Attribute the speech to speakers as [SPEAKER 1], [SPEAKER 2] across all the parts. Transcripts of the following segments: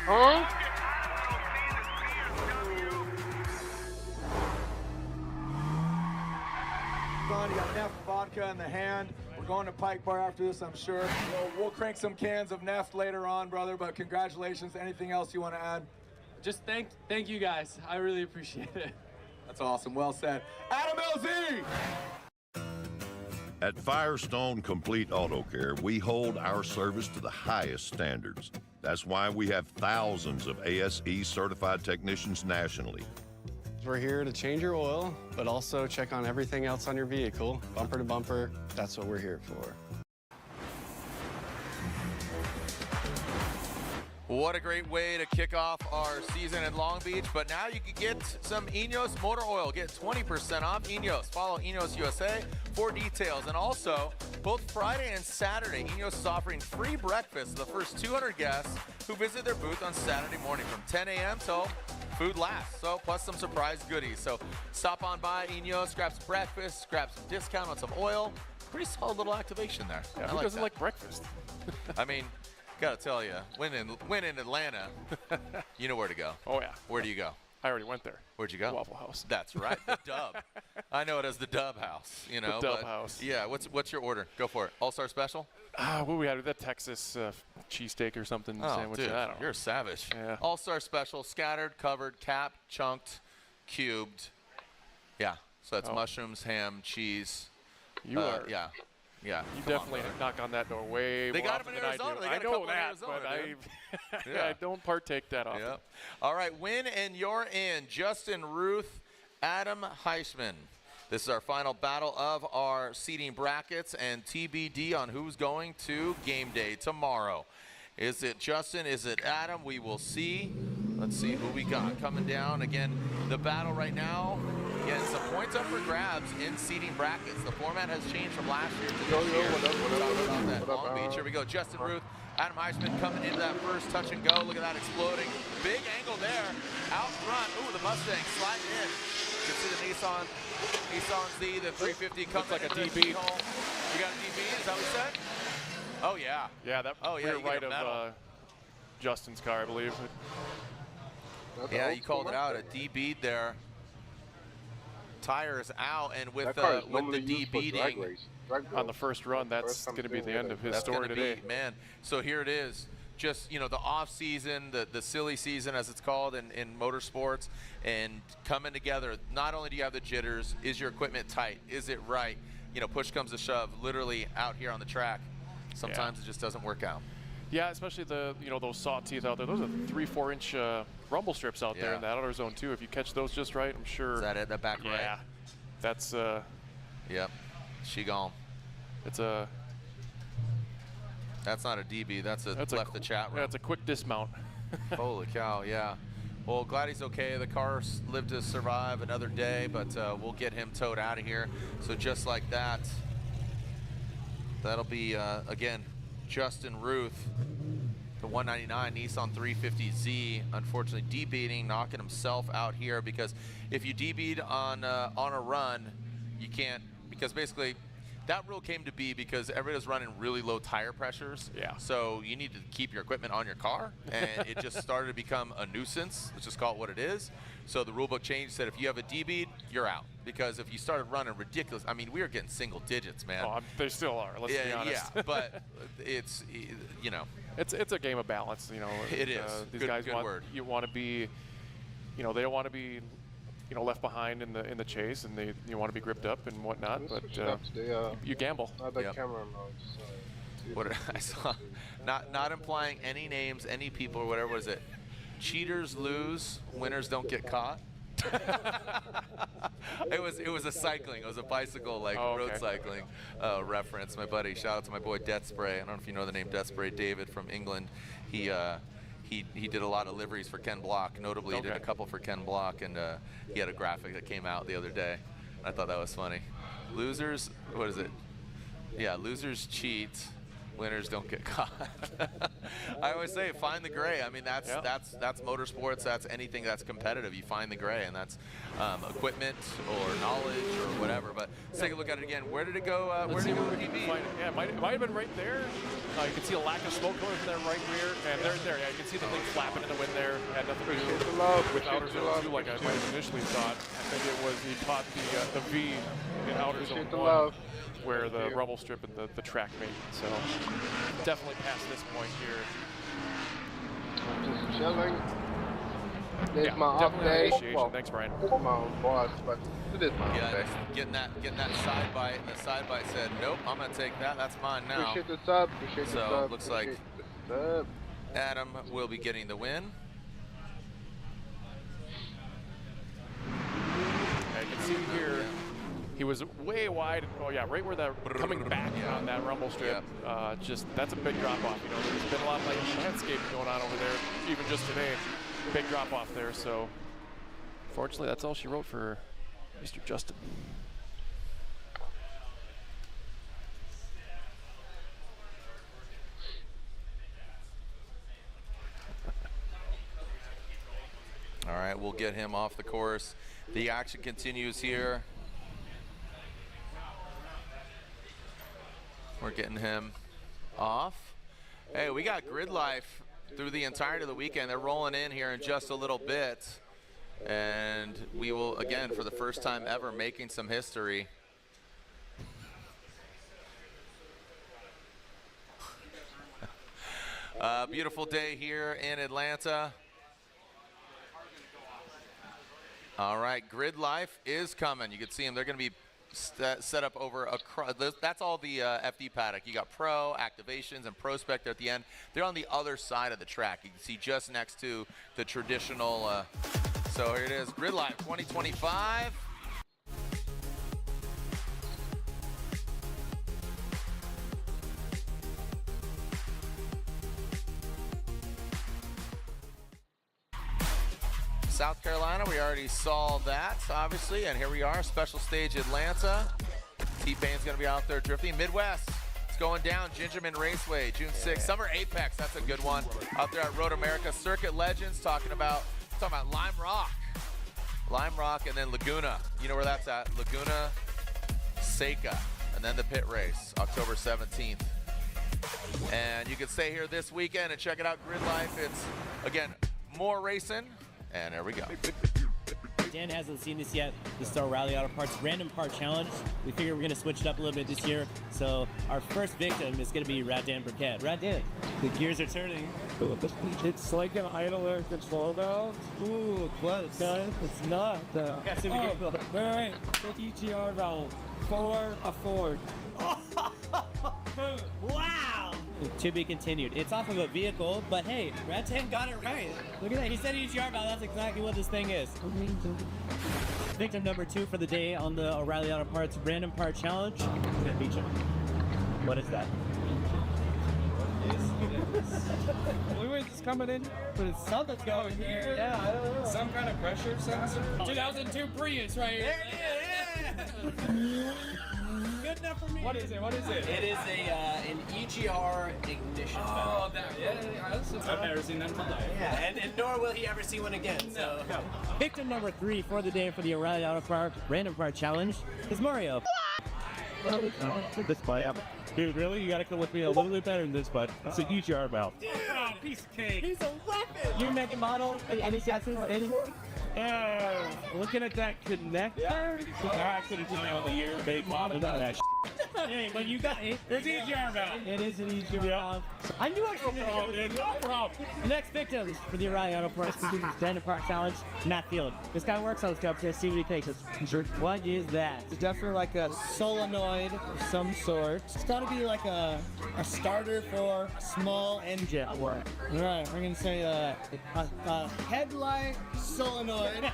[SPEAKER 1] Huh?
[SPEAKER 2] You got Neff vodka in the hand. We're going to Pike Bar after this, I'm sure. We'll crank some cans of Neff later on, brother, but congratulations. Anything else you want to add?
[SPEAKER 3] Just thank you guys. I really appreciate it.
[SPEAKER 2] That's awesome. Well said. Adam LZ!
[SPEAKER 4] At Firestone Complete Auto Care, we hold our service to the highest standards. That's why we have thousands of ASE certified technicians nationally.
[SPEAKER 5] We're here to change your oil, but also check on everything else on your vehicle, bumper to bumper. That's what we're here for.
[SPEAKER 6] What a great way to kick off our season in Long Beach, but now you can get some Enos motor oil. Get 20% off Enos. Follow Enos USA for details. And also, both Friday and Saturday, Enos is offering free breakfast to the first 200 guests who visit their booth on Saturday morning from 10 a.m. till food lasts. So, plus some surprise goodies. So, stop on by Enos, grab some breakfast, grab some discount on some oil. Pretty solid little activation there.
[SPEAKER 7] Yeah, who doesn't like breakfast?
[SPEAKER 6] I mean, gotta tell you, when in Atlanta, you know where to go.
[SPEAKER 7] Oh yeah.
[SPEAKER 6] Where do you go?
[SPEAKER 7] I already went there.
[SPEAKER 6] Where'd you go?
[SPEAKER 7] Waffle House.
[SPEAKER 6] That's right, the Dub. I know it as the Dub House. You know.
[SPEAKER 7] The Dub House.
[SPEAKER 6] Yeah. What's your order? Go for it. All-Star Special.
[SPEAKER 7] What we had, that Texas cheesesteak or something sandwich.
[SPEAKER 6] Dude,
[SPEAKER 7] I don't know.
[SPEAKER 6] You're a savage.
[SPEAKER 7] Yeah.
[SPEAKER 6] All-Star Special, scattered, covered, capped, chunked, cubed. Yeah. So that's mushrooms, ham, cheese.
[SPEAKER 7] You are.
[SPEAKER 6] Yeah. Yeah.
[SPEAKER 7] You definitely knock on that door way
[SPEAKER 6] They
[SPEAKER 7] more
[SPEAKER 6] got
[SPEAKER 7] often
[SPEAKER 6] him in
[SPEAKER 7] than
[SPEAKER 6] Arizona.
[SPEAKER 7] I do.
[SPEAKER 6] They got
[SPEAKER 7] I
[SPEAKER 6] a
[SPEAKER 7] know
[SPEAKER 6] couple in
[SPEAKER 7] that,
[SPEAKER 6] Arizona,
[SPEAKER 7] but
[SPEAKER 6] Yeah.
[SPEAKER 7] I don't partake that often.
[SPEAKER 6] Yep. All right, win and you're in. Justin, Ruth, Adam Heisman. This is our final battle of our seeding brackets and TBD on who's going to game day tomorrow. Is it Justin? Is it Adam? We will see. Let's see who we got coming down. Again, the battle right now. Again, some points up for grabs in seeding brackets. The format has changed from last year to this year. Talk about that Long Beach. Here we go. Justin, Ruth, Adam Heisman coming into that first touch and go. Look at that exploding. Big angle there. Out front. Ooh, the Mustang sliding in. You can see the Nissan Z, the 350 coming
[SPEAKER 7] like a
[SPEAKER 6] into
[SPEAKER 7] DB.
[SPEAKER 6] the hole. You got a DB, is that what you said? Oh, yeah.
[SPEAKER 7] Yeah, that rear right of Justin's car, I believe.
[SPEAKER 6] Yeah, you called it out. A DB there. Tires out, and with the D beating
[SPEAKER 7] on the first run, that's going to be the end of his story today.
[SPEAKER 6] Man, so here it is. Just, you know, the off season, the silly season as it's called in motorsports, and coming together. Not only do you have the jitters, is your equipment tight? Is it right? You know, push comes to shove, literally out here on the track. Sometimes it just doesn't work out.
[SPEAKER 7] Yeah, especially those saw teeth out there. Those are 3-4 inch rumble strips out there in that outer zone too. If you catch those just right, I'm sure.
[SPEAKER 6] Is that it? That back right?
[SPEAKER 7] Yeah, that's.
[SPEAKER 6] Yep, she gone.
[SPEAKER 7] It's a.
[SPEAKER 6] That's not a DB. That's left the chat room.
[SPEAKER 7] Yeah, it's a quick dismount.
[SPEAKER 6] Holy cow! Yeah. Well, glad he's okay. The car lived to survive another day, but we'll get him towed out of here. So just like that, that'll be again. Justin Ruth, the 199 Nissan 350Z, unfortunately debeating, knocking himself out here, because if you debeat on a run, you can't, because basically that rule came to be because everybody's running really low tire pressures.
[SPEAKER 7] Yeah.
[SPEAKER 6] So you need to keep your equipment on your car, and it just started to become a nuisance. Let's just call it what it is. So the rule book changed, said if you have a debeat, you're out. Because if you started running ridiculous, I mean, we were getting single digits, man.
[SPEAKER 7] Oh, they still are. Let's be honest.
[SPEAKER 6] Yeah, but it's, you know.
[SPEAKER 7] It's a game of balance, you know.
[SPEAKER 6] It is.
[SPEAKER 7] These guys
[SPEAKER 6] you
[SPEAKER 7] want to be, you know, they don't want to be, you know, left behind in the chase, and you want to be gripped up and whatnot. But you gamble.
[SPEAKER 6] Yep. What I saw, not implying any names, any people, or whatever was it. Cheaters lose, winners don't get caught. It was a cycling. It was a bicycle, like road cycling reference. My buddy, shout out to my boy Death Spray. I don't know if you know the name Death Spray, David from England. He did a lot of liveries for Ken Block. Notably, he did a couple for Ken Block, and he had a graphic that came out the other day. I thought that was funny. Losers, what is it? Yeah, losers cheat, Winners don't get caught. I always say, find the gray. I mean, that's motorsports. That's anything that's competitive. You find the gray, and that's equipment or knowledge or whatever. But let's take a look at it again. Where did it go? Where did it go with EB?
[SPEAKER 7] Yeah, it might have been right there. You can see a lack of smoke coming from their right rear, and there. Yeah, you can see the thing flapping in the wind there. Had nothing to do with outer zone 2, like I might have initially thought. I think it was he caught the V in outer zone 1. Where the rumble strip and the track made. So definitely past this point here.
[SPEAKER 1] Just chilling. There's
[SPEAKER 7] yeah,
[SPEAKER 1] my update.
[SPEAKER 7] Well, thanks, Brian.
[SPEAKER 1] It's my own boss, but it is my update.
[SPEAKER 6] Getting that side bite, and the side bite said, nope, I'm gonna take that. That's mine now.
[SPEAKER 1] Appreciate the sub. Appreciate the sub.
[SPEAKER 6] So it looks like Adam will be getting the win.
[SPEAKER 7] Yeah, you can see here. He was way wide. Oh yeah, right where that coming back on that rumble strip. Just that's a big drop off. You know, there's been a lot of landscaping going on over there, even just today. Big drop off there. So, fortunately, that's all she wrote for Mr. Justin.
[SPEAKER 6] All right, we'll get him off the course. The action continues here. We're getting him off. Hey, we got grid life through the entirety of the weekend. They're rolling in here in just a little bit. And we will, again, for the first time ever, making some history. Beautiful day here in Atlanta. All right, grid life is coming. You can see them. They're going to be set up over that's all the FD paddock. You got pro, activations, and prospect at the end. They're on the other side of the track. You can see just next to the traditional. So here it is, Grid Life 2025. South Carolina, we already saw that, obviously, and here we are, special stage Atlanta. T-Pain's gonna be out there drifting. Midwest, it's going down, Gingerman Raceway, June 6th. Summer Apex, that's a good one. Out there at Road America. Circuit Legends, talking about Lime Rock. Lime Rock, and then Laguna. You know where that's at, Laguna Seca. And then the pit race, October 17th. And you can stay here this weekend and check it out, Grid Life. It's, again, more racing. And there we go.
[SPEAKER 8] Dan hasn't seen this yet. This is our Rally Auto Parts Random Part Challenge. We figure we're going to switch it up a little bit this year. So our first victim is going to be Dan Burkett. Dan, the gears are turning.
[SPEAKER 9] It's like an idler control valve.
[SPEAKER 8] Ooh, close.
[SPEAKER 9] Okay, it's not though. Wait. The EGR valve. 4
[SPEAKER 8] Wow! To be continued. It's off of a vehicle, but hey, Dan got it right. Look at that. He said EGR valve. That's exactly what this thing is. Victim number 2 for the day on the O'Reilly Auto Parts Random Part Challenge. What is that?
[SPEAKER 9] We were just coming in, but it's something's going here. Yeah, I don't know. Some kind of pressure sensor. 2002 Prius right here.
[SPEAKER 8] There it is! Good enough for me.
[SPEAKER 9] What is it?
[SPEAKER 8] It is an EGR ignition valve.
[SPEAKER 9] I've never seen that in my life.
[SPEAKER 8] Yeah, and nor will he ever see one again. So, victim number 3 for the day for the O'Reilly Auto Parts Random Part Challenge is Mario.
[SPEAKER 9] This bud. Dude, really? You gotta come with me a little bit better than this, bud. It's an EGR valve.
[SPEAKER 8] Oh, piece of cake. He's a weapon. You make a model? Any chances?
[SPEAKER 9] Looking at that connector, I couldn't tell you on the year, big model, none of that
[SPEAKER 8] Hey, but you got it.
[SPEAKER 9] It's EGR valve.
[SPEAKER 8] It is an EGR valve. I knew I should have.
[SPEAKER 9] No problem.
[SPEAKER 8] The next victim for the O'Reilly Auto Parts Random Part Challenge, Matt Field. This guy works on this job to see what he thinks. What is that?
[SPEAKER 10] It's definitely like a solenoid of some sort. It's got to be like a starter for small engine work. All right, we're gonna say a headlight solenoid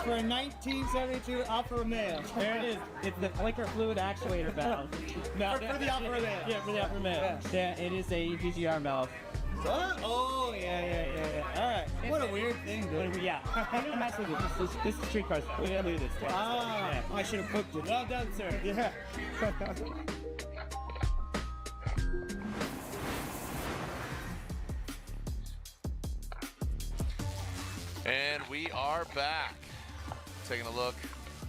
[SPEAKER 10] for a 1972 Alfa Romeo.
[SPEAKER 8] There it is. It's the blinker fluid actuator valve.
[SPEAKER 10] No, for the Alfa Romeo.
[SPEAKER 8] Yeah, for the Alfa Romeo. Yeah, it is a EGR valve.
[SPEAKER 10] Oh, yeah. All right. What a weird thing, dude.
[SPEAKER 8] Yeah. I'm gonna mess with this is street cars. We gotta do this.
[SPEAKER 10] Ah, yeah. I should have cooked it.
[SPEAKER 8] Well done, sir.
[SPEAKER 10] Yeah.
[SPEAKER 6] we are back. Taking a look.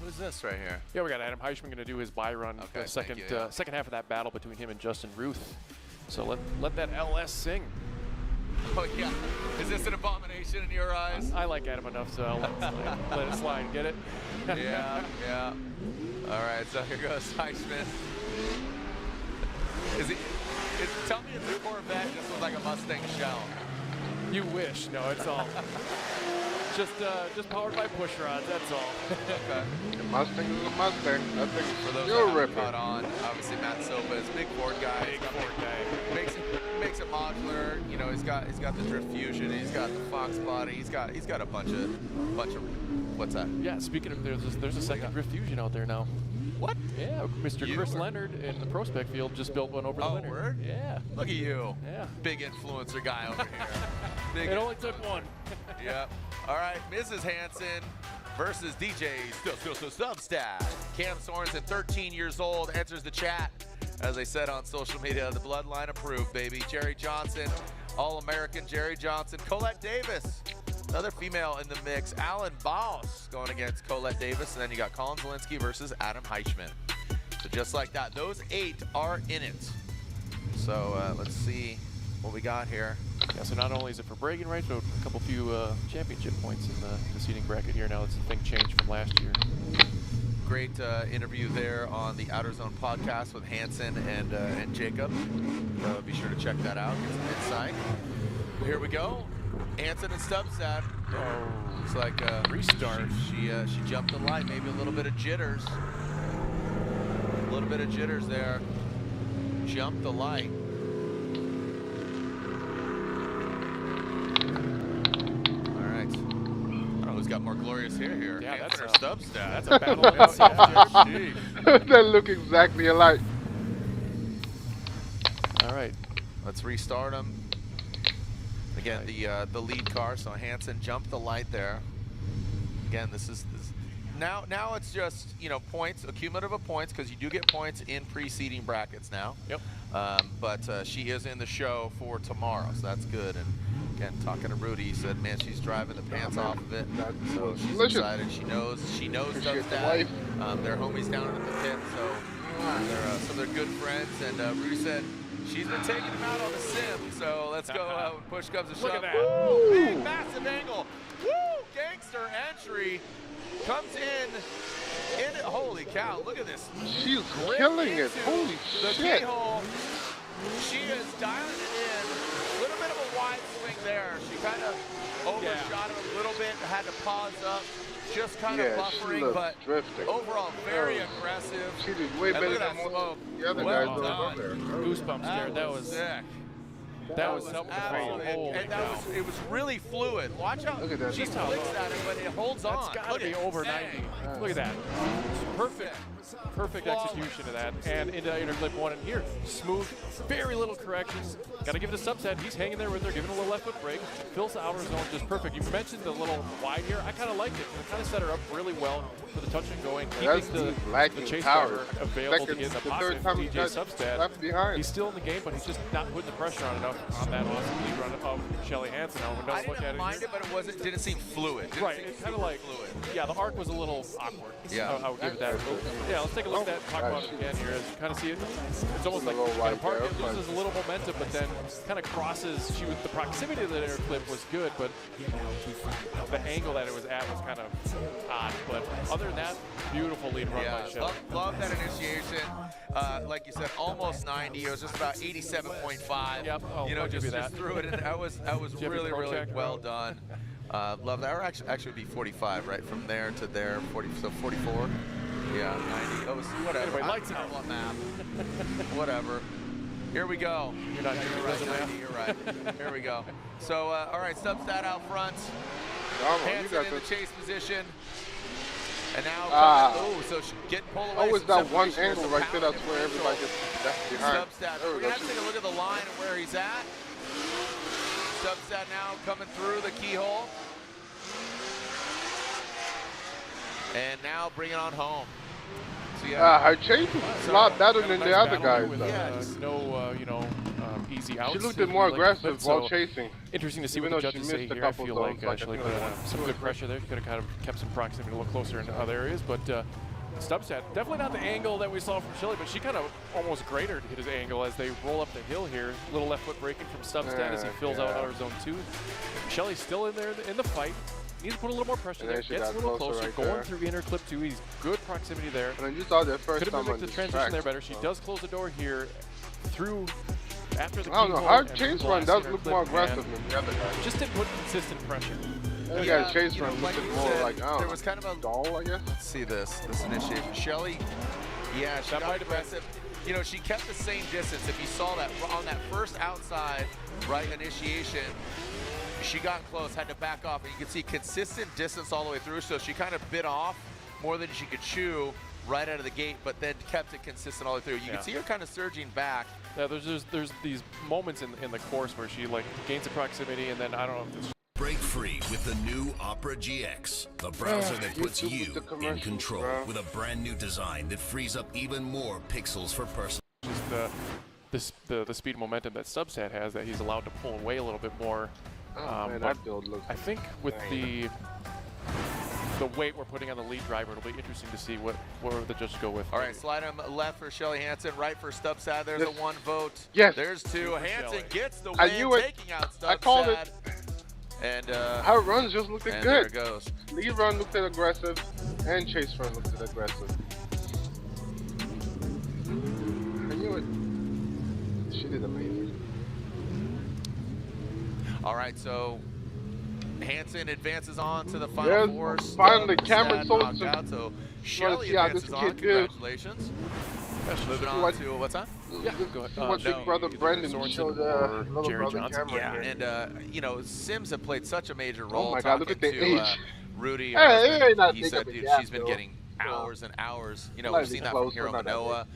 [SPEAKER 6] Who's this right here?
[SPEAKER 7] Yeah, we got Adam Heisman going to do his buy run.
[SPEAKER 6] Okay,
[SPEAKER 7] The second
[SPEAKER 6] thank you, yeah.
[SPEAKER 7] second half of that battle between him and Justin Ruth. So let that LS sing.
[SPEAKER 6] Oh yeah. Is this an abomination in your eyes?
[SPEAKER 7] I like Adam enough, so I'll let it slide. Get it?
[SPEAKER 6] Yeah, yeah. All right, so here goes Heisman. Tell me it's a Corvette just with like a Mustang shell.
[SPEAKER 7] You wish. No, it's all just powered by push rods. That's all.
[SPEAKER 6] Okay.
[SPEAKER 1] The Mustang is a Mustang. That thing
[SPEAKER 6] For
[SPEAKER 1] is
[SPEAKER 6] those
[SPEAKER 1] still
[SPEAKER 6] that haven't
[SPEAKER 1] ripping.
[SPEAKER 6] caught on, obviously Matt Sopa is a big Ford guy.
[SPEAKER 7] Big Ford guy.
[SPEAKER 6] Makes it modular. You know, he's got the Drift Fusion. He's got the Fox body. He's got a bunch of what's that?
[SPEAKER 7] Yeah. Speaking of, there's a second Drift Fusion out there now.
[SPEAKER 6] What?
[SPEAKER 7] Yeah, Mr. Chris Leonard in the Prospect Field just built one over the winter.
[SPEAKER 6] Word?
[SPEAKER 7] Yeah.
[SPEAKER 6] Look at you.
[SPEAKER 7] Yeah.
[SPEAKER 6] Big influencer guy over here.
[SPEAKER 7] It only took one.
[SPEAKER 6] Yep. All right, Mrs. Hansen versus DJ Stubs. Cam Sorensen, 13 years old, enters the chat. As I said on social media, the bloodline approved, baby. Jerry Johnson, All-American Jerry Johnson. Colette Davis, another female in the mix. Alan Baus going against Colette Davis. And then you got Colin Zilinski versus Adam Heisman. So just like that, those 8 are in it. So let's see what we got here.
[SPEAKER 7] Yeah, so not only is it for bragging rights, but a few championship points in the seating bracket here now. That's the thing changed from last year.
[SPEAKER 6] Great interview there on the Outer Zone podcast with Hansen and Jacob. Be sure to check that out. Get some insight. Here we go. Hansen and Stubs. Oh, looks like a
[SPEAKER 7] restart.
[SPEAKER 6] She jumped the light. Maybe a little bit of jitters. A little bit of jitters there. Jumped the light. Who's got more glorious hair here?
[SPEAKER 7] Yeah,
[SPEAKER 6] Hansen or
[SPEAKER 7] that's
[SPEAKER 6] Stubs.
[SPEAKER 7] That's a battle of itself.
[SPEAKER 1] They look exactly alike.
[SPEAKER 7] All right,
[SPEAKER 6] let's restart them. Again, the lead car. So Hansen jumped the light there. Again, this now it's just points, accumulative of points, because you do get points in preceding brackets now.
[SPEAKER 7] Yep.
[SPEAKER 6] But she is in the show for tomorrow, so that's good. And again, talking to Rudy, he said, "Man, she's driving the pants off of it." So she's excited. She knows Doug's dad. They're homies down in the pit, so they're good friends. And Rudy said she's been taking him out on the sim. So let's go when push comes to shove.
[SPEAKER 7] Look at that.
[SPEAKER 6] Woo! Big, massive angle. Woo! Gangster entry comes in. Holy cow! Look at this.
[SPEAKER 1] She's killing it. Holy shit.
[SPEAKER 6] Keyhole. She is dialing it in. A little bit of a wide swing there. She kind of overshot him a little bit, had to pause up, just kind of buffering, but
[SPEAKER 1] drifting.
[SPEAKER 6] overall very aggressive.
[SPEAKER 1] She did way better than most the other guys that were on there.
[SPEAKER 7] Goosebumps there. That was
[SPEAKER 6] sick.
[SPEAKER 7] That was something.
[SPEAKER 6] And it was really fluid. Watch out.
[SPEAKER 1] Look at that.
[SPEAKER 6] She flicks at it, but it holds on.
[SPEAKER 7] That's got to be over 90. Look at that. Perfect execution of that. And into interclip 1 in here. Smooth, very little corrections. Got to give it a subset. He's hanging there with her, giving a little left foot brake. Fills the outer zone just perfect. You mentioned the little wide here. I kind of liked it. It kind of set her up really well for the touch and going. Keeping the chase driver available to get in the pocket. DJ Substat. He's still in the game, but he's just not putting the pressure on enough on that awesome lead run of Shelley Hansen.
[SPEAKER 6] I didn't mind it, but it didn't seem fluid.
[SPEAKER 7] Right, it's kind of like fluid. Yeah, the arc was a little awkward.
[SPEAKER 6] Yeah,
[SPEAKER 7] I would give it that. Yeah, let's take a look at that and talk about it again here. As you kind of see it, it's almost like it loses a little momentum, but then kind of crosses. The proximity of the air clip was good, but the angle that it was at was kind of odd. But other than that, beautiful lead run by Shelley.
[SPEAKER 6] Love that initiation. Like you said, almost 90. It was just about 87.5.
[SPEAKER 7] Yep.
[SPEAKER 6] Just threw it in. That was really well done. Love that. Or actually would be 45, right? From there to there, 40. So 44. Yeah, 90. It was whatever.
[SPEAKER 7] Anyway, lights out
[SPEAKER 6] on map. Whatever. Here we go.
[SPEAKER 7] You're not
[SPEAKER 6] right. 90, you're right. Here we go. So all right, Substat out front. Hansen in the chase position. And now, so she getting pulled away.
[SPEAKER 1] Always that one angle right there. That's where everybody gets behind.
[SPEAKER 6] Substat. We're gonna have to take a look at the line and where he's at. Substat now coming through the keyhole. And now bring it on home. So
[SPEAKER 1] her chase is a lot better than the other guys.
[SPEAKER 7] With, no, easy outs.
[SPEAKER 1] She looked
[SPEAKER 7] if
[SPEAKER 1] more
[SPEAKER 7] you like
[SPEAKER 1] aggressive
[SPEAKER 7] it.
[SPEAKER 1] while
[SPEAKER 7] So,
[SPEAKER 1] chasing.
[SPEAKER 7] Interesting to see
[SPEAKER 1] Even
[SPEAKER 7] what the
[SPEAKER 1] though she
[SPEAKER 7] judges say
[SPEAKER 1] missed a
[SPEAKER 7] here. I
[SPEAKER 1] couple
[SPEAKER 7] feel
[SPEAKER 1] zones,
[SPEAKER 7] like
[SPEAKER 1] like
[SPEAKER 7] Shelley
[SPEAKER 1] I
[SPEAKER 7] put
[SPEAKER 1] think
[SPEAKER 7] some good pressure there. Could have kind of kept some proximity a little closer in other areas, but Stubs had definitely not the angle that we saw from Shelley, but she kind of almost greater his angle as they roll up the hill here. Little left foot braking from Stubs as he fills out outer zone 2. Shelley's still in there in the fight. Needs to put a little more pressure there. Gets a little closer, going through inner clip 2. He's good proximity there.
[SPEAKER 1] And then you saw that first
[SPEAKER 7] Could
[SPEAKER 1] time
[SPEAKER 7] have
[SPEAKER 1] on
[SPEAKER 7] made the
[SPEAKER 1] this
[SPEAKER 7] transition
[SPEAKER 1] track.
[SPEAKER 7] there better. She does close the door here through after the
[SPEAKER 1] I don't know.
[SPEAKER 7] keyhole
[SPEAKER 1] Her
[SPEAKER 7] and
[SPEAKER 1] chase
[SPEAKER 7] through
[SPEAKER 1] run
[SPEAKER 7] the
[SPEAKER 1] does
[SPEAKER 7] last
[SPEAKER 1] look
[SPEAKER 7] inner
[SPEAKER 1] more
[SPEAKER 7] clip,
[SPEAKER 1] aggressive than the other guy.
[SPEAKER 7] just didn't put consistent pressure.
[SPEAKER 1] The other guy's chase run
[SPEAKER 6] like
[SPEAKER 1] looks
[SPEAKER 6] you
[SPEAKER 1] more
[SPEAKER 6] said,
[SPEAKER 1] like, I don't
[SPEAKER 6] there
[SPEAKER 1] know,
[SPEAKER 6] was kind of a
[SPEAKER 1] dull, I guess.
[SPEAKER 6] Let's see this initiation. Shelley, yeah, she got aggressive. You know, she kept the same distance. If you saw that on that first outside right initiation, she got close, had to back off, and you can see consistent distance all the way through. So she kind of bit off more than she could chew right out of the gate, but then kept it consistent all the way through. You can see her kind of surging back.
[SPEAKER 7] Yeah, there's these moments in the course where she like gains the proximity, and then I don't know if it's
[SPEAKER 11] Break free with the new Opera GX, the browser that puts you in control with a brand new design that frees up even more pixels for personal.
[SPEAKER 7] just the speed and momentum that Stubs has that he's allowed to pull away a little bit more.
[SPEAKER 1] Man, that build looks
[SPEAKER 7] I think with the weight we're putting on the lead driver, it'll be interesting to see what the judges go with.
[SPEAKER 6] All right, slide him left for Shelley Hansen, right for Stubs. There's a 1 vote.
[SPEAKER 1] Yes.
[SPEAKER 6] There's 2. Hansen gets the
[SPEAKER 1] I
[SPEAKER 6] win,
[SPEAKER 1] knew it.
[SPEAKER 6] taking out Stubs.
[SPEAKER 1] I called it.
[SPEAKER 6] And
[SPEAKER 1] her runs just looked good.
[SPEAKER 6] There it goes.
[SPEAKER 1] Lead run looked aggressive, and chase run looked aggressive. I knew it. She did amazing.
[SPEAKER 6] All right, so Hansen advances on to the final four.
[SPEAKER 1] Finally,
[SPEAKER 6] Stubs
[SPEAKER 1] Cameron
[SPEAKER 6] knocked
[SPEAKER 1] Sorensen.
[SPEAKER 6] out, so Shelley advances on. Congratulations. Moving on to what's that?
[SPEAKER 7] Yeah, go ahead.
[SPEAKER 1] What big brother Brendan showed little
[SPEAKER 7] Jerry
[SPEAKER 1] brother
[SPEAKER 7] Johnson.
[SPEAKER 1] Cameron.
[SPEAKER 6] Yeah, and you know, Sims have played such a major role.
[SPEAKER 1] Oh my God, look at the
[SPEAKER 6] to,
[SPEAKER 1] age.
[SPEAKER 6] Rudy,
[SPEAKER 1] he
[SPEAKER 6] said, dude, she's been getting hours and hours. You know, we've seen that from here on Manoa.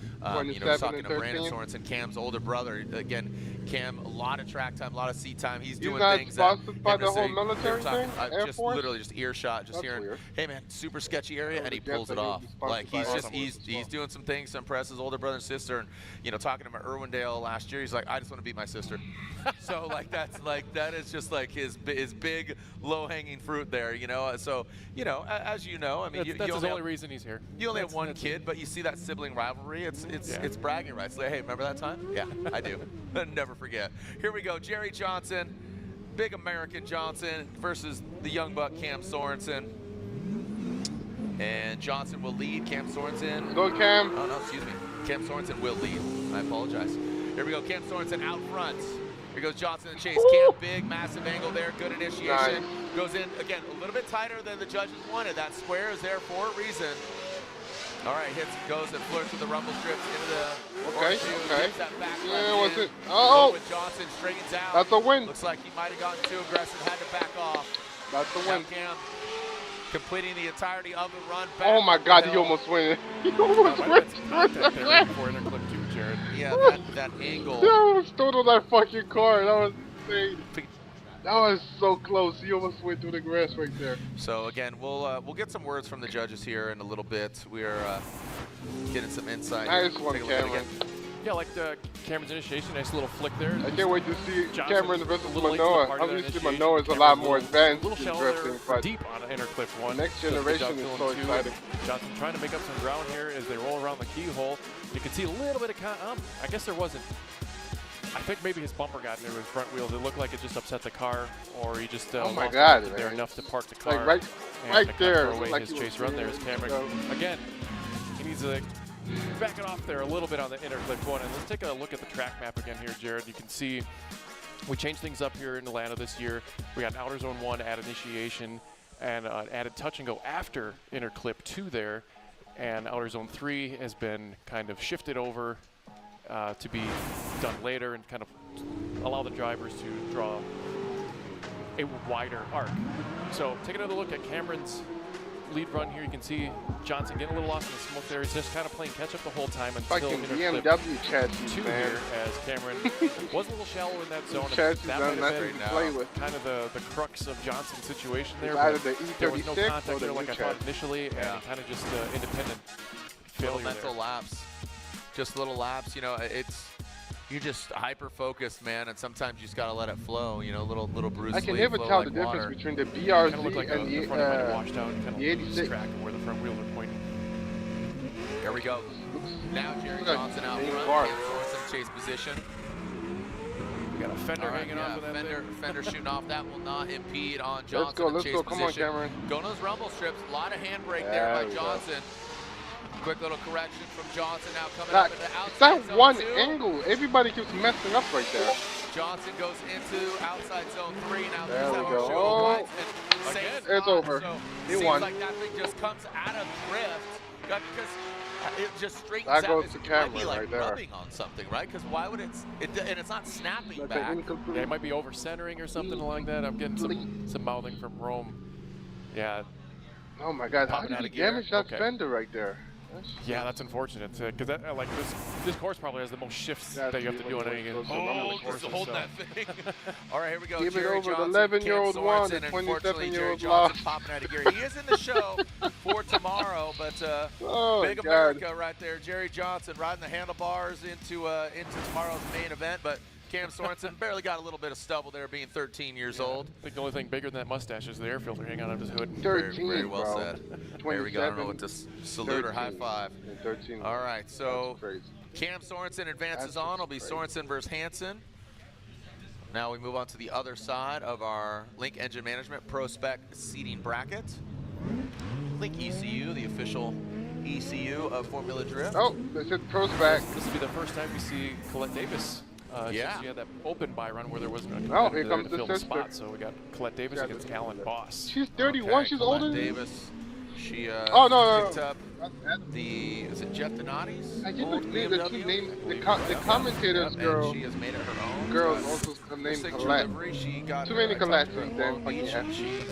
[SPEAKER 6] You know, talking to Brandon Sorensen, Cam's older brother. Again, Cam, a lot of track time, a lot of seat time. He's doing things that
[SPEAKER 1] by the whole military thing?
[SPEAKER 6] just literally just earshot, just hearing, hey man, super sketchy area, and he pulls it off. Like he's doing some things to impress his older brother and sister. And you know, talking to him at Irwindale last year, he's like, I just want to beat my sister. So like that is just like his big low-hanging fruit there. You know, so you know, as you know, I mean,
[SPEAKER 7] that's his only reason he's here.
[SPEAKER 6] You only have one kid, but you see that sibling rivalry. It's bragging rights. Like, hey, remember that time? Yeah, I do. Never forget. Here we go. Jerry Johnson, big American Johnson versus the young buck Cam Sorensen. And Johnson will lead. Cam Sorensen.
[SPEAKER 1] Go Cam.
[SPEAKER 6] Oh no, excuse me. Cam Sorensen will lead. I apologize. Here we go. Cam Sorensen out front. Here goes Johnson in the chase. Cam, big, massive angle there. Good initiation.
[SPEAKER 1] Nice.
[SPEAKER 6] Goes in, again, a little bit tighter than the judges wanted. That square is there for a reason. All right, goes and flirts with the rumble strips into the
[SPEAKER 1] okay.
[SPEAKER 6] That back
[SPEAKER 1] Yeah, was it?
[SPEAKER 6] Oh! With Johnson straightens out.
[SPEAKER 1] That's a win.
[SPEAKER 6] Looks like he might have gotten too aggressive, had to back off.
[SPEAKER 1] That's a win.
[SPEAKER 6] Cam completing the entirety of the run.
[SPEAKER 1] Oh my God, he almost went. He almost went.
[SPEAKER 6] Yeah, that angle.
[SPEAKER 1] That almost totaled that fucking car. That was insane. That was so close. He almost went through the grass right there.
[SPEAKER 6] So again, we'll get some words from the judges here in a little bit. We are getting some insight.
[SPEAKER 1] Nice one, Cameron.
[SPEAKER 7] Yeah, like Cameron's initiation, nice little flick there.
[SPEAKER 1] I can't wait to see
[SPEAKER 7] Johnson,
[SPEAKER 1] Cameron versus Manoa. Obviously, Manoa is a lot more advanced in drifting, but
[SPEAKER 7] deep on inner clip 1.
[SPEAKER 1] Next generation is so exciting.
[SPEAKER 7] Johnson trying to make up some ground here as they roll around the keyhole. You can see a little bit of I guess there wasn't. I think maybe his bumper got into his front wheels. It looked like it just upset the car, or he just
[SPEAKER 1] oh my God,
[SPEAKER 7] there enough to park the car.
[SPEAKER 1] Like right there.
[SPEAKER 7] Throw away
[SPEAKER 1] like
[SPEAKER 7] his chase run there. As Cameron again, he needs to back it off there a little bit on the inner clip 1. And let's take a look at the track map again here, Jared. You can see we changed things up here in Atlanta this year. We got outer zone 1 at initiation and added touch and go after inner clip 2 there. And outer zone 3 has been kind of shifted over to be done later and kind of allow the drivers to draw a wider arc. So take another look at Cameron's lead run here. You can see Johnson getting a little lost in the smoke there. He's just kind of playing catch up the whole time until
[SPEAKER 1] fucking BMW chassis, man.
[SPEAKER 7] Here as Cameron was a little shallow in that zone.
[SPEAKER 1] Chassis
[SPEAKER 7] that might have been
[SPEAKER 1] play with.
[SPEAKER 7] kind of the crux of Johnson's situation there.
[SPEAKER 1] But
[SPEAKER 7] the there was no contact there like I thought initially, and kind of just independent failure
[SPEAKER 6] mental lapse. Just little laps, you know, it's you're just hyper focused, man, and sometimes you just gotta let it flow. You know, little bruises.
[SPEAKER 1] I can never tell the difference between the BRZ
[SPEAKER 7] like
[SPEAKER 1] and
[SPEAKER 7] the front end might have washed out,
[SPEAKER 1] the 86.
[SPEAKER 7] track and where the front wheels are pointing.
[SPEAKER 6] Here we go. Now Jerry Johnson out front. Sorensen chase position.
[SPEAKER 7] We got a fender hanging off of that
[SPEAKER 6] fender shooting off. That will not impede on Johnson.
[SPEAKER 1] Let's go. Come on, Cameron.
[SPEAKER 6] Going to those rumble strips. A lot of handbrake there by Johnson. Quick little correction from Johnson now coming up into outside
[SPEAKER 1] that
[SPEAKER 6] zone
[SPEAKER 1] one
[SPEAKER 6] 2.
[SPEAKER 1] angle. Everybody keeps messing up right there.
[SPEAKER 6] Johnson goes into outside zone 3. Now
[SPEAKER 1] there we go.
[SPEAKER 6] Oh,
[SPEAKER 1] it's over.
[SPEAKER 6] So
[SPEAKER 1] He
[SPEAKER 6] seems
[SPEAKER 1] won.
[SPEAKER 6] like that thing just comes out of drift. Because it just straightens
[SPEAKER 1] that
[SPEAKER 6] out.
[SPEAKER 1] Goes to
[SPEAKER 6] it might be
[SPEAKER 1] Cameron
[SPEAKER 6] like
[SPEAKER 1] right there.
[SPEAKER 6] rubbing on something, right? Because why would and it's not snapping back.
[SPEAKER 7] Yeah, it might be over centering or something like that. I'm getting some mouthing from Rome. Yeah.
[SPEAKER 1] Oh my God! How did he damage that fender right there?
[SPEAKER 7] Yeah, that's unfortunate because like this course probably has the most shifts that you have to do on any given
[SPEAKER 6] just holding that thing. All right, here we go.
[SPEAKER 1] Give
[SPEAKER 6] Jerry
[SPEAKER 1] it over.
[SPEAKER 6] Johnson,
[SPEAKER 1] the 11-year-old won. The
[SPEAKER 6] Unfortunately,
[SPEAKER 1] 27-year-old
[SPEAKER 6] Jerry
[SPEAKER 1] lost.
[SPEAKER 6] Johnson popping out of gear. He is in the show for tomorrow, but big
[SPEAKER 1] God.
[SPEAKER 6] America right there. Jerry Johnson riding the handlebars into tomorrow's main event, but Cam Sorensen barely got a little bit of stubble there, being 13 years old.
[SPEAKER 7] I think the only thing bigger than that mustache is the air filter hanging out of his hood.
[SPEAKER 1] 13,
[SPEAKER 6] very well
[SPEAKER 1] bro.
[SPEAKER 6] said. There we go. I don't know what to salute or high five.
[SPEAKER 1] 13.
[SPEAKER 6] All right, so Cam Sorensen advances on. It'll be Sorensen versus Hansen. Now we move on to the other side of our Link Engine Management Pro Spec seating bracket. Link ECU, the official ECU of Formula Drift.
[SPEAKER 1] Oh, they said Pro Spec.
[SPEAKER 7] This will be the first time we see Colette Davis.
[SPEAKER 6] Yeah.
[SPEAKER 7] Since you had that open by run where there wasn't a
[SPEAKER 1] here comes the sister.
[SPEAKER 7] spot, so we got Colette Davis against Alan Boss.
[SPEAKER 1] She's 31. She's
[SPEAKER 6] Colette
[SPEAKER 1] older than
[SPEAKER 6] Davis. She picked up the, is it Jeff Donati's old BMW?
[SPEAKER 1] The commentator's girl.
[SPEAKER 6] And she has made it her own.
[SPEAKER 1] Girl also named Colette.
[SPEAKER 6] She got
[SPEAKER 1] Too many Colettes
[SPEAKER 6] in
[SPEAKER 1] then.
[SPEAKER 6] She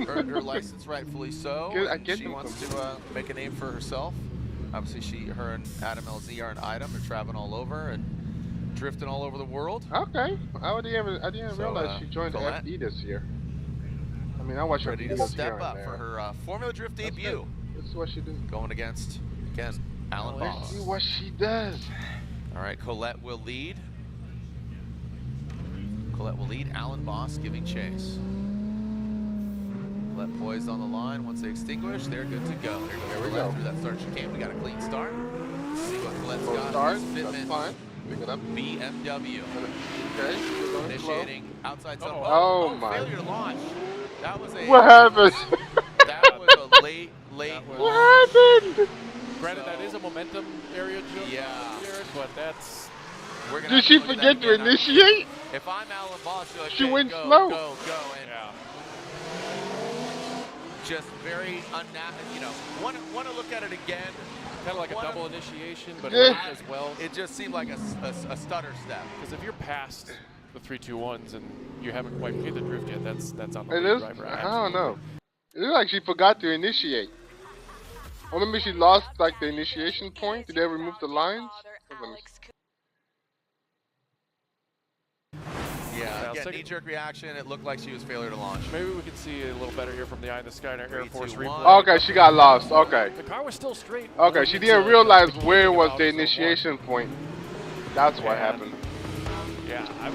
[SPEAKER 6] earned her license rightfully so. She wants to make a name for herself. Obviously, her and Adam LZ are an item. They're traveling all over and drifting all over the world.
[SPEAKER 1] Okay, I didn't realize she joined the FD this year. I mean, I watched her
[SPEAKER 6] ready to step up for her Formula Drift debut.
[SPEAKER 1] This is what she did.
[SPEAKER 6] Going against again Alan Boss.
[SPEAKER 1] Let's see what she does.
[SPEAKER 6] All right, Colette will lead. Colette will lead. Alan Boss giving chase. Colette poised on the line. Once they extinguish, they're good to go. There we go. Through that start chicane, we got a clean start. Let's see what Colette's got.
[SPEAKER 1] Start.
[SPEAKER 6] Fitment.
[SPEAKER 1] That's fine. Pick it up.
[SPEAKER 6] BMW.
[SPEAKER 1] Okay.
[SPEAKER 6] Initiating outside zone.
[SPEAKER 1] Oh my.
[SPEAKER 6] Failure to launch. That was a.
[SPEAKER 1] What happened?
[SPEAKER 6] That was a late.
[SPEAKER 1] What happened?
[SPEAKER 7] Granted, that is a momentum area jump.
[SPEAKER 6] Yeah.
[SPEAKER 7] But that's.
[SPEAKER 1] Did she forget to initiate?
[SPEAKER 6] If I'm Alan Boss, like,
[SPEAKER 1] she went
[SPEAKER 6] go,
[SPEAKER 1] slow.
[SPEAKER 6] Go. And just very unnatural. Want to look at it again.
[SPEAKER 7] Kind of like a double initiation, but as well.
[SPEAKER 6] It just seemed like a stutter step.
[SPEAKER 7] Because if you're past the 3-2-1s and you haven't quite hit the drift yet, that's on the
[SPEAKER 1] lead
[SPEAKER 7] driver.
[SPEAKER 1] I don't know. It looks like she forgot to initiate. Or maybe she lost like the initiation point. Did they remove the lines?
[SPEAKER 6] Yeah, again, knee-jerk reaction. It looked like she was failure to launch.
[SPEAKER 7] Maybe we could see a little better here from the eye in the sky in our Air Force replay.
[SPEAKER 1] Okay, she got lost. Okay.
[SPEAKER 7] The car was still straight.
[SPEAKER 1] Okay, she didn't realize where was the initiation point. That's what happened.
[SPEAKER 7] Yeah, I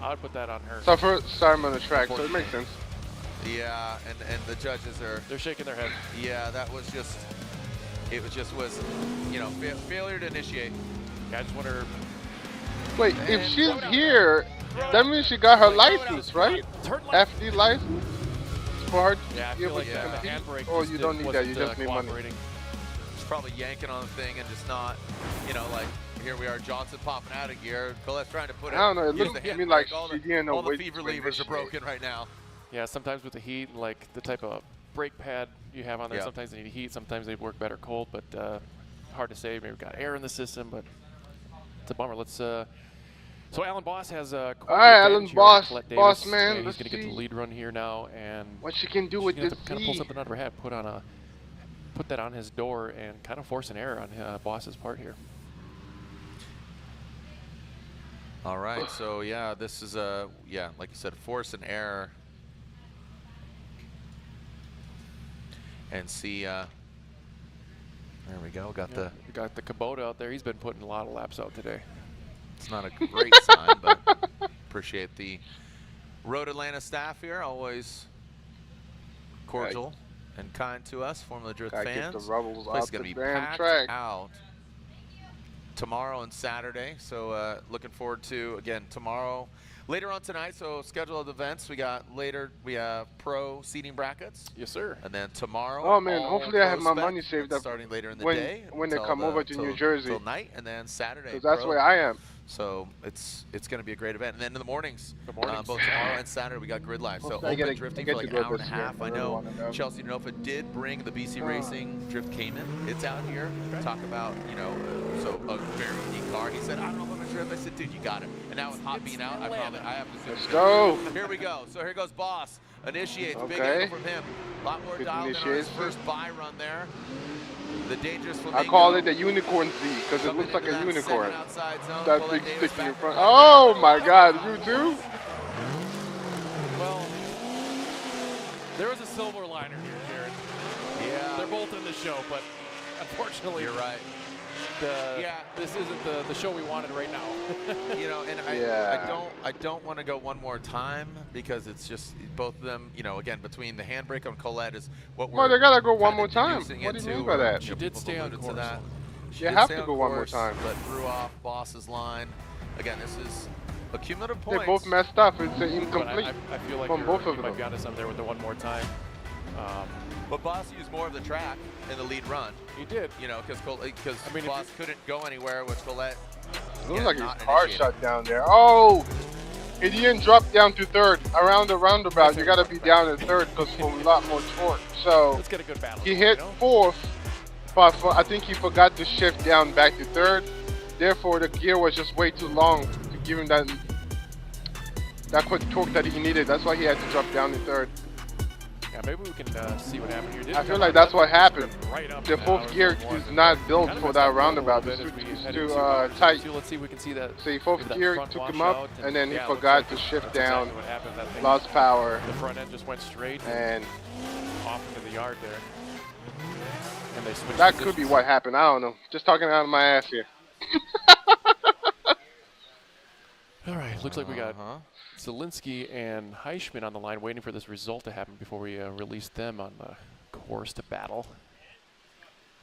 [SPEAKER 7] would put that on her.
[SPEAKER 1] So first time on the track, so it makes sense.
[SPEAKER 6] Yeah, and the judges they're
[SPEAKER 7] shaking their head.
[SPEAKER 6] Yeah, that was just failure to initiate.
[SPEAKER 7] Yeah, I just wonder.
[SPEAKER 1] Wait, if she's here, that means she got her license, right? FD license for her to
[SPEAKER 7] yeah, I
[SPEAKER 1] be
[SPEAKER 7] feel
[SPEAKER 1] able
[SPEAKER 7] like
[SPEAKER 1] to
[SPEAKER 7] the
[SPEAKER 1] compete?
[SPEAKER 7] handbrake
[SPEAKER 1] Oh, you don't need that. You just need money.
[SPEAKER 6] She's probably yanking on the thing and just not, like here we are, Johnson popping out of gear. Colette's trying to put it.
[SPEAKER 1] I don't know. It looks to me like she didn't know
[SPEAKER 6] all the fever levers are broken right now.
[SPEAKER 7] Yeah, sometimes with the heat, like the type of brake pad you have on there, sometimes they need heat, sometimes they work better cold, but hard to say. Maybe we've got air in the system, but it's a bummer. Let's. So Alan Boss has a.
[SPEAKER 1] All right, Alan Boss, boss man.
[SPEAKER 7] He's going to get the lead run here now, and
[SPEAKER 1] what she can do with this.
[SPEAKER 7] Kind of pull something out of her hat, put that on his door, and kind of force an error on Boss's part here.
[SPEAKER 6] All right, so yeah, this is like you said, force an error. And see, there we go. We got the
[SPEAKER 7] Kubota out there. He's been putting a lot of laps out today.
[SPEAKER 6] It's not a great sign, but appreciate the Road Atlanta staff here, always cordial and kind to us, Formula Drift fans.
[SPEAKER 1] Get the rebels
[SPEAKER 6] Place is
[SPEAKER 1] off
[SPEAKER 6] going
[SPEAKER 1] the
[SPEAKER 6] to be
[SPEAKER 1] damn
[SPEAKER 6] packed
[SPEAKER 1] track.
[SPEAKER 6] out tomorrow and Saturday. So looking forward to, again, tomorrow. Later on tonight, so schedule of events, we have pro seating brackets.
[SPEAKER 7] Yes, sir.
[SPEAKER 6] And then tomorrow,
[SPEAKER 1] Oh man, hopefully I have my money saved up
[SPEAKER 6] starting later in the
[SPEAKER 1] when
[SPEAKER 6] day
[SPEAKER 1] they come over to New Jersey.
[SPEAKER 6] Till night, and then Saturday.
[SPEAKER 1] Because that's
[SPEAKER 6] pro.
[SPEAKER 1] where I am.
[SPEAKER 6] So it's going to be a great event. And then in the mornings, both tomorrow and Saturday, we got Grid Live. So
[SPEAKER 1] I
[SPEAKER 6] open drifting for like an hour and a half. I know
[SPEAKER 1] know.
[SPEAKER 6] Chelsea Nova did bring the BC Racing Drift Cayman. It's out here. Talk about, so a very unique car. He said, I don't know if I'm going to drift. I said, dude, you got it. And now with Hot being out, I have to.
[SPEAKER 1] Let's go.
[SPEAKER 6] Here we go. So here goes Boss. Initiates.
[SPEAKER 1] Okay.
[SPEAKER 6] Big angle from him. A lot more
[SPEAKER 1] Good
[SPEAKER 6] dialed than on his
[SPEAKER 1] initiation.
[SPEAKER 6] first buy run there. The dangerous
[SPEAKER 1] I
[SPEAKER 6] flamingo.
[SPEAKER 1] call it the unicorn Z because it looks like a unicorn. That big
[SPEAKER 6] Davis
[SPEAKER 1] sticky in
[SPEAKER 6] back
[SPEAKER 1] front.
[SPEAKER 6] from
[SPEAKER 1] Oh my God, you too?
[SPEAKER 7] Well, there was a silver liner here, Jared.
[SPEAKER 6] Yeah.
[SPEAKER 7] They're both in the show, but unfortunately,
[SPEAKER 6] You're right.
[SPEAKER 7] This isn't the show we wanted right now.
[SPEAKER 6] And I don't want to go one more time because it's just both of them, again, between the handbrake on Colette is what we're.
[SPEAKER 1] Well, they gotta go one more time.
[SPEAKER 6] introducing
[SPEAKER 1] What do you
[SPEAKER 6] into,
[SPEAKER 1] mean by that?
[SPEAKER 7] She did stay on course.
[SPEAKER 6] That. She
[SPEAKER 1] You
[SPEAKER 6] did
[SPEAKER 1] have
[SPEAKER 6] stay
[SPEAKER 1] to
[SPEAKER 6] on
[SPEAKER 1] go one more
[SPEAKER 6] course,
[SPEAKER 1] time.
[SPEAKER 6] But threw off Boss's line. Again, this is a cumulative
[SPEAKER 1] They
[SPEAKER 6] points.
[SPEAKER 1] both messed up. It's
[SPEAKER 7] But
[SPEAKER 1] incomplete
[SPEAKER 7] I feel like
[SPEAKER 1] from both of
[SPEAKER 7] you
[SPEAKER 1] them.
[SPEAKER 7] might be honest, I'm there with the one more time.
[SPEAKER 6] But Boss used more of the track in the lead run.
[SPEAKER 7] He did.
[SPEAKER 6] Because Boss couldn't go anywhere with Colette.
[SPEAKER 1] It looks like his car shut down there. Oh! He didn't drop down to third. Around the roundabout, you gotta be down in third because for a lot more torque. So
[SPEAKER 7] Let's get a good battle.
[SPEAKER 1] he hit fourth, but I think he forgot to shift down back to third. Therefore, the gear was just way too long to give him that quick torque that he needed. That's why he had to drop down to third.
[SPEAKER 7] Yeah, maybe we can see what happened here.
[SPEAKER 1] I feel like that's what happened.
[SPEAKER 7] Right up
[SPEAKER 1] The fourth gear is not built for that roundabout. It's too tight.
[SPEAKER 7] Let's see if we can see that.
[SPEAKER 1] So fourth
[SPEAKER 7] that
[SPEAKER 1] gear
[SPEAKER 7] front
[SPEAKER 1] took him
[SPEAKER 7] wash
[SPEAKER 1] up,
[SPEAKER 7] out,
[SPEAKER 1] and then he
[SPEAKER 7] yeah,
[SPEAKER 1] forgot
[SPEAKER 7] looks
[SPEAKER 1] to
[SPEAKER 7] like
[SPEAKER 1] shift
[SPEAKER 7] that's
[SPEAKER 1] down,
[SPEAKER 7] exactly what happened. That thing,
[SPEAKER 1] lost power,
[SPEAKER 7] the front end just went straight
[SPEAKER 1] and
[SPEAKER 7] off into the yard there. And they switched
[SPEAKER 1] that could
[SPEAKER 7] positions.
[SPEAKER 1] be what happened. I don't know. Just talking out of my ass here.
[SPEAKER 7] All right, looks like we got Zilinski and Heisman on the line waiting for this result to happen before we release them on the course to battle.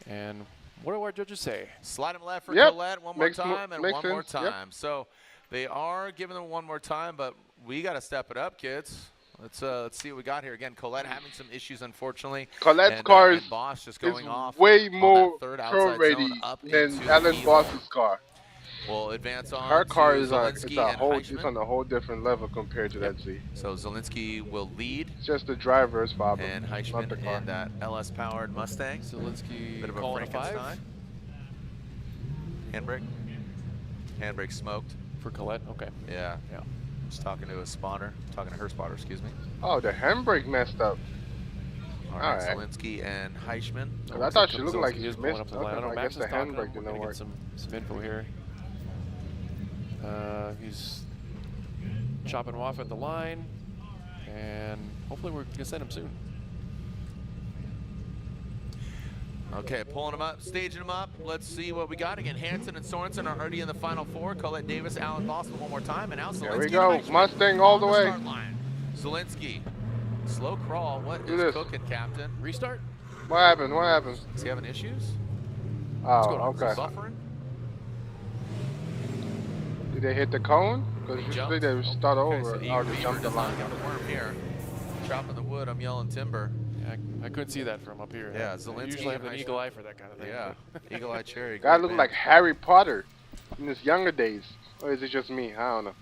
[SPEAKER 7] And what do our judges say?
[SPEAKER 6] Slide him left for
[SPEAKER 1] Yep.
[SPEAKER 6] Colette one more time and
[SPEAKER 1] makes
[SPEAKER 6] one more
[SPEAKER 1] sense. Yep.
[SPEAKER 6] time. So they are giving them one more time, but we got to step it up, kids. Let's see what we got here. Again, Colette having some issues, unfortunately.
[SPEAKER 1] Colette's
[SPEAKER 6] and,
[SPEAKER 1] car
[SPEAKER 6] and Bosch just going off
[SPEAKER 1] way
[SPEAKER 6] on that
[SPEAKER 1] more
[SPEAKER 6] third
[SPEAKER 1] pro
[SPEAKER 6] outside
[SPEAKER 1] ready
[SPEAKER 6] zone up
[SPEAKER 1] than
[SPEAKER 6] into
[SPEAKER 1] Alan
[SPEAKER 6] Kilo.
[SPEAKER 1] Boss's car.
[SPEAKER 6] We'll advance on.
[SPEAKER 1] Her car
[SPEAKER 6] to
[SPEAKER 1] is on,
[SPEAKER 6] Zilinski
[SPEAKER 1] it's a
[SPEAKER 6] and
[SPEAKER 1] whole,
[SPEAKER 6] Heisman.
[SPEAKER 1] it's on a whole different level compared to that Z.
[SPEAKER 6] So Zilinski will lead.
[SPEAKER 1] It's just the driver's problem,
[SPEAKER 6] And
[SPEAKER 1] not the
[SPEAKER 6] Heisman
[SPEAKER 1] car.
[SPEAKER 6] in that LS-powered Mustang.
[SPEAKER 7] Zilinski
[SPEAKER 6] Bit of a
[SPEAKER 7] calling a 5
[SPEAKER 6] Frankenstein. Handbrake. Handbrake smoked.
[SPEAKER 7] for Colette. Okay.
[SPEAKER 6] Yeah.
[SPEAKER 7] Yeah.
[SPEAKER 6] Just talking to a spotter. Talking to her spotter, excuse me.
[SPEAKER 1] Oh, the handbrake messed up.
[SPEAKER 6] All right,
[SPEAKER 1] Alright.
[SPEAKER 6] Zilinski and Heisman.
[SPEAKER 1] I thought she looked like
[SPEAKER 7] he
[SPEAKER 1] she
[SPEAKER 7] is pulling
[SPEAKER 1] missed.
[SPEAKER 7] up the line. I
[SPEAKER 1] Okay,
[SPEAKER 7] know
[SPEAKER 1] I
[SPEAKER 7] Max
[SPEAKER 1] guess
[SPEAKER 7] is
[SPEAKER 1] the
[SPEAKER 7] talking.
[SPEAKER 1] handbrake
[SPEAKER 7] We're
[SPEAKER 1] didn't
[SPEAKER 7] gonna
[SPEAKER 1] work.
[SPEAKER 7] get some info here. He's chopping him off at the line, and hopefully we're gonna send him soon.
[SPEAKER 6] Okay, pulling them up, staging them up. Let's see what we got. Again, Hansen and Sorensen are already in the final four. Colette Davis, Alan Boston one more time, and now Zilinski.
[SPEAKER 1] There we
[SPEAKER 6] and
[SPEAKER 1] go.
[SPEAKER 6] Heisman
[SPEAKER 1] Mustang all
[SPEAKER 6] on
[SPEAKER 1] the way.
[SPEAKER 6] start line. Zilinski, slow crawl. What
[SPEAKER 1] Look at
[SPEAKER 6] is
[SPEAKER 1] this.
[SPEAKER 6] cooking, Captain?
[SPEAKER 7] Restart?
[SPEAKER 1] What happened? What happened?
[SPEAKER 6] Is he having issues?
[SPEAKER 1] Oh,
[SPEAKER 7] going on?
[SPEAKER 1] okay.
[SPEAKER 6] Suffering?
[SPEAKER 1] Did they hit the cone? Because
[SPEAKER 6] He
[SPEAKER 1] usually
[SPEAKER 6] jumped.
[SPEAKER 1] they start
[SPEAKER 6] Okay,
[SPEAKER 1] over
[SPEAKER 6] so
[SPEAKER 1] or
[SPEAKER 6] Eager
[SPEAKER 1] they
[SPEAKER 6] Beaver
[SPEAKER 1] jump the
[SPEAKER 6] does not
[SPEAKER 1] line.
[SPEAKER 6] get the worm here. Chopping the wood, I'm yelling timber.
[SPEAKER 7] Yeah, I couldn't see that from up here.
[SPEAKER 6] Yeah,
[SPEAKER 7] I
[SPEAKER 6] Zilinski
[SPEAKER 7] usually have
[SPEAKER 6] and
[SPEAKER 7] an
[SPEAKER 6] Heisman.
[SPEAKER 7] eagle eye for that kind of thing.
[SPEAKER 6] Yeah, Eagle Eye Cherry.
[SPEAKER 1] Guy
[SPEAKER 6] great
[SPEAKER 1] looked
[SPEAKER 6] man.
[SPEAKER 1] like Harry Potter in his younger days. Or is it just me? I don't know.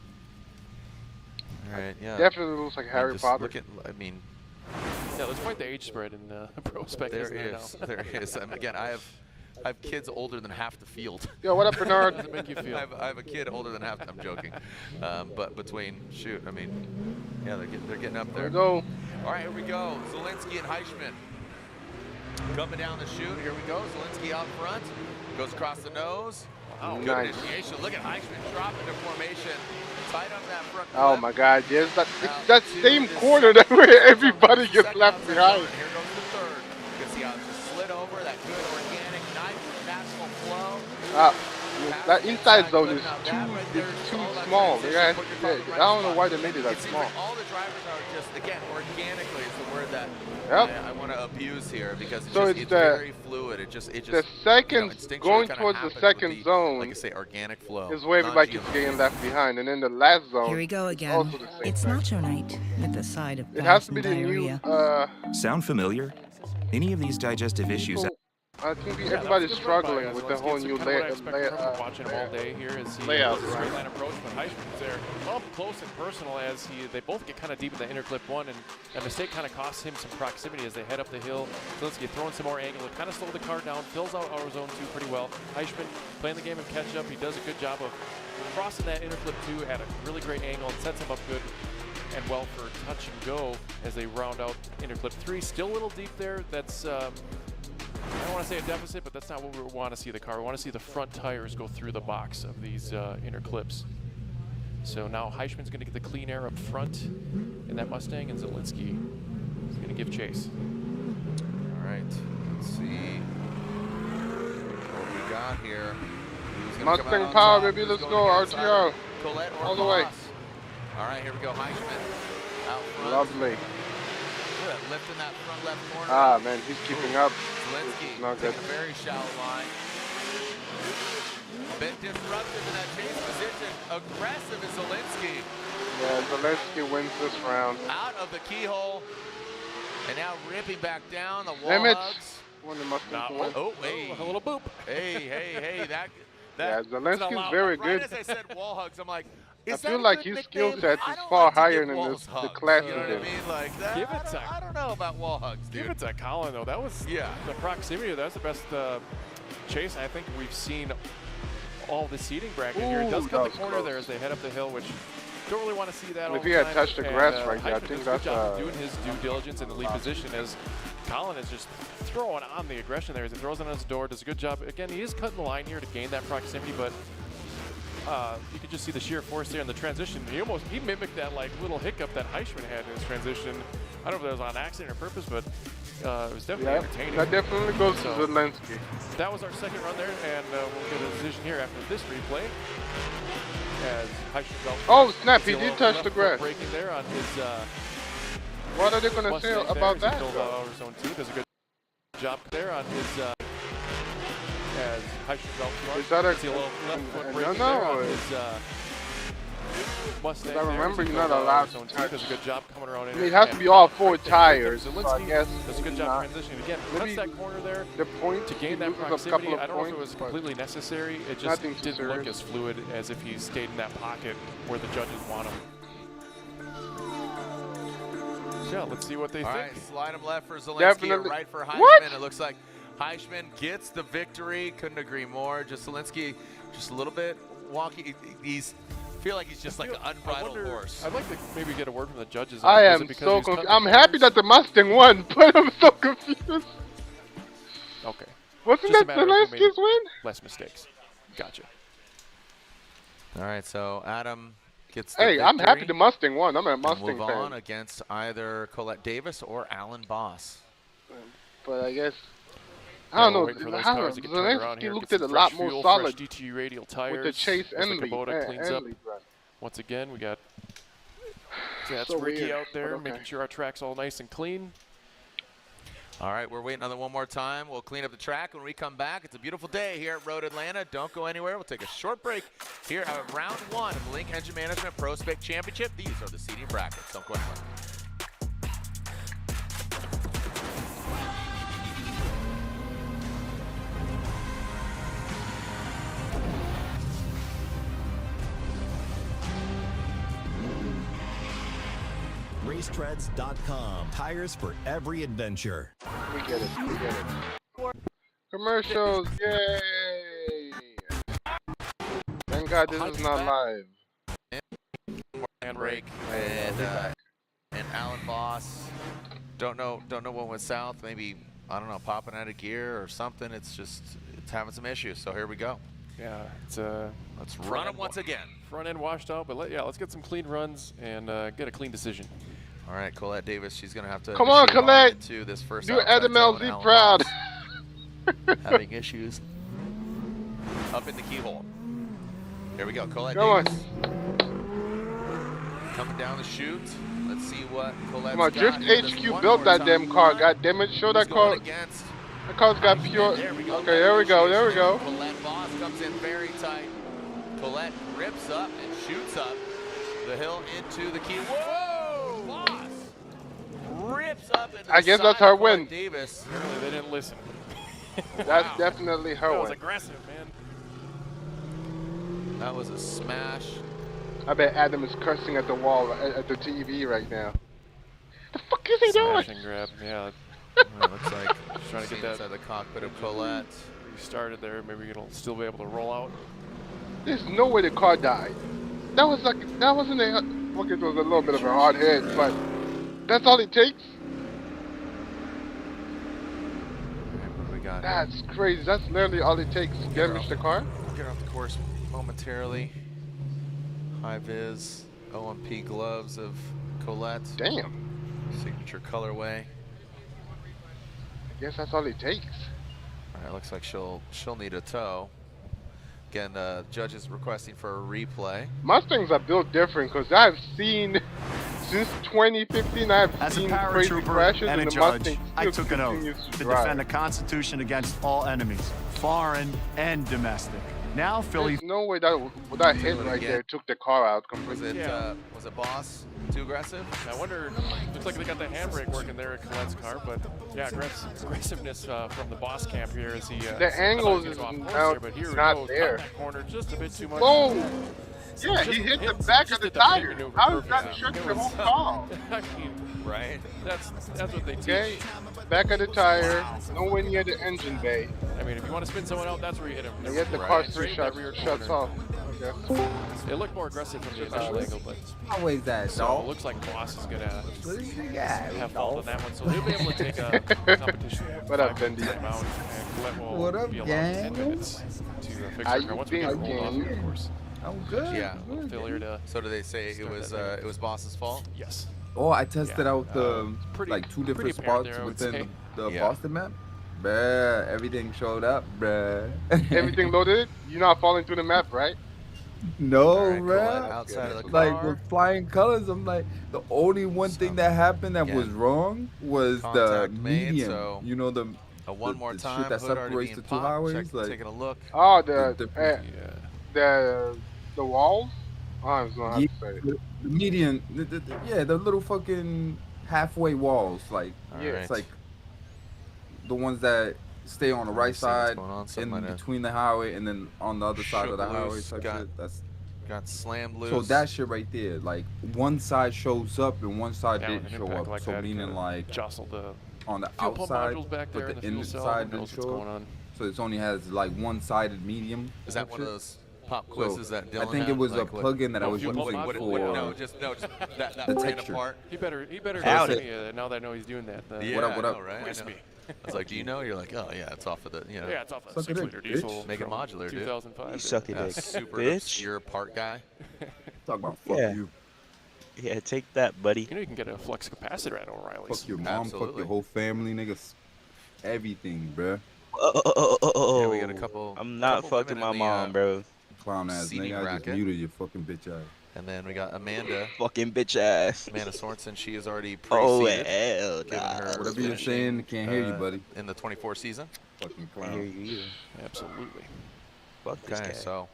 [SPEAKER 6] All right, yeah.
[SPEAKER 1] Definitely looks like Harry
[SPEAKER 6] just
[SPEAKER 1] Potter.
[SPEAKER 6] Look at, I mean,
[SPEAKER 7] Yeah, let's find the age spread in pro spec.
[SPEAKER 6] there
[SPEAKER 7] isn't there
[SPEAKER 6] is.
[SPEAKER 7] now?
[SPEAKER 6] There is. Again, I have kids older than half the field.
[SPEAKER 1] Yo, what up, Bernard?
[SPEAKER 7] How does it make you feel?
[SPEAKER 6] I have a kid older than half. I'm joking, but between I mean, yeah, they're getting up
[SPEAKER 1] There
[SPEAKER 6] there.
[SPEAKER 1] we go.
[SPEAKER 6] All right, here we go. Zilinski and Heisman coming down the chute. Here we go. Zilinski out front, goes across the nose.
[SPEAKER 1] Wow,
[SPEAKER 6] Good
[SPEAKER 1] nice.
[SPEAKER 6] initiation. Look at Heisman drop into formation, tight on that front.
[SPEAKER 1] Oh
[SPEAKER 6] left.
[SPEAKER 1] my God! Yes, that
[SPEAKER 6] Now
[SPEAKER 1] that
[SPEAKER 6] to
[SPEAKER 1] same
[SPEAKER 6] this
[SPEAKER 1] corner that
[SPEAKER 6] second
[SPEAKER 1] where
[SPEAKER 6] zone.
[SPEAKER 1] everybody gets
[SPEAKER 6] Second
[SPEAKER 1] left
[SPEAKER 6] outside
[SPEAKER 1] behind.
[SPEAKER 6] zone. Here goes the third. You can see how it just slid over that good organic, nice natural flow.
[SPEAKER 1] That inside zone is too small. I don't know why they made it that small.
[SPEAKER 6] Like all the drivers are just, again, organically is the word that I want to abuse here because it's very fluid.
[SPEAKER 1] The second going towards the second zone,
[SPEAKER 6] like I say, organic flow.
[SPEAKER 1] is where everybody keeps getting left behind, and then the last zone.
[SPEAKER 12] Here we go again.
[SPEAKER 1] Also the same
[SPEAKER 12] It's
[SPEAKER 1] thing.
[SPEAKER 12] nacho night with the side of
[SPEAKER 1] It has to be the
[SPEAKER 12] diarrhea.
[SPEAKER 1] new.
[SPEAKER 13] Sound familiar? Any of these digestive issues?
[SPEAKER 1] I think everybody's struggling with the whole new
[SPEAKER 7] Watching him all day here is he
[SPEAKER 1] layout.
[SPEAKER 7] straight line approach, but Heisman's there up close and personal as they both get kind of deep in the inner clip one, and a mistake kind of costs him some proximity as they head up the hill. Zilinski throwing some more angle, it kind of slowed the car down, fills out our zone 2 pretty well. Heisman playing the game of catch up. He does a good job of crossing that inner clip 2 at a really great angle and sets him up good and well for touch and go as they round out inner clip 3. Still a little deep there. That's I don't want to say a deficit, but that's not what we want to see the car. We want to see the front tires go through the box of these inner clips. So now Heisman's going to get the clean air up front in that Mustang, and Zilinski is going to give chase.
[SPEAKER 6] All right, let's see what we got here.
[SPEAKER 1] Mustang power, baby, let's go, RTO.
[SPEAKER 6] Colette or
[SPEAKER 1] all the way.
[SPEAKER 6] All right, here we go, Heisman out front.
[SPEAKER 1] Lovely.
[SPEAKER 6] Lifting that front left corner.
[SPEAKER 1] Ah, man, he's keeping up.
[SPEAKER 6] Zilinski
[SPEAKER 1] Not good.
[SPEAKER 6] taking a very shallow line. A bit disruptive in that chase position. Aggressive is Zilinski.
[SPEAKER 1] Yeah, Zilinski wins this round.
[SPEAKER 6] Out of the keyhole. And now ripping back down the wall
[SPEAKER 1] Limits.
[SPEAKER 6] hugs.
[SPEAKER 1] One of the Mustangs.
[SPEAKER 6] Oh, hey.
[SPEAKER 7] A little boop.
[SPEAKER 6] Hey, that
[SPEAKER 1] yeah, Zilinski's very good.
[SPEAKER 6] Right as I said wall hugs, I'm like,
[SPEAKER 1] I feel like his skill set is far higher than the class
[SPEAKER 6] you know what I mean? Like that.
[SPEAKER 7] Give it to
[SPEAKER 6] I don't know about wall hugs, dude.
[SPEAKER 7] Give it to Colin, though. That was the proximity. That was the best chase I think we've seen all the seating bracket here. It does cut the corner there as they head up the hill, which don't really want to see that all
[SPEAKER 1] If
[SPEAKER 7] the
[SPEAKER 1] he had
[SPEAKER 7] time.
[SPEAKER 1] touched the grass right there, I
[SPEAKER 7] Heisman
[SPEAKER 1] think
[SPEAKER 7] does a good
[SPEAKER 1] that's
[SPEAKER 7] job of doing his due diligence in the lead position as Colin is just throwing on the aggression there as he throws it on his door. Does a good job. Again, he is cutting the line here to gain that proximity, but you can just see the sheer force there in the transition. He mimicked that like little hiccup that Heisman had in his transition. I don't know if that was on accident or purpose, but it was definitely entertaining.
[SPEAKER 1] That definitely goes to Zilinski.
[SPEAKER 7] That was our second run there, and we'll get a decision here after this replay. As
[SPEAKER 1] oh snap! He did touch the grass.
[SPEAKER 7] Breaking there on his.
[SPEAKER 1] What are they going to say about that?
[SPEAKER 7] Zone 2 does a good job there on his. As Heisman's out front.
[SPEAKER 1] Is that a
[SPEAKER 7] left foot breaking
[SPEAKER 1] no?
[SPEAKER 7] There on his, Mustang
[SPEAKER 1] I remember you're not allowed to touch.
[SPEAKER 7] Does a good job coming around in.
[SPEAKER 1] I mean, it has to be all 4 tires. So I guess
[SPEAKER 7] does a good job transitioning. Again, cuts that corner there
[SPEAKER 1] the point
[SPEAKER 7] to gain that proximity. I don't know if it was completely necessary. It just didn't look as fluid as if he stayed in that pocket where the judges want him. So yeah, let's see what they think.
[SPEAKER 6] All right, slide him left for Zilinski,
[SPEAKER 1] Definitely.
[SPEAKER 6] right for Heisman.
[SPEAKER 1] What?
[SPEAKER 6] It looks like Heisman gets the victory. Couldn't agree more. Just Zilinski, just a little bit wonky. I feel like he's just like an unbridled horse.
[SPEAKER 7] I'd like to maybe get a word from the judges.
[SPEAKER 1] I am so confused. I'm happy that the Mustang won, but I'm so confused.
[SPEAKER 7] Okay.
[SPEAKER 1] Wasn't that Zilinski's win?
[SPEAKER 7] Less mistakes. Gotcha.
[SPEAKER 6] All right, so Adam gets the
[SPEAKER 1] Hey,
[SPEAKER 6] victory.
[SPEAKER 1] I'm happy the Mustang won. I'm a Mustang
[SPEAKER 6] move
[SPEAKER 1] fan.
[SPEAKER 6] on against either Colette Davis or Alan Boss.
[SPEAKER 1] But I guess I don't know. Zilinski looked at a lot more solid
[SPEAKER 7] DT radial tires,
[SPEAKER 1] with the chase and
[SPEAKER 7] the Kubota cleans up.
[SPEAKER 1] lead.
[SPEAKER 7] Once again, we got that's
[SPEAKER 1] so
[SPEAKER 7] Ricky
[SPEAKER 1] weird,
[SPEAKER 7] out there,
[SPEAKER 1] okay.
[SPEAKER 7] making sure our track's all nice and clean.
[SPEAKER 6] All right, we're waiting on it one more time. We'll clean up the track when we come back. It's a beautiful day here at Road Atlanta. Don't go anywhere. We'll take a short break here at round 1 of the Link Engine Management Pro Spec Championship. These are the seating brackets. Don't go anywhere.
[SPEAKER 11] Racetreads.com. Tires for every adventure.
[SPEAKER 1] We get it. We get it. Commercials. Yay! Thank God this is not live.
[SPEAKER 6] And break and Alan Boss. Don't know what went south. Maybe I don't know, popping out of gear or something. It's having some issues. So here we go.
[SPEAKER 7] Yeah, it's
[SPEAKER 6] let's run them once again.
[SPEAKER 7] Front end washed out, but let's get some clean runs and get a clean decision.
[SPEAKER 6] All right, Colette Davis, she's gonna have to
[SPEAKER 1] come on, Colette.
[SPEAKER 6] To this first
[SPEAKER 1] do Adam LZ proud.
[SPEAKER 6] Having issues. up in the keyhole. Here we go, Colette
[SPEAKER 1] Come on.
[SPEAKER 6] Davis. Coming down the chute. Let's see what Colette's
[SPEAKER 1] Come on,
[SPEAKER 6] got
[SPEAKER 1] Drift
[SPEAKER 6] here this
[SPEAKER 1] HQ
[SPEAKER 6] one
[SPEAKER 1] built
[SPEAKER 6] more
[SPEAKER 1] that
[SPEAKER 6] time.
[SPEAKER 1] damn car. God damn it, show that car.
[SPEAKER 6] Against
[SPEAKER 1] That car's got pure.
[SPEAKER 6] there we go.
[SPEAKER 1] Okay, there we go, there we go.
[SPEAKER 6] Colette Boss comes in very tight. Colette rips up and shoots up the hill into the key. Whoa! Boss rips up into
[SPEAKER 1] I
[SPEAKER 6] the
[SPEAKER 1] guess
[SPEAKER 6] side
[SPEAKER 1] that's her
[SPEAKER 6] of Colette
[SPEAKER 1] win.
[SPEAKER 6] Davis.
[SPEAKER 7] Apparently they didn't listen.
[SPEAKER 1] That's
[SPEAKER 7] Wow.
[SPEAKER 1] definitely her
[SPEAKER 7] That was
[SPEAKER 1] win.
[SPEAKER 7] aggressive, man.
[SPEAKER 6] That was a smash.
[SPEAKER 1] I bet Adam is cursing at the wall, at the TV right now. The fuck is he doing?
[SPEAKER 7] Smash and grab, yeah.
[SPEAKER 6] Well, it looks like
[SPEAKER 7] Just trying to get that
[SPEAKER 6] inside the cockpit of Colette.
[SPEAKER 7] restarted there. Maybe it'll still be able to roll out.
[SPEAKER 1] There's no way the car died. That was like, that wasn't a, okay, it was a little bit of a hard hit, but that's all it takes?
[SPEAKER 6] What do we got?
[SPEAKER 1] That's crazy. That's literally all it takes to damage the car?
[SPEAKER 6] Get off the course momentarily. High vis OMP gloves of Colette.
[SPEAKER 1] Damn.
[SPEAKER 6] Signature colorway.
[SPEAKER 1] I guess that's all it takes.
[SPEAKER 6] All right, looks like she'll need a tow. Again, judges requesting for a replay.
[SPEAKER 1] Mustangs are built different because I've seen, since 2015, I've
[SPEAKER 14] As a
[SPEAKER 1] seen crazy
[SPEAKER 14] paratrooper
[SPEAKER 1] crashes
[SPEAKER 14] and a
[SPEAKER 1] the
[SPEAKER 14] judge,
[SPEAKER 1] Mustang
[SPEAKER 14] I
[SPEAKER 1] still
[SPEAKER 14] took an oath
[SPEAKER 1] continues
[SPEAKER 14] to
[SPEAKER 1] drive.
[SPEAKER 14] defend the Constitution against all enemies, foreign and domestic. Now, Philly.
[SPEAKER 1] There's no way that hit right there took the car out
[SPEAKER 6] Was
[SPEAKER 1] completely.
[SPEAKER 6] it was it Boss too aggressive?
[SPEAKER 7] I wonder, looks like they got the handbrake working there at Colette's car, but yeah, aggressiveness from the Boss camp here as he.
[SPEAKER 1] The angle is
[SPEAKER 7] there, but here
[SPEAKER 1] not
[SPEAKER 7] we go,
[SPEAKER 1] there.
[SPEAKER 7] that corner just a bit too much.
[SPEAKER 1] Whoa! Yeah, he hit the back of the tire. How did that shook the whole car?
[SPEAKER 7] I mean,
[SPEAKER 6] right?
[SPEAKER 7] That's what they teach.
[SPEAKER 1] Okay, back of the tire, nowhere near the engine bay.
[SPEAKER 7] I mean, if you want to spin someone out, that's where you hit him.
[SPEAKER 1] And yet the car still shuts off. Okay.
[SPEAKER 7] It looked more aggressive from the initial angle, but
[SPEAKER 15] always that,
[SPEAKER 7] so
[SPEAKER 15] dog.
[SPEAKER 7] it looks like Boss is gonna
[SPEAKER 15] Yeah,
[SPEAKER 7] have fault on that one, so he'll be able to take a competition.
[SPEAKER 1] What up, Bendy?
[SPEAKER 7] Timeout, and Colette will
[SPEAKER 15] What up,
[SPEAKER 7] be allowed
[SPEAKER 15] gang?
[SPEAKER 7] 10 minutes to fix
[SPEAKER 1] How
[SPEAKER 7] her
[SPEAKER 1] you
[SPEAKER 7] car once we get
[SPEAKER 1] been,
[SPEAKER 7] her rolled off
[SPEAKER 1] gang?
[SPEAKER 7] here, of course.
[SPEAKER 15] I'm good.
[SPEAKER 6] Yeah.
[SPEAKER 15] Good.
[SPEAKER 7] Failure to.
[SPEAKER 6] So do they say it was Boss's fault?
[SPEAKER 7] Yes.
[SPEAKER 15] Oh, I tested out the
[SPEAKER 7] pretty-
[SPEAKER 15] like two
[SPEAKER 7] pretty
[SPEAKER 15] different
[SPEAKER 7] apparent
[SPEAKER 15] spots
[SPEAKER 7] there, I would
[SPEAKER 15] within
[SPEAKER 7] say.
[SPEAKER 15] the
[SPEAKER 6] Yeah.
[SPEAKER 15] Boston map. Bruh, everything showed up, bruh.
[SPEAKER 1] Everything loaded? You're not falling through the map, right?
[SPEAKER 15] No,
[SPEAKER 6] All right, Colette
[SPEAKER 15] bruh.
[SPEAKER 6] outside of the
[SPEAKER 15] Like
[SPEAKER 6] car.
[SPEAKER 15] with flying colors, I'm like the only one thing that happened that was
[SPEAKER 6] Again,
[SPEAKER 15] wrong was the
[SPEAKER 6] contact made,
[SPEAKER 15] medium.
[SPEAKER 6] so
[SPEAKER 15] You know the
[SPEAKER 6] one more
[SPEAKER 15] the
[SPEAKER 6] time.
[SPEAKER 15] shit that
[SPEAKER 6] Hood already
[SPEAKER 15] separates
[SPEAKER 6] being
[SPEAKER 15] the two
[SPEAKER 6] popped.
[SPEAKER 15] highways. Like
[SPEAKER 6] Taking a look.
[SPEAKER 1] Oh, the walls? Oh, I don't know how to say it.
[SPEAKER 15] the median, yeah, the little fucking halfway walls. Like
[SPEAKER 6] Yeah.
[SPEAKER 15] it's like the ones that stay on the right
[SPEAKER 6] see what's
[SPEAKER 15] side
[SPEAKER 6] going on.
[SPEAKER 15] in
[SPEAKER 6] Something might have
[SPEAKER 15] between the highway and then on the other side of the
[SPEAKER 6] shook
[SPEAKER 15] highway
[SPEAKER 6] loose,
[SPEAKER 15] type
[SPEAKER 6] got-
[SPEAKER 15] shit. That's
[SPEAKER 6] Got slammed loose.
[SPEAKER 15] so that shit right there. Like one side shows up and one side
[SPEAKER 7] Yeah,
[SPEAKER 15] didn't
[SPEAKER 7] with an
[SPEAKER 15] show
[SPEAKER 7] impact
[SPEAKER 15] up.
[SPEAKER 7] like
[SPEAKER 15] so
[SPEAKER 7] that,
[SPEAKER 15] meaning
[SPEAKER 7] kinda
[SPEAKER 15] like
[SPEAKER 7] jostled the
[SPEAKER 15] on the
[SPEAKER 7] fuel pump
[SPEAKER 15] outside,
[SPEAKER 7] modules back there
[SPEAKER 15] but
[SPEAKER 7] in
[SPEAKER 15] the
[SPEAKER 7] the fuel cell.
[SPEAKER 15] inside
[SPEAKER 7] Who
[SPEAKER 15] didn't
[SPEAKER 7] knows what's
[SPEAKER 15] show
[SPEAKER 7] going
[SPEAKER 15] up.
[SPEAKER 7] on?
[SPEAKER 15] So it only has like one-sided medium.
[SPEAKER 6] Is that
[SPEAKER 15] type
[SPEAKER 6] one of
[SPEAKER 15] shit.
[SPEAKER 6] those pop
[SPEAKER 15] So,
[SPEAKER 6] quizzes that Dylan
[SPEAKER 15] I think
[SPEAKER 6] had?
[SPEAKER 15] it was
[SPEAKER 6] Like
[SPEAKER 15] a
[SPEAKER 6] what-
[SPEAKER 15] plugin that I was
[SPEAKER 7] fuel pump
[SPEAKER 15] using
[SPEAKER 7] module?
[SPEAKER 15] for
[SPEAKER 6] no, just that
[SPEAKER 15] the
[SPEAKER 6] ran
[SPEAKER 15] texture.
[SPEAKER 6] apart.
[SPEAKER 7] He better
[SPEAKER 15] Howdy.
[SPEAKER 7] send me now that I know he's doing that.
[SPEAKER 6] Yeah,
[SPEAKER 15] What up,
[SPEAKER 6] I
[SPEAKER 15] what
[SPEAKER 6] know,
[SPEAKER 15] up?
[SPEAKER 6] right? I
[SPEAKER 7] Quiz
[SPEAKER 6] know.
[SPEAKER 7] me.
[SPEAKER 6] I was like, do you know? You're like, oh yeah, it's off of the,
[SPEAKER 7] Yeah, it's off a
[SPEAKER 15] Suck it in,
[SPEAKER 7] 6-liter diesel.
[SPEAKER 15] bitch.
[SPEAKER 6] Make it
[SPEAKER 7] from
[SPEAKER 6] modular, dude.
[SPEAKER 7] 2005.
[SPEAKER 16] You suck it,
[SPEAKER 6] That's
[SPEAKER 16] dick.
[SPEAKER 6] super
[SPEAKER 16] Bitch.
[SPEAKER 6] obscure part guy.
[SPEAKER 15] Talk about fuck
[SPEAKER 16] Yeah.
[SPEAKER 15] you,
[SPEAKER 16] Yeah, take that, buddy.
[SPEAKER 7] You know you can get a flux capacitor at O'Reilly's.
[SPEAKER 15] fuck your mom, fuck
[SPEAKER 6] Absolutely.
[SPEAKER 15] your whole family, niggas, everything, bruh.
[SPEAKER 6] Yeah, we got a couple.
[SPEAKER 16] I'm not
[SPEAKER 6] couple
[SPEAKER 16] fucking my
[SPEAKER 6] women in the,
[SPEAKER 16] mom, bro.
[SPEAKER 15] Clown ass
[SPEAKER 6] Seating
[SPEAKER 15] nigga. I just
[SPEAKER 6] bracket.
[SPEAKER 15] muted your fucking bitch ass.
[SPEAKER 6] And then we got Amanda.
[SPEAKER 16] Fucking bitch ass.
[SPEAKER 6] Amanda Sorensen. She is already
[SPEAKER 16] Oh,
[SPEAKER 6] pre-seeded.
[SPEAKER 16] hell
[SPEAKER 6] given
[SPEAKER 16] nah.
[SPEAKER 6] her
[SPEAKER 15] Whatever you're
[SPEAKER 6] finishing,
[SPEAKER 15] saying, can't hear you, buddy.
[SPEAKER 6] In the 24 season.
[SPEAKER 15] Fucking
[SPEAKER 16] I hear
[SPEAKER 15] clown.
[SPEAKER 16] you either.
[SPEAKER 7] Absolutely.
[SPEAKER 16] Fuck this
[SPEAKER 6] Okay,
[SPEAKER 16] guy.
[SPEAKER 6] so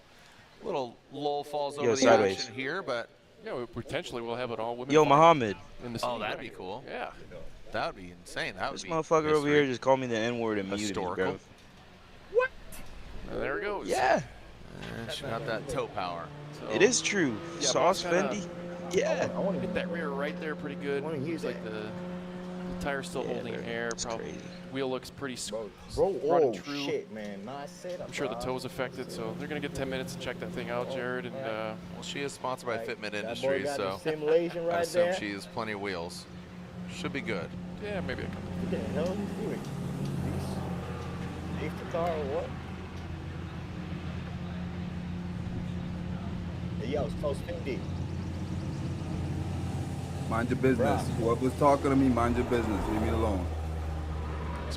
[SPEAKER 6] little lull falls
[SPEAKER 16] Yo,
[SPEAKER 6] over the
[SPEAKER 16] sideways.
[SPEAKER 6] action here, but
[SPEAKER 7] Yeah, potentially we'll have it all women.
[SPEAKER 16] Yo,
[SPEAKER 7] fight
[SPEAKER 16] Muhammad.
[SPEAKER 7] In the
[SPEAKER 6] oh,
[SPEAKER 7] seating
[SPEAKER 6] that'd be
[SPEAKER 7] bracket.
[SPEAKER 6] cool.
[SPEAKER 7] Yeah.
[SPEAKER 6] That would be insane. That would
[SPEAKER 16] This
[SPEAKER 6] be
[SPEAKER 16] motherfucker over here
[SPEAKER 6] history.
[SPEAKER 16] just called me the N-word and muted me,
[SPEAKER 6] Historical.
[SPEAKER 16] bro.
[SPEAKER 7] There it goes.
[SPEAKER 16] Yeah,
[SPEAKER 6] And she got that toe power.
[SPEAKER 7] So,
[SPEAKER 16] it is true.
[SPEAKER 7] Yeah,
[SPEAKER 16] Sauce
[SPEAKER 7] Boss kinda-
[SPEAKER 16] Fendi. Yeah.
[SPEAKER 7] I want to hit that rear right there pretty good. Looks like the tire's still holding air.
[SPEAKER 16] It's
[SPEAKER 7] Probably
[SPEAKER 16] crazy.
[SPEAKER 7] wheel looks pretty
[SPEAKER 17] Bro,
[SPEAKER 7] running
[SPEAKER 17] oh
[SPEAKER 7] true.
[SPEAKER 17] shit, man. Nice setup.
[SPEAKER 7] I'm sure the
[SPEAKER 17] bro.
[SPEAKER 7] toe's affected, so they're gonna get 10 minutes to check that thing out, Jared. And
[SPEAKER 6] Well, she is sponsored by Fitment
[SPEAKER 17] That boy
[SPEAKER 6] Industries,
[SPEAKER 17] got
[SPEAKER 6] so
[SPEAKER 17] the simulation
[SPEAKER 6] I
[SPEAKER 17] right
[SPEAKER 6] assume
[SPEAKER 17] there.
[SPEAKER 6] she has plenty of wheels. Should be good.
[SPEAKER 7] yeah, maybe a couple.
[SPEAKER 17] What the hell is he doing? Safety car or what? Hey, yo, it's close Fendi.
[SPEAKER 15] Mind your business. Whoever's talking to me, mind your business. Leave me alone.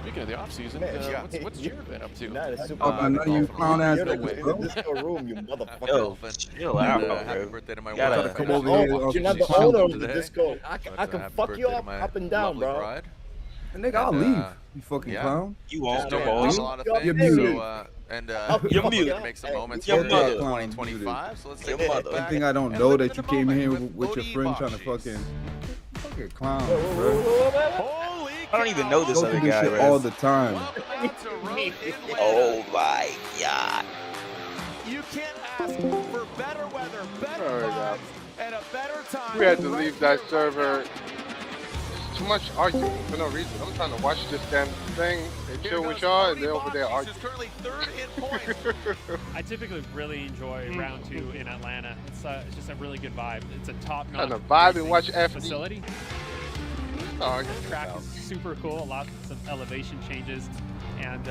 [SPEAKER 7] speaking of the offseason, what's Jared been up to?
[SPEAKER 15] None of you clown ass
[SPEAKER 17] You're
[SPEAKER 15] niggas, bro.
[SPEAKER 17] in the disco room, you motherfucker.
[SPEAKER 16] Yo, chill out,
[SPEAKER 6] happy
[SPEAKER 16] bro.
[SPEAKER 6] birthday to my
[SPEAKER 16] Gotta
[SPEAKER 6] wife.
[SPEAKER 15] come over here.
[SPEAKER 17] You're not the owner of the disco. I can fuck you up and down, bro.
[SPEAKER 6] Bride.
[SPEAKER 15] Nigga, I'll leave. You fucking clown.
[SPEAKER 16] You won't,
[SPEAKER 6] Still
[SPEAKER 16] boss.
[SPEAKER 6] a lot of
[SPEAKER 15] You're
[SPEAKER 6] things,
[SPEAKER 15] muted.
[SPEAKER 6] so,
[SPEAKER 16] You're
[SPEAKER 6] we're
[SPEAKER 16] muted.
[SPEAKER 6] gonna make some moments
[SPEAKER 16] Your
[SPEAKER 6] here
[SPEAKER 16] mother.
[SPEAKER 6] in 2025. So let's take a look
[SPEAKER 15] I
[SPEAKER 6] back.
[SPEAKER 15] think I don't
[SPEAKER 6] and
[SPEAKER 15] know
[SPEAKER 6] live
[SPEAKER 15] that
[SPEAKER 6] in
[SPEAKER 15] you
[SPEAKER 6] the
[SPEAKER 15] came
[SPEAKER 6] moment
[SPEAKER 15] here
[SPEAKER 6] with
[SPEAKER 15] with your friend trying to
[SPEAKER 6] Bodie
[SPEAKER 15] fucking clown, bro.
[SPEAKER 16] I don't even know this
[SPEAKER 15] Go
[SPEAKER 16] other
[SPEAKER 15] through this
[SPEAKER 16] guy,
[SPEAKER 15] shit
[SPEAKER 16] bro.
[SPEAKER 15] all the time.
[SPEAKER 16] Oh my god.
[SPEAKER 2] You can't ask for better weather, better vibes, and a better time.
[SPEAKER 1] We had to leave that server. Too much arguing for no reason. I'm trying to watch this damn thing and chill with y'all, and they're over there arguing.
[SPEAKER 18] I typically really enjoy round 2 in Atlanta. It's just a really good vibe. It's a top-notch
[SPEAKER 1] Kind of vibe and watch FD.
[SPEAKER 18] facility.
[SPEAKER 1] Oh,
[SPEAKER 18] The track is super cool. Lots of elevation changes, and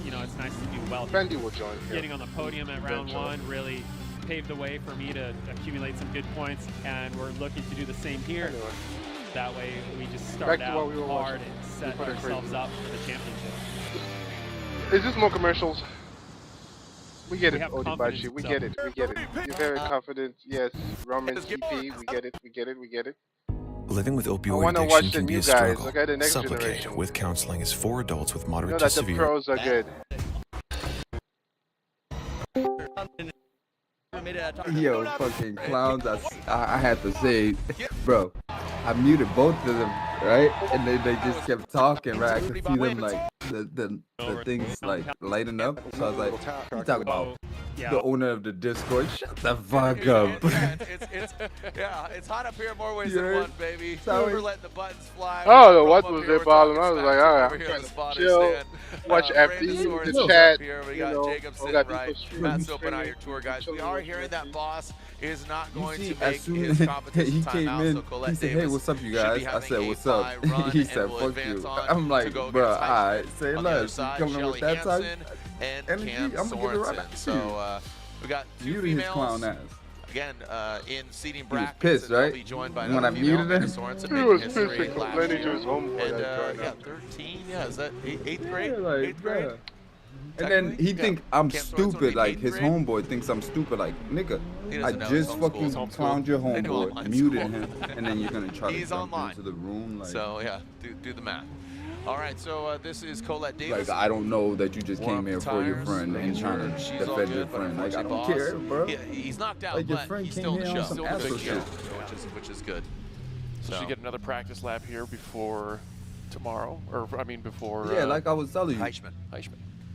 [SPEAKER 18] you know, it's nice to do well.
[SPEAKER 1] Fendi will join here.
[SPEAKER 18] Getting on the podium at round 1 really paved the way for me to accumulate some good points, and we're looking to do the same here.
[SPEAKER 1] Anyway.
[SPEAKER 18] That way, we just
[SPEAKER 1] Back
[SPEAKER 18] start
[SPEAKER 1] to
[SPEAKER 18] out
[SPEAKER 1] what we were
[SPEAKER 18] hard
[SPEAKER 1] watching
[SPEAKER 18] and set
[SPEAKER 1] before the
[SPEAKER 18] ourselves
[SPEAKER 1] crazy.
[SPEAKER 18] up for the championship.
[SPEAKER 1] Is this more commercials? We get
[SPEAKER 18] We
[SPEAKER 1] it,
[SPEAKER 18] have
[SPEAKER 1] Odibachi.
[SPEAKER 18] confidence,
[SPEAKER 1] We
[SPEAKER 18] so-
[SPEAKER 1] get it. We get it. You're very confident. Yes, Roman's GP. We get it. We get it. We get it.
[SPEAKER 19] Living with
[SPEAKER 1] I
[SPEAKER 19] opioid
[SPEAKER 1] wanna watch
[SPEAKER 19] addiction
[SPEAKER 1] the
[SPEAKER 19] can be
[SPEAKER 1] new
[SPEAKER 19] a
[SPEAKER 1] guys.
[SPEAKER 19] struggle.
[SPEAKER 1] Look at the next
[SPEAKER 19] Supplicating
[SPEAKER 1] generation.
[SPEAKER 19] with counseling is for adults with
[SPEAKER 1] You
[SPEAKER 19] moderate
[SPEAKER 1] know
[SPEAKER 19] to
[SPEAKER 1] that the
[SPEAKER 19] severe.
[SPEAKER 1] pros are good.
[SPEAKER 15] Yo, fucking clowns. I had to say, bro, I muted both of them, right? And they just kept talking, right? I could see them like the things like lighting up. So I was like, you talking about the owner of the Discord? Shut the fuck up.
[SPEAKER 6] It's hot up here more ways
[SPEAKER 15] You
[SPEAKER 6] than
[SPEAKER 15] heard?
[SPEAKER 6] one, baby.
[SPEAKER 15] Sorry.
[SPEAKER 6] We're letting the buttons fly.
[SPEAKER 1] Oh, the
[SPEAKER 6] From
[SPEAKER 1] what
[SPEAKER 6] up
[SPEAKER 1] was
[SPEAKER 6] here,
[SPEAKER 1] their
[SPEAKER 6] we're
[SPEAKER 1] problem?
[SPEAKER 6] talking
[SPEAKER 1] I was
[SPEAKER 6] smack
[SPEAKER 1] like, all right,
[SPEAKER 6] over
[SPEAKER 1] I'm
[SPEAKER 6] here
[SPEAKER 1] trying
[SPEAKER 6] in the
[SPEAKER 1] to
[SPEAKER 6] spotter
[SPEAKER 1] chill,
[SPEAKER 6] stand.
[SPEAKER 1] watch
[SPEAKER 6] Brandon
[SPEAKER 1] FD,
[SPEAKER 6] Sorensen
[SPEAKER 1] the
[SPEAKER 6] up
[SPEAKER 1] chat.
[SPEAKER 6] here. We
[SPEAKER 1] You
[SPEAKER 6] got
[SPEAKER 1] know,
[SPEAKER 6] Jacob
[SPEAKER 1] we
[SPEAKER 6] sitting
[SPEAKER 1] got
[SPEAKER 6] right.
[SPEAKER 1] people streaming,
[SPEAKER 6] Matt Sopin out, your tour guys. We are hearing that boss is not going
[SPEAKER 15] See,
[SPEAKER 6] to
[SPEAKER 15] as
[SPEAKER 6] make
[SPEAKER 15] soon
[SPEAKER 6] his
[SPEAKER 15] as
[SPEAKER 6] competition
[SPEAKER 15] he
[SPEAKER 6] time
[SPEAKER 15] came
[SPEAKER 6] out.
[SPEAKER 15] in,
[SPEAKER 6] So Colette
[SPEAKER 15] he said,
[SPEAKER 6] Davis
[SPEAKER 15] "Hey, what's up, you
[SPEAKER 6] should be
[SPEAKER 15] guys?" I
[SPEAKER 6] having
[SPEAKER 15] said,
[SPEAKER 6] a
[SPEAKER 15] "What's up?"
[SPEAKER 6] bye run
[SPEAKER 15] He
[SPEAKER 6] and
[SPEAKER 15] said,
[SPEAKER 6] will
[SPEAKER 15] "Fuck
[SPEAKER 6] advance
[SPEAKER 15] you."
[SPEAKER 6] on
[SPEAKER 15] I'm
[SPEAKER 6] to
[SPEAKER 15] like,
[SPEAKER 6] go
[SPEAKER 15] bro,
[SPEAKER 6] against Heisman.
[SPEAKER 15] alright, say
[SPEAKER 6] On the other
[SPEAKER 15] less. You
[SPEAKER 6] side,
[SPEAKER 15] coming
[SPEAKER 6] Shelley
[SPEAKER 15] with that type?
[SPEAKER 6] Hansen and
[SPEAKER 15] energy?
[SPEAKER 6] Cam
[SPEAKER 15] I'm gonna give it right
[SPEAKER 6] Sorensen.
[SPEAKER 15] back to
[SPEAKER 6] So
[SPEAKER 15] you.
[SPEAKER 6] we got two
[SPEAKER 15] Muted his clown
[SPEAKER 6] females.
[SPEAKER 15] ass.
[SPEAKER 6] Again, in seating
[SPEAKER 15] He was
[SPEAKER 6] brackets,
[SPEAKER 15] pissed,
[SPEAKER 6] and they'll
[SPEAKER 15] right?
[SPEAKER 6] be joined by
[SPEAKER 15] When
[SPEAKER 6] another
[SPEAKER 15] I muted
[SPEAKER 6] female,
[SPEAKER 15] him?
[SPEAKER 6] Sorensen,
[SPEAKER 1] He
[SPEAKER 6] making
[SPEAKER 1] was
[SPEAKER 6] history
[SPEAKER 1] pissed and
[SPEAKER 6] last
[SPEAKER 1] complaining to
[SPEAKER 6] year.
[SPEAKER 1] his homeboy
[SPEAKER 6] And
[SPEAKER 1] that joined
[SPEAKER 6] yeah,
[SPEAKER 1] up.
[SPEAKER 6] 13. Yeah, is that eighth grade?
[SPEAKER 15] Yeah, like,
[SPEAKER 6] Eighth grade.
[SPEAKER 15] bruh. And then he think I'm
[SPEAKER 6] Cam Sorensen would
[SPEAKER 15] stupid,
[SPEAKER 6] be
[SPEAKER 15] like
[SPEAKER 6] eighth
[SPEAKER 15] his
[SPEAKER 6] grade.
[SPEAKER 15] homeboy thinks I'm stupid, like nigga.
[SPEAKER 6] He
[SPEAKER 15] I
[SPEAKER 6] doesn't know his
[SPEAKER 15] just
[SPEAKER 6] homeschool.
[SPEAKER 15] fucking
[SPEAKER 6] It's homeschool.
[SPEAKER 15] clowned your
[SPEAKER 6] They do
[SPEAKER 15] homeboy,
[SPEAKER 6] online
[SPEAKER 15] muted
[SPEAKER 6] school.
[SPEAKER 15] him, and then you're gonna try to
[SPEAKER 6] He's
[SPEAKER 15] jump
[SPEAKER 6] online.
[SPEAKER 15] into the room, like.
[SPEAKER 6] So yeah, do the math. All right, so this is Colette Davis.
[SPEAKER 15] Like I don't know that you just
[SPEAKER 6] Warm
[SPEAKER 15] came here
[SPEAKER 6] up
[SPEAKER 15] for your
[SPEAKER 6] tires,
[SPEAKER 15] friend and
[SPEAKER 6] making
[SPEAKER 15] trying
[SPEAKER 6] sure
[SPEAKER 15] to
[SPEAKER 6] she's all
[SPEAKER 15] defend your
[SPEAKER 6] good, but
[SPEAKER 15] friend. Like I don't
[SPEAKER 6] unfortunately,
[SPEAKER 15] care, bro.
[SPEAKER 6] He's knocked out,
[SPEAKER 15] Like your
[SPEAKER 6] but
[SPEAKER 15] friend
[SPEAKER 6] he's
[SPEAKER 15] came
[SPEAKER 6] still in
[SPEAKER 15] here
[SPEAKER 6] the
[SPEAKER 15] on
[SPEAKER 6] show.
[SPEAKER 15] some
[SPEAKER 6] Still in the
[SPEAKER 15] asshole
[SPEAKER 6] big show,
[SPEAKER 15] shit.
[SPEAKER 6] which is good.
[SPEAKER 7] So she get another practice lap here before tomorrow, or I mean before.
[SPEAKER 15] Yeah, like I was telling you.
[SPEAKER 6] Heisman.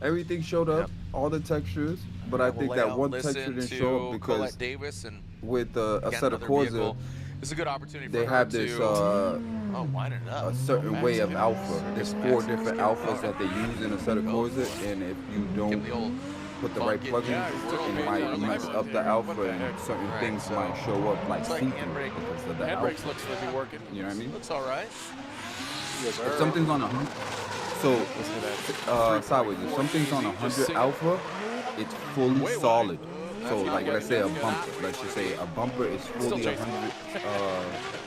[SPEAKER 15] Everything showed up, all the textures, but I
[SPEAKER 6] We'll
[SPEAKER 15] think
[SPEAKER 6] lay
[SPEAKER 15] that
[SPEAKER 6] out,
[SPEAKER 15] one
[SPEAKER 6] listen
[SPEAKER 15] texture didn't
[SPEAKER 6] to
[SPEAKER 15] show up because
[SPEAKER 6] Colette Davis and
[SPEAKER 15] with a
[SPEAKER 6] again,
[SPEAKER 15] set of
[SPEAKER 6] another
[SPEAKER 15] cores,
[SPEAKER 6] vehicle. It's a good opportunity for
[SPEAKER 15] they
[SPEAKER 6] her
[SPEAKER 15] have this
[SPEAKER 6] to winding it up.
[SPEAKER 15] a certain way of
[SPEAKER 6] Max,
[SPEAKER 15] alpha. There's
[SPEAKER 6] Max,
[SPEAKER 15] 4
[SPEAKER 6] Max,
[SPEAKER 15] different
[SPEAKER 6] Max.
[SPEAKER 15] alphas that they use in a set of cores, and if you don't put the right plugins, it might mess up the alpha, and certain things might show up like see-through because of the
[SPEAKER 7] Handbrakes
[SPEAKER 15] alpha.
[SPEAKER 7] looks like they're working.
[SPEAKER 15] You know what I mean?
[SPEAKER 6] Looks all right.
[SPEAKER 15] If something's on 100, so sideways. If something's on 100 alpha, it's fully solid. So like let's say a bumper. Let's just say a bumper is fully 100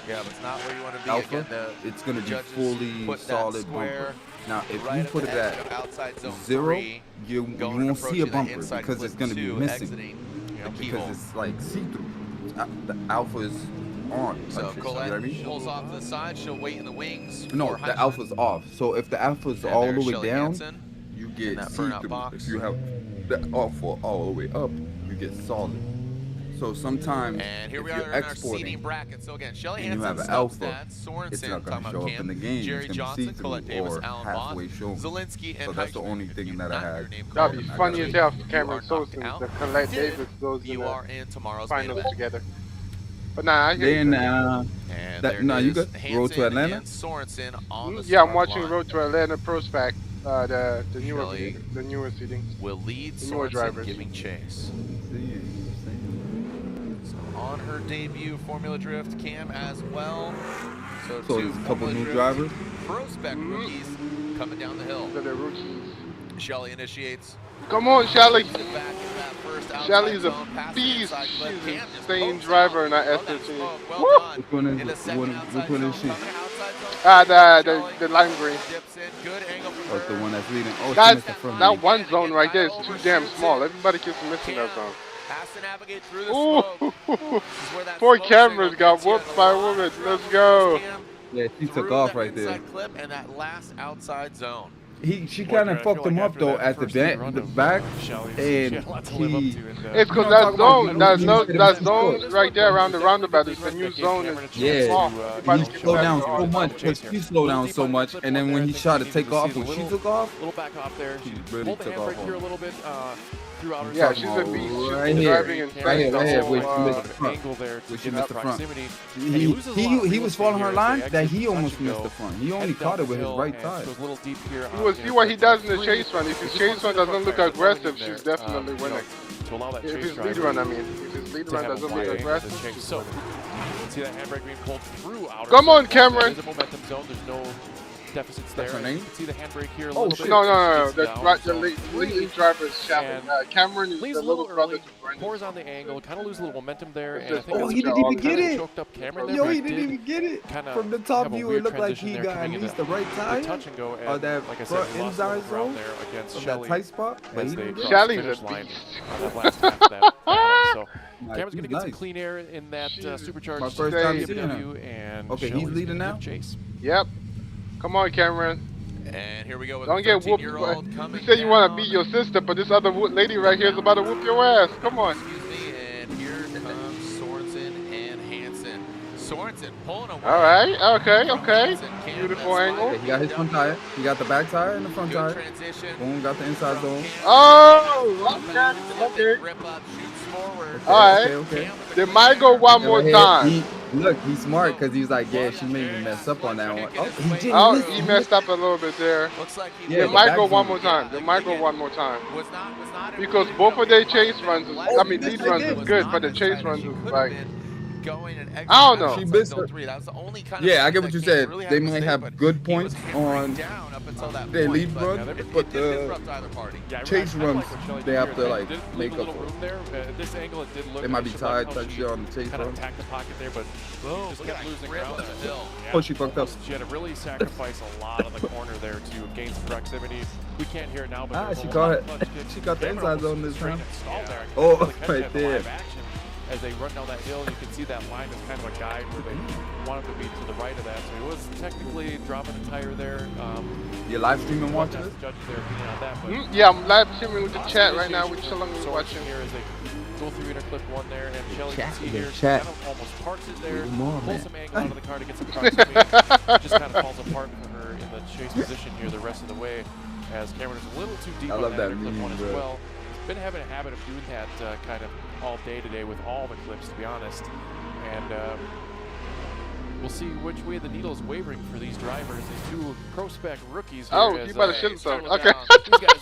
[SPEAKER 6] Yeah, but it's not where you want to be.
[SPEAKER 15] alpha.
[SPEAKER 6] Again, the
[SPEAKER 15] It's gonna be
[SPEAKER 6] judges
[SPEAKER 15] fully
[SPEAKER 6] put that
[SPEAKER 15] solid
[SPEAKER 6] square
[SPEAKER 15] bumper. Now if
[SPEAKER 6] right
[SPEAKER 15] you
[SPEAKER 6] at
[SPEAKER 15] put
[SPEAKER 6] the
[SPEAKER 15] it
[SPEAKER 6] edge
[SPEAKER 15] at
[SPEAKER 6] of outside zone
[SPEAKER 15] 0,
[SPEAKER 6] 3,
[SPEAKER 15] you
[SPEAKER 6] going
[SPEAKER 15] won't see a
[SPEAKER 6] approaching the
[SPEAKER 15] bumper
[SPEAKER 6] inside
[SPEAKER 15] because
[SPEAKER 6] clip
[SPEAKER 15] it's gonna be
[SPEAKER 6] 2,
[SPEAKER 15] missing.
[SPEAKER 6] exiting the
[SPEAKER 15] Because
[SPEAKER 6] keyhole.
[SPEAKER 15] it's like see-through. The alpha is on.
[SPEAKER 6] So
[SPEAKER 15] like, you know
[SPEAKER 6] Colette
[SPEAKER 15] what I mean?
[SPEAKER 6] pulls off to the side. She'll wait in the wings.
[SPEAKER 15] No,
[SPEAKER 6] for
[SPEAKER 15] the
[SPEAKER 6] Heisman.
[SPEAKER 15] alpha's off. So if the alpha's
[SPEAKER 6] And
[SPEAKER 15] all the
[SPEAKER 6] there's
[SPEAKER 15] way
[SPEAKER 6] Shelley
[SPEAKER 15] down,
[SPEAKER 6] Hansen
[SPEAKER 15] you
[SPEAKER 6] in
[SPEAKER 15] get
[SPEAKER 6] that burnout
[SPEAKER 15] see-through.
[SPEAKER 6] box.
[SPEAKER 15] If you have the alpha all the way up, you get solid. So sometimes
[SPEAKER 6] And here
[SPEAKER 15] if
[SPEAKER 6] we
[SPEAKER 15] you're
[SPEAKER 6] are in our
[SPEAKER 15] exporting
[SPEAKER 6] seating bracket. So again, Shelley
[SPEAKER 15] and you
[SPEAKER 6] Hansen,
[SPEAKER 15] have an
[SPEAKER 6] Stubs,
[SPEAKER 15] alpha,
[SPEAKER 6] Stats, Sorensen,
[SPEAKER 15] it's not
[SPEAKER 6] talking
[SPEAKER 15] gonna
[SPEAKER 6] about
[SPEAKER 15] show up
[SPEAKER 6] Cam,
[SPEAKER 15] in the game.
[SPEAKER 6] Jerry
[SPEAKER 15] It's gonna
[SPEAKER 6] Johnson,
[SPEAKER 15] be see-through
[SPEAKER 6] Colette Davis,
[SPEAKER 15] or
[SPEAKER 6] Alan
[SPEAKER 15] halfway
[SPEAKER 6] Bond,
[SPEAKER 15] shown.
[SPEAKER 6] Zilinski, and
[SPEAKER 15] So that's the
[SPEAKER 6] Heisman.
[SPEAKER 15] only thing that I had.
[SPEAKER 1] That'd be funny as hell if Cameron
[SPEAKER 6] You are knocked
[SPEAKER 1] Sorensen
[SPEAKER 6] out.
[SPEAKER 1] and Colette
[SPEAKER 6] Did
[SPEAKER 1] Davis goes
[SPEAKER 6] you
[SPEAKER 1] in
[SPEAKER 6] are in tomorrow's
[SPEAKER 1] finals
[SPEAKER 6] main event.
[SPEAKER 1] together. But nah, I hear
[SPEAKER 15] Then
[SPEAKER 1] you.
[SPEAKER 6] And
[SPEAKER 15] that, no, you
[SPEAKER 6] is
[SPEAKER 15] good? Road to
[SPEAKER 6] Hansen
[SPEAKER 15] Atlanta.
[SPEAKER 6] and Sorensen on the
[SPEAKER 1] Yeah, I'm
[SPEAKER 6] start
[SPEAKER 1] watching
[SPEAKER 6] line.
[SPEAKER 1] Road to Atlanta Pro Spec, the newer
[SPEAKER 6] Shelley
[SPEAKER 1] the newer seating.
[SPEAKER 6] will lead
[SPEAKER 1] The newer
[SPEAKER 6] Sorensen
[SPEAKER 1] drivers.
[SPEAKER 6] giving chase. So on her debut, Formula Drift, Cam as well. So
[SPEAKER 15] So
[SPEAKER 6] two
[SPEAKER 15] there's a couple
[SPEAKER 6] Formula
[SPEAKER 15] new
[SPEAKER 6] Drift
[SPEAKER 15] drivers.
[SPEAKER 6] Pro Spec rookies coming down the hill.
[SPEAKER 1] So they're rookies.
[SPEAKER 6] Shelley initiates.
[SPEAKER 1] Come on, Shelley.
[SPEAKER 6] Back in that first outside
[SPEAKER 1] Shelly's
[SPEAKER 6] zone,
[SPEAKER 1] a
[SPEAKER 6] past the
[SPEAKER 1] beast.
[SPEAKER 6] inside
[SPEAKER 1] She's
[SPEAKER 6] clip.
[SPEAKER 1] an
[SPEAKER 6] Cam just
[SPEAKER 1] insane
[SPEAKER 6] pokes
[SPEAKER 1] driver
[SPEAKER 6] out.
[SPEAKER 1] in that
[SPEAKER 6] Oh, that's
[SPEAKER 1] S13.
[SPEAKER 6] well
[SPEAKER 1] Woo!
[SPEAKER 6] done.
[SPEAKER 15] Which one is
[SPEAKER 6] In the second outside
[SPEAKER 15] which one is
[SPEAKER 6] zone,
[SPEAKER 15] she?
[SPEAKER 6] coming outside zone.
[SPEAKER 1] Ah,
[SPEAKER 6] Shelley
[SPEAKER 1] the lime green.
[SPEAKER 6] dips in. Good angle from
[SPEAKER 15] Oh, it's the one that's leading. Oh, she
[SPEAKER 1] That
[SPEAKER 15] missed the front.
[SPEAKER 1] that one zone right there is too damn small. Everybody keeps missing that zone.
[SPEAKER 6] Has to navigate through the
[SPEAKER 1] Ooh,
[SPEAKER 6] smoke.
[SPEAKER 1] poor cameras got whooped by a woman. Let's go.
[SPEAKER 15] Yeah, she took off right there.
[SPEAKER 6] Clip and that last outside zone.
[SPEAKER 15] She kind of fucked him up though at the back, and he.
[SPEAKER 1] It's because that zone right there around the roundabout is the new zone.
[SPEAKER 15] Yeah, he slowed down so much because she slowed down so much, and then when he tried to take off, when she took off,
[SPEAKER 7] little back off there.
[SPEAKER 15] She really took off.
[SPEAKER 7] Here a little bit. Throughout her
[SPEAKER 1] yeah, she's a beast.
[SPEAKER 15] Right here, right here, where she missed the front. Where she missed the front. He was following her line that he almost missed the front. He only caught it with his right tire.
[SPEAKER 1] You will see what he does in the chase run. If his chase run doesn't look aggressive, she's definitely winning. If his lead run, I mean, if his lead run doesn't look aggressive, she's winning.
[SPEAKER 7] See that handbrake being pulled through outer.
[SPEAKER 1] Come on, Cameron.
[SPEAKER 7] There's a momentum zone. There's no deficits there. You can see the handbrake here a
[SPEAKER 1] Oh,
[SPEAKER 7] little bit.
[SPEAKER 1] no. The leading driver is Shelley. Cameron is the little brother to Brendan.
[SPEAKER 7] Pours on the angle, kind of loses a little momentum there. And I think
[SPEAKER 15] Oh, he didn't even get it.
[SPEAKER 7] Choked up Cameron there,
[SPEAKER 15] Yo,
[SPEAKER 7] but
[SPEAKER 15] he didn't even get it. From the top view, it looked like he got at least the right tire.
[SPEAKER 7] Touch and go,
[SPEAKER 15] Or that
[SPEAKER 7] like I said,
[SPEAKER 15] front inside zone
[SPEAKER 7] there against
[SPEAKER 15] of
[SPEAKER 7] Shelley.
[SPEAKER 15] that tight spot. But he didn't get it.
[SPEAKER 1] Shelley's a
[SPEAKER 7] line
[SPEAKER 1] beast.
[SPEAKER 7] on that last half of that battle. So Cameron's going to get some
[SPEAKER 15] nice.
[SPEAKER 7] clean air in that supercharged
[SPEAKER 15] My first time seeing
[SPEAKER 7] BMW,
[SPEAKER 15] him.
[SPEAKER 7] and
[SPEAKER 15] Okay, he's
[SPEAKER 7] Shelley's
[SPEAKER 15] leading
[SPEAKER 7] gonna
[SPEAKER 15] now?
[SPEAKER 7] give chase.
[SPEAKER 1] Yep. Come on, Cameron.
[SPEAKER 6] And here we go with
[SPEAKER 1] Don't get whooped.
[SPEAKER 6] You
[SPEAKER 1] You say you want to beat your sister, but this other lady right here is about to whoop your ass. Come on.
[SPEAKER 6] Excuse me, and here comes Sorensen and Hansen. Sorensen pulling away.
[SPEAKER 1] All right. Okay. Beautiful angle.
[SPEAKER 15] Okay, he got his front tire. He got the back tire and the front tire.
[SPEAKER 6] Transition.
[SPEAKER 15] Boom, got the inside zone.
[SPEAKER 1] Oh, okay.
[SPEAKER 6] Rip up, shoots forward.
[SPEAKER 1] All right.
[SPEAKER 15] Okay.
[SPEAKER 1] They might go one more time.
[SPEAKER 15] Look, he's smart because he's like, yeah, she made me mess up on that one.
[SPEAKER 1] Oh, he messed up a little bit there.
[SPEAKER 6] Looks like
[SPEAKER 1] They might go one more time. They might go one more time. Because both of their chase runs, lead runs is good, but the chase runs is like, I don't know.
[SPEAKER 15] She missed her. Yeah, I get what you said. They might have good points on their lead run, but the chase runs, they have to like make up for it.
[SPEAKER 7] This angle, it did look
[SPEAKER 15] They might be tired, touch shit on the chase
[SPEAKER 7] kind of
[SPEAKER 15] run.
[SPEAKER 7] attack the pocket there, but just kept losing ground.
[SPEAKER 15] Oh, she fucked up.
[SPEAKER 7] She had to really sacrifice a lot of the corner there to gain some proximity. We can't hear it now, but
[SPEAKER 15] She caught it. She got the inside zone this time. Oh, right there.
[SPEAKER 7] As they run down that hill, you can see that line is kind of a guide where they wanted to be to the right of that. So he was technically dropping a tire there.
[SPEAKER 15] You're live streaming watching this?
[SPEAKER 7] Judge their opinion on that, but
[SPEAKER 1] yeah, I'm live streaming with the chat right now. We're chilling and watching.
[SPEAKER 7] Here as they go through interclip one there, and Shelley can see here,
[SPEAKER 15] chat.
[SPEAKER 7] kind of almost parks it there,
[SPEAKER 15] More,
[SPEAKER 7] pulls
[SPEAKER 15] man.
[SPEAKER 7] some angle out of the car to get some proximity. Just kind of falls apart for her in the chase position here the rest of the way, as Cameron is a little too deep
[SPEAKER 15] I
[SPEAKER 7] on
[SPEAKER 15] love that
[SPEAKER 7] interclip
[SPEAKER 15] meme,
[SPEAKER 7] one as
[SPEAKER 15] bro.
[SPEAKER 7] well. Been having a habit of doing that kind of all day today with all the clips, to be honest. And we'll see which way the needle is wavering for these drivers, these two pro spec rookies. Here
[SPEAKER 1] Oh, you better shit himself. Okay.
[SPEAKER 7] These guys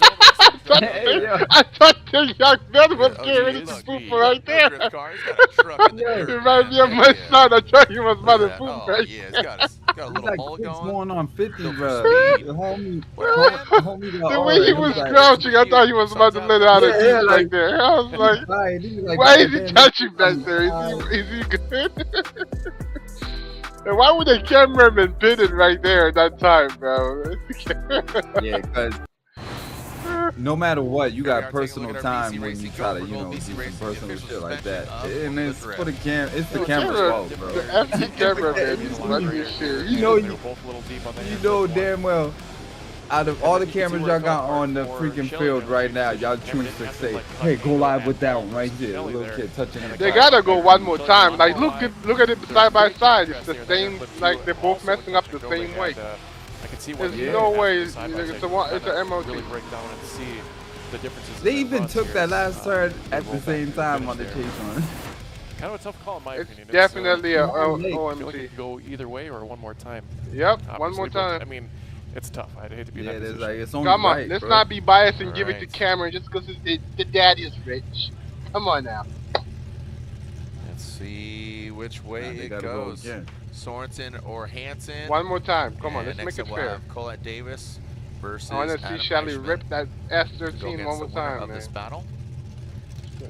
[SPEAKER 1] I thought the young man was getting ready to poop right there. It reminds me of my son. I thought he was about to poop right
[SPEAKER 6] yeah,
[SPEAKER 1] there.
[SPEAKER 6] it's got a little hole
[SPEAKER 15] going on 50, bro. The homie
[SPEAKER 1] The way he was crouching, I thought he was about to let out a piece right there. I was like, why is he touching back there? Is he good? And why would the cameraman pin it right there at that time, bro?
[SPEAKER 15] Yeah, because no matter what, you got personal time when you try to, do some personal shit like that. And it's for the it's the camera's fault, bro.
[SPEAKER 1] The empty cameraman is running this shit.
[SPEAKER 15] You know damn well, out of all the cameras y'all got on the freaking field right now, y'all choose to say, hey, go live with that one right there. The little kid touching it.
[SPEAKER 1] They gotta go one more time. Like, look at it side by side. It's the same, like, they're both messing up the same way.
[SPEAKER 7] I can see
[SPEAKER 1] There's no way it's an MOT.
[SPEAKER 7] Really break down and see the differences.
[SPEAKER 15] They even took that last turn at the same time on the chase run.
[SPEAKER 7] Kind of a tough call in my opinion.
[SPEAKER 1] It's definitely a
[SPEAKER 7] I feel like
[SPEAKER 1] OMT.
[SPEAKER 7] it could go either way or one more time.
[SPEAKER 1] Yep,
[SPEAKER 7] obviously,
[SPEAKER 1] one more
[SPEAKER 7] but,
[SPEAKER 1] time.
[SPEAKER 7] I mean, it's tough. I'd hate to be in that
[SPEAKER 15] Yeah,
[SPEAKER 7] position.
[SPEAKER 15] like, it's only
[SPEAKER 1] Come on,
[SPEAKER 15] right,
[SPEAKER 1] let's
[SPEAKER 15] bro.
[SPEAKER 1] not be biased and give it to
[SPEAKER 7] Alright.
[SPEAKER 1] Cameron just because the daddy is rich. Come on now.
[SPEAKER 6] Let's see which way
[SPEAKER 15] they
[SPEAKER 6] it
[SPEAKER 15] gotta go
[SPEAKER 6] goes.
[SPEAKER 15] again.
[SPEAKER 6] Sorensen or Hansen.
[SPEAKER 1] One more time. Come on,
[SPEAKER 6] And
[SPEAKER 1] let's
[SPEAKER 6] next
[SPEAKER 1] make it
[SPEAKER 6] up we'll
[SPEAKER 1] fair.
[SPEAKER 6] have Colette Davis versus
[SPEAKER 1] I want to see
[SPEAKER 6] Adam
[SPEAKER 1] Shelley
[SPEAKER 6] Heisman.
[SPEAKER 1] rip that
[SPEAKER 6] Go
[SPEAKER 1] S13
[SPEAKER 6] against
[SPEAKER 1] one
[SPEAKER 6] the
[SPEAKER 1] more
[SPEAKER 6] winner
[SPEAKER 1] time,
[SPEAKER 6] of
[SPEAKER 1] man.
[SPEAKER 6] this battle.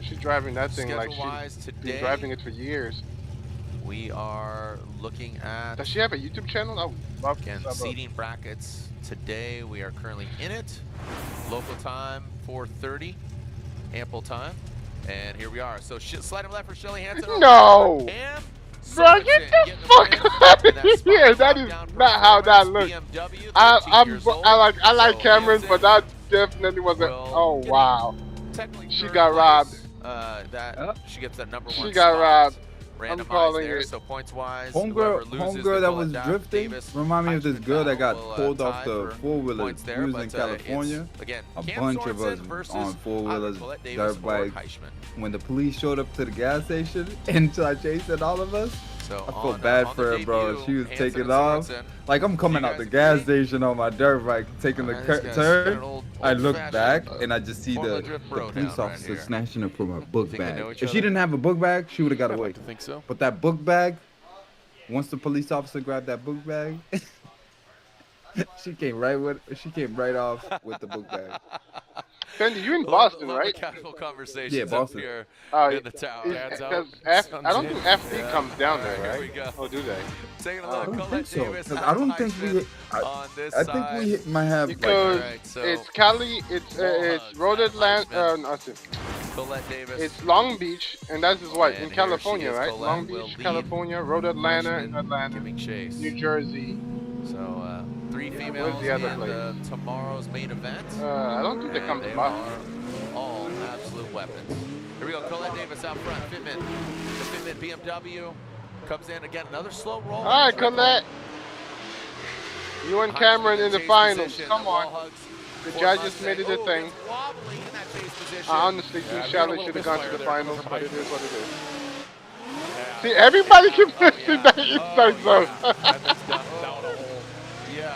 [SPEAKER 1] She's driving that thing like
[SPEAKER 6] Schedule-wise
[SPEAKER 1] she's
[SPEAKER 6] today,
[SPEAKER 1] been driving it for years.
[SPEAKER 6] we are looking at.
[SPEAKER 1] Does she have a YouTube channel? I would love
[SPEAKER 6] Again,
[SPEAKER 1] to sub up.
[SPEAKER 6] seating brackets today. We are currently in it. Local time 4:30, ample time, and here we are. So slide him left for Shelley Hansen.
[SPEAKER 1] No.
[SPEAKER 6] And
[SPEAKER 1] Bro, get the fuck out of here! That is not how that looks. I like cameras, but that definitely wasn't. Oh wow, she got robbed.
[SPEAKER 6] She gets that number 1
[SPEAKER 1] She got robbed. I'm
[SPEAKER 6] randomized
[SPEAKER 1] calling
[SPEAKER 6] there,
[SPEAKER 1] it.
[SPEAKER 6] So points wise,
[SPEAKER 15] Homegirl that was drifting remind me of this girl that got pulled off the four-wheeler. We was in California. A bunch of us on four-wheelers, dirt bikes. When the police showed up to the gas station and started chasing all of us, I felt bad for her, bro. She was taking off. Like, I'm coming out the gas station on my dirt bike, taking the turn. I look back and I just see the police officer snatching her from her book bag. If she didn't have a book bag, she would have got away. But that book bag, once the police officer grabbed that book bag, she came right off with the book bag.
[SPEAKER 1] Fendi, you in Boston, right?
[SPEAKER 6] Casual conversations
[SPEAKER 15] Yeah, Boston.
[SPEAKER 6] here in the town.
[SPEAKER 1] I don't think FD comes down there, right?
[SPEAKER 6] Here we go.
[SPEAKER 1] Oh, do they?
[SPEAKER 6] Taking a
[SPEAKER 15] I
[SPEAKER 6] look.
[SPEAKER 15] don't think so.
[SPEAKER 6] Davis,
[SPEAKER 15] 'Cause I don't think we. I think we might have.
[SPEAKER 1] Because it's Cali, it's Road Atlanta.
[SPEAKER 6] Colette Davis.
[SPEAKER 1] It's Long Beach, and that's what
[SPEAKER 6] And
[SPEAKER 1] in
[SPEAKER 6] here
[SPEAKER 1] California,
[SPEAKER 6] she is,
[SPEAKER 1] right?
[SPEAKER 6] Colette
[SPEAKER 1] Long
[SPEAKER 6] will
[SPEAKER 1] Beach,
[SPEAKER 6] lead.
[SPEAKER 1] California, Road Atlanta, and Atlanta,
[SPEAKER 6] Giving chase.
[SPEAKER 1] New Jersey.
[SPEAKER 6] So 3 females
[SPEAKER 1] Where's the other
[SPEAKER 6] in
[SPEAKER 1] place?
[SPEAKER 6] Tomorrow's main event.
[SPEAKER 1] I don't think they come to Boston.
[SPEAKER 6] Are all absolute weapons. Here we go. Colette Davis out front. Fitment. The Fitment BMW comes in again. Another slow roll.
[SPEAKER 1] All right, Colette. You and Cameron in the finals. Come on. The judges made it a thing. I honestly think Shelley should have gone to the finals, but it is what it is. See, everybody keeps missing that inside zone.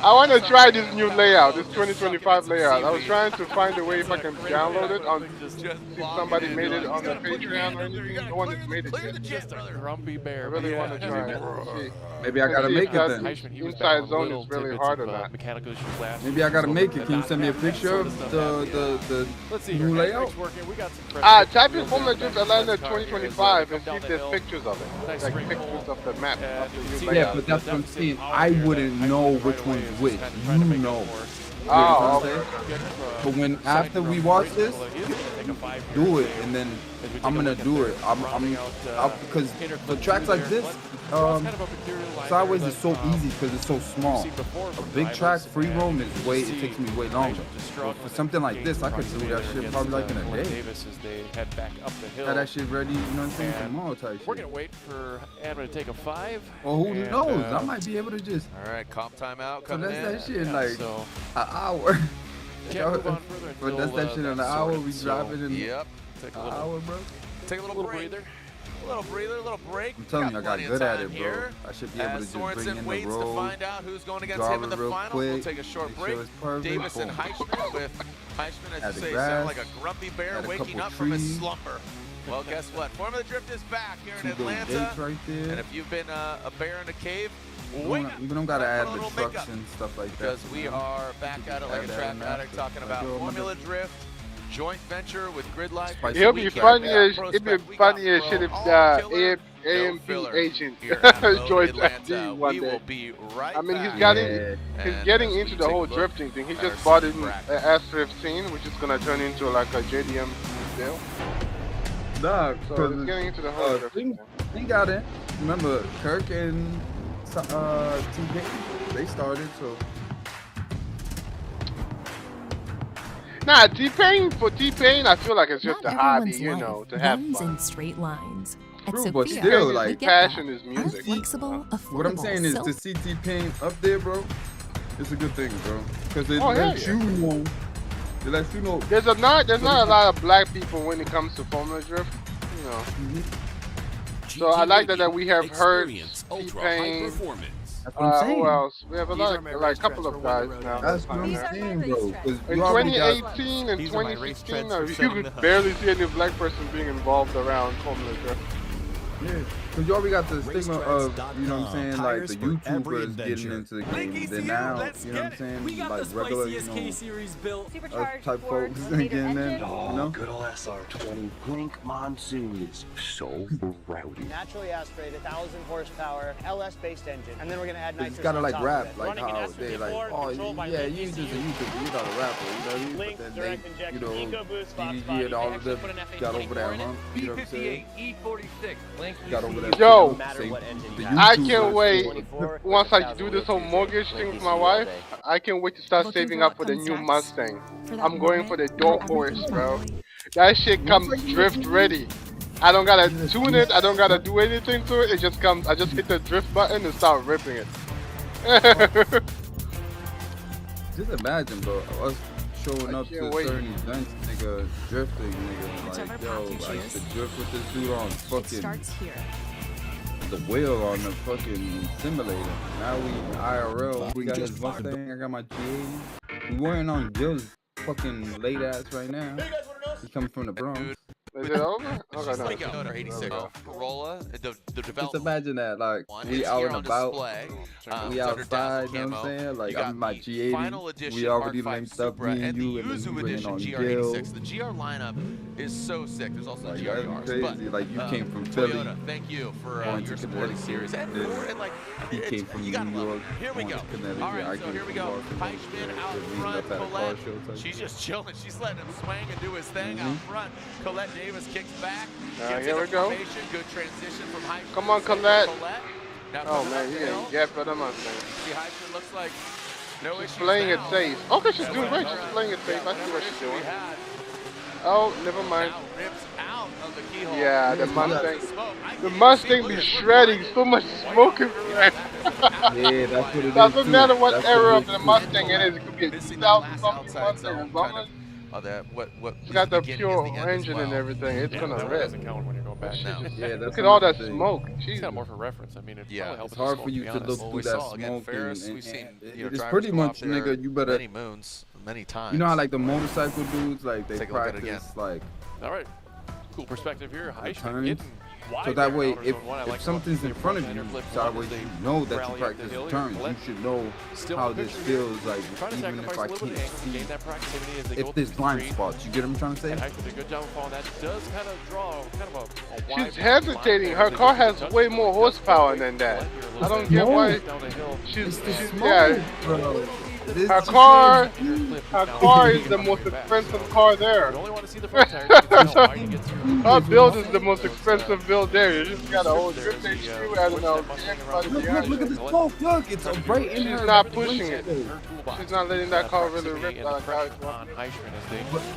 [SPEAKER 1] I want to try this new layout, this 2025 layout. I was trying to find a way if I can download it on, see if somebody made it on the Patreon or anything. No one has made it yet.
[SPEAKER 7] Grumpy bear.
[SPEAKER 1] I really want to try it.
[SPEAKER 15] Maybe I gotta make it then.
[SPEAKER 1] Inside zone is really hard on that.
[SPEAKER 15] Maybe I gotta make it. Can you send me a picture of the new layout?
[SPEAKER 1] Type in Formula Drift Atlanta 2025 and see if there's pictures of it. Like pictures of the map. Of the new
[SPEAKER 15] Yeah,
[SPEAKER 1] layout.
[SPEAKER 15] but that's what I'm saying. I wouldn't know which one's which. You know.
[SPEAKER 1] Oh,
[SPEAKER 15] But when after we watch this, do it, and then I'm gonna do it. Because for tracks like this, sideways is so easy because it's so small. A big track, free roam is it takes me way longer. But for something like this, I could do that shit probably like in a day. Have that shit ready, you know what I'm saying? Tomorrow type shit.
[SPEAKER 7] We're gonna wait for Admin to take a 5.
[SPEAKER 15] Well, who knows? I might be able to just.
[SPEAKER 6] All right, comp timeout
[SPEAKER 15] So
[SPEAKER 6] coming
[SPEAKER 15] that's
[SPEAKER 6] in.
[SPEAKER 15] that shit in like an hour. But that's that shit in an hour. We driving in
[SPEAKER 6] Yep.
[SPEAKER 15] an hour, bro.
[SPEAKER 6] Take a little breather. A little breather, a little break.
[SPEAKER 15] I'm telling you, I got
[SPEAKER 6] plenty of
[SPEAKER 15] good at
[SPEAKER 6] time
[SPEAKER 15] it, bro.
[SPEAKER 6] here.
[SPEAKER 15] I should be able to
[SPEAKER 6] As
[SPEAKER 15] just bring
[SPEAKER 6] Sorensen
[SPEAKER 15] in the
[SPEAKER 6] waits to
[SPEAKER 15] road,
[SPEAKER 6] find out who's going against
[SPEAKER 15] drive
[SPEAKER 6] him in
[SPEAKER 15] it
[SPEAKER 6] the
[SPEAKER 15] real
[SPEAKER 6] finals. We'll
[SPEAKER 15] quick,
[SPEAKER 6] take a short
[SPEAKER 15] make sure
[SPEAKER 6] break.
[SPEAKER 15] it's perfect,
[SPEAKER 6] Davis and
[SPEAKER 15] boom.
[SPEAKER 6] Heisman with Heisman, as
[SPEAKER 15] Add
[SPEAKER 6] you
[SPEAKER 15] the
[SPEAKER 6] say,
[SPEAKER 15] grass,
[SPEAKER 6] sound like a grumpy bear
[SPEAKER 15] add a
[SPEAKER 6] waking
[SPEAKER 15] couple
[SPEAKER 6] up from his
[SPEAKER 15] trees.
[SPEAKER 6] slumber. Well, guess what? Formula Drift is back here in
[SPEAKER 15] 2 good
[SPEAKER 6] Atlanta.
[SPEAKER 15] dates right there.
[SPEAKER 6] And if you've been a bear in a cave,
[SPEAKER 15] We
[SPEAKER 6] wake up.
[SPEAKER 15] don't gotta add
[SPEAKER 6] Put a
[SPEAKER 15] the
[SPEAKER 6] little
[SPEAKER 15] trucks
[SPEAKER 6] makeup.
[SPEAKER 15] and stuff like that.
[SPEAKER 6] Because we are back at it like a
[SPEAKER 15] Add that
[SPEAKER 6] track
[SPEAKER 15] in
[SPEAKER 6] addict,
[SPEAKER 15] after.
[SPEAKER 6] talking about
[SPEAKER 15] Like, yo,
[SPEAKER 6] Formula Drift, joint venture with Grid Life.
[SPEAKER 1] It'll be funny as shit if AMP agent joins FD one day. I mean, he's getting into the whole drifting thing. He just bought it in S15, which is gonna turn into like a JDM deal.
[SPEAKER 15] Nah,
[SPEAKER 1] So he's getting into the whole drifting.
[SPEAKER 15] He got in. Remember, Kirk and T-Pain, they started, so.
[SPEAKER 1] Nah, T-Pain, for T-Pain, I feel like it's just a hobby, you know, to have
[SPEAKER 20] runs
[SPEAKER 1] fun.
[SPEAKER 20] in straight lines. At
[SPEAKER 15] True, but
[SPEAKER 20] Sophia,
[SPEAKER 15] still,
[SPEAKER 20] we
[SPEAKER 15] like,
[SPEAKER 20] get
[SPEAKER 1] passion
[SPEAKER 20] that.
[SPEAKER 1] is music.
[SPEAKER 20] Flexible,
[SPEAKER 15] What I'm
[SPEAKER 20] affordable,
[SPEAKER 15] saying is
[SPEAKER 20] so
[SPEAKER 15] to see T-Pain up there, bro, it's a good thing, bro. Because it
[SPEAKER 1] Oh, hell
[SPEAKER 15] lets
[SPEAKER 1] yeah.
[SPEAKER 15] you know. It lets you know.
[SPEAKER 1] There's not a lot of black people when it comes to Formula Drift, you know. So I like that we have heard T-Pain.
[SPEAKER 15] That's what I'm saying.
[SPEAKER 1] Who else? We have a lot, like a couple of guys now.
[SPEAKER 15] That's what I'm saying, bro. 'Cause
[SPEAKER 1] In
[SPEAKER 15] you already got-
[SPEAKER 1] 2018 and 2016, you could barely see any black person being involved around Formula Drift.
[SPEAKER 15] Yeah, because you already got the stigma of, you know what I'm saying, like the YouTubers getting into the game. Then now, you know what I'm saying, like regular, you know,
[SPEAKER 3] K-Series built.
[SPEAKER 15] type folks getting in there, you know?
[SPEAKER 21] Good old SR20. Blink Monsoon is so rowdy.
[SPEAKER 22] Naturally aspirated, 1,000 horsepower, LS-based engine, and then we're gonna add nitrous.
[SPEAKER 15] It's gotta like
[SPEAKER 22] on top
[SPEAKER 15] rap,
[SPEAKER 22] of it.
[SPEAKER 15] like how they like, oh yeah, you just a YouTuber, you not a rapper, you know what I mean?
[SPEAKER 22] Link,
[SPEAKER 15] But
[SPEAKER 22] direct
[SPEAKER 15] then
[SPEAKER 22] injection,
[SPEAKER 15] they, you know,
[SPEAKER 22] EcoBoost, Fox
[SPEAKER 15] DDG
[SPEAKER 22] body.
[SPEAKER 15] and all of them got over that hump, you know what I'm saying? Got over that.
[SPEAKER 1] Yo,
[SPEAKER 15] the
[SPEAKER 1] I
[SPEAKER 15] YouTubers-
[SPEAKER 1] can't wait. Once I do this whole mortgage thing with my wife, I can't wait to start saving up for the new Mustang. I'm going for the dope horse, bro. That shit comes drift ready. I don't gotta tune it. I don't gotta do anything to it. It just comes. I just hit the drift button and start ripping it.
[SPEAKER 15] Just imagine, bro, us showing up to
[SPEAKER 1] can't wait.
[SPEAKER 15] certain events, nigga, drifting, nigga, like, yo, I used to drift with this dude on fucking the wheel on the fucking simulator. Now we IRL, we got his Mustang, I got my G80. We wearing on Gil's fucking late ass right now. He coming from the Bronx.
[SPEAKER 1] Is it over?
[SPEAKER 6] It's just like a 86 Corolla. The
[SPEAKER 15] Just
[SPEAKER 6] development.
[SPEAKER 15] imagine that, like, we
[SPEAKER 6] It's
[SPEAKER 15] out
[SPEAKER 6] here
[SPEAKER 15] and
[SPEAKER 6] on
[SPEAKER 15] about,
[SPEAKER 6] display.
[SPEAKER 15] we
[SPEAKER 6] It's under
[SPEAKER 15] outside,
[SPEAKER 6] dazzle
[SPEAKER 15] you know what I'm
[SPEAKER 6] camo.
[SPEAKER 15] saying? Like,
[SPEAKER 6] You got
[SPEAKER 15] I'm in my
[SPEAKER 6] the
[SPEAKER 15] G80,
[SPEAKER 6] final edition
[SPEAKER 15] we already
[SPEAKER 6] Mark V
[SPEAKER 15] linked up,
[SPEAKER 6] Supra
[SPEAKER 15] me and you,
[SPEAKER 6] the
[SPEAKER 15] and then
[SPEAKER 6] Yuzu
[SPEAKER 15] we went
[SPEAKER 6] edition
[SPEAKER 15] on
[SPEAKER 6] GR86.
[SPEAKER 15] Gil.
[SPEAKER 6] The GR lineup is so sick. There's also
[SPEAKER 15] Like,
[SPEAKER 6] GRs.
[SPEAKER 15] that's crazy.
[SPEAKER 6] But,
[SPEAKER 15] Like, you came from Philly,
[SPEAKER 6] Toyota, thank you for
[SPEAKER 15] going
[SPEAKER 6] your
[SPEAKER 15] to
[SPEAKER 6] support of the
[SPEAKER 15] Connecticut,
[SPEAKER 6] series. And,
[SPEAKER 15] then
[SPEAKER 6] and like,
[SPEAKER 15] he came from
[SPEAKER 6] you
[SPEAKER 15] New
[SPEAKER 6] gotta love
[SPEAKER 15] York,
[SPEAKER 6] it. Here we
[SPEAKER 15] going
[SPEAKER 6] go.
[SPEAKER 15] to Connecticut.
[SPEAKER 6] All
[SPEAKER 15] I
[SPEAKER 6] right, so
[SPEAKER 15] came
[SPEAKER 6] here we
[SPEAKER 15] from
[SPEAKER 6] go.
[SPEAKER 15] Boston.
[SPEAKER 6] Heisman out
[SPEAKER 15] Just meeting
[SPEAKER 6] front.
[SPEAKER 15] up at a car
[SPEAKER 6] Colette,
[SPEAKER 15] show type
[SPEAKER 6] she's
[SPEAKER 15] shit.
[SPEAKER 6] just chilling. She's letting him swing and do his thing out front. Colette Davis kicks back.
[SPEAKER 1] Here we go.
[SPEAKER 6] Good transition from Heisman.
[SPEAKER 1] Come on, Colette.
[SPEAKER 6] Now
[SPEAKER 1] Oh
[SPEAKER 6] coming
[SPEAKER 1] man,
[SPEAKER 6] up
[SPEAKER 1] you
[SPEAKER 6] the hill.
[SPEAKER 1] getting gapped by the Mustang.
[SPEAKER 6] See, Heisman looks like no
[SPEAKER 1] She's
[SPEAKER 6] issues
[SPEAKER 1] playing it
[SPEAKER 6] now.
[SPEAKER 1] safe. Okay, she's
[SPEAKER 6] Yeah,
[SPEAKER 1] doing great.
[SPEAKER 6] well,
[SPEAKER 1] She's playing it safe. I see
[SPEAKER 6] whatever
[SPEAKER 1] what she's
[SPEAKER 6] issue
[SPEAKER 1] doing.
[SPEAKER 6] we had,
[SPEAKER 1] Oh, never mind.
[SPEAKER 6] now rips out of the keyhole.
[SPEAKER 1] Yeah, the
[SPEAKER 6] There's
[SPEAKER 1] Mustang.
[SPEAKER 6] lots of smoke. I
[SPEAKER 1] The
[SPEAKER 6] can't
[SPEAKER 1] Mustang
[SPEAKER 6] see-
[SPEAKER 1] be
[SPEAKER 6] look at-
[SPEAKER 1] shredding. So much smoke everywhere.
[SPEAKER 15] Yeah, that's what it is.
[SPEAKER 1] Doesn't
[SPEAKER 15] too.
[SPEAKER 1] matter what
[SPEAKER 15] That's
[SPEAKER 1] era
[SPEAKER 15] what
[SPEAKER 1] of
[SPEAKER 15] it
[SPEAKER 1] the
[SPEAKER 15] is.
[SPEAKER 1] Mustang it is. It could be a
[SPEAKER 6] Missing
[SPEAKER 1] 2000
[SPEAKER 6] that last
[SPEAKER 1] something
[SPEAKER 6] outside
[SPEAKER 1] Mustang.
[SPEAKER 6] zone
[SPEAKER 1] As long
[SPEAKER 6] kind
[SPEAKER 1] as
[SPEAKER 6] of that what
[SPEAKER 1] it's got the
[SPEAKER 6] beginning
[SPEAKER 1] pure
[SPEAKER 6] is the end as
[SPEAKER 1] engine
[SPEAKER 6] well.
[SPEAKER 1] and everything, it's gonna
[SPEAKER 7] that one
[SPEAKER 1] rip.
[SPEAKER 7] doesn't count when you're going back.
[SPEAKER 6] No.
[SPEAKER 15] Yeah, that's
[SPEAKER 1] Look at all that
[SPEAKER 15] another thing.
[SPEAKER 1] smoke.
[SPEAKER 7] It's
[SPEAKER 1] Jesus.
[SPEAKER 7] kind of more for reference. I mean, it
[SPEAKER 6] Yeah,
[SPEAKER 7] probably helps
[SPEAKER 15] It's
[SPEAKER 7] with
[SPEAKER 15] hard
[SPEAKER 7] the
[SPEAKER 15] for
[SPEAKER 7] smoke,
[SPEAKER 15] you
[SPEAKER 7] to
[SPEAKER 15] to
[SPEAKER 7] be
[SPEAKER 15] look
[SPEAKER 7] honest.
[SPEAKER 6] Well,
[SPEAKER 15] through
[SPEAKER 6] we
[SPEAKER 15] that
[SPEAKER 6] saw again
[SPEAKER 15] smoke,
[SPEAKER 6] Ferris.
[SPEAKER 15] and
[SPEAKER 6] We've seen
[SPEAKER 15] it's
[SPEAKER 6] drivers
[SPEAKER 15] pretty
[SPEAKER 6] go
[SPEAKER 15] much,
[SPEAKER 6] off there
[SPEAKER 15] nigga. You better.
[SPEAKER 6] many moons, many times.
[SPEAKER 15] You know how like the motorcycle dudes, like they
[SPEAKER 6] Take a look at it
[SPEAKER 15] practice like
[SPEAKER 7] All right, cool perspective here. Heisman
[SPEAKER 15] turns.
[SPEAKER 7] getting wide
[SPEAKER 15] So that
[SPEAKER 7] there in
[SPEAKER 15] way,
[SPEAKER 7] outer
[SPEAKER 15] if,
[SPEAKER 7] zone one. I
[SPEAKER 15] if
[SPEAKER 7] like
[SPEAKER 15] something's in front of you, sideways,
[SPEAKER 7] they
[SPEAKER 15] you know that you
[SPEAKER 7] rally up the
[SPEAKER 15] practice
[SPEAKER 7] hill here.
[SPEAKER 15] turns. You
[SPEAKER 7] Colette
[SPEAKER 15] should know
[SPEAKER 7] still
[SPEAKER 15] how
[SPEAKER 7] in the
[SPEAKER 15] this
[SPEAKER 7] picture here.
[SPEAKER 15] feels like,
[SPEAKER 7] Trying to
[SPEAKER 15] even if
[SPEAKER 7] sacrifice
[SPEAKER 15] I
[SPEAKER 7] a little bit
[SPEAKER 15] can't
[SPEAKER 7] of angle to
[SPEAKER 15] see.
[SPEAKER 7] gain that proximity as they go
[SPEAKER 15] If
[SPEAKER 7] up
[SPEAKER 15] there's
[SPEAKER 7] the
[SPEAKER 15] blind
[SPEAKER 7] street.
[SPEAKER 15] spots, you get what I'm trying to say?
[SPEAKER 7] And Heisman did a good job of following that. Does kind of draw kind of a wide
[SPEAKER 1] She's hesitating. Her car has way more horsepower than that. I don't get why. She's yeah.
[SPEAKER 15] Bro.
[SPEAKER 1] Her car is the most expensive car there. Her build is the most expensive build there. You just got a whole drift HQ, I don't know.
[SPEAKER 15] Look at the smoke. Look, it's right in her.
[SPEAKER 1] She's not pushing it. She's not letting that car really rip like that.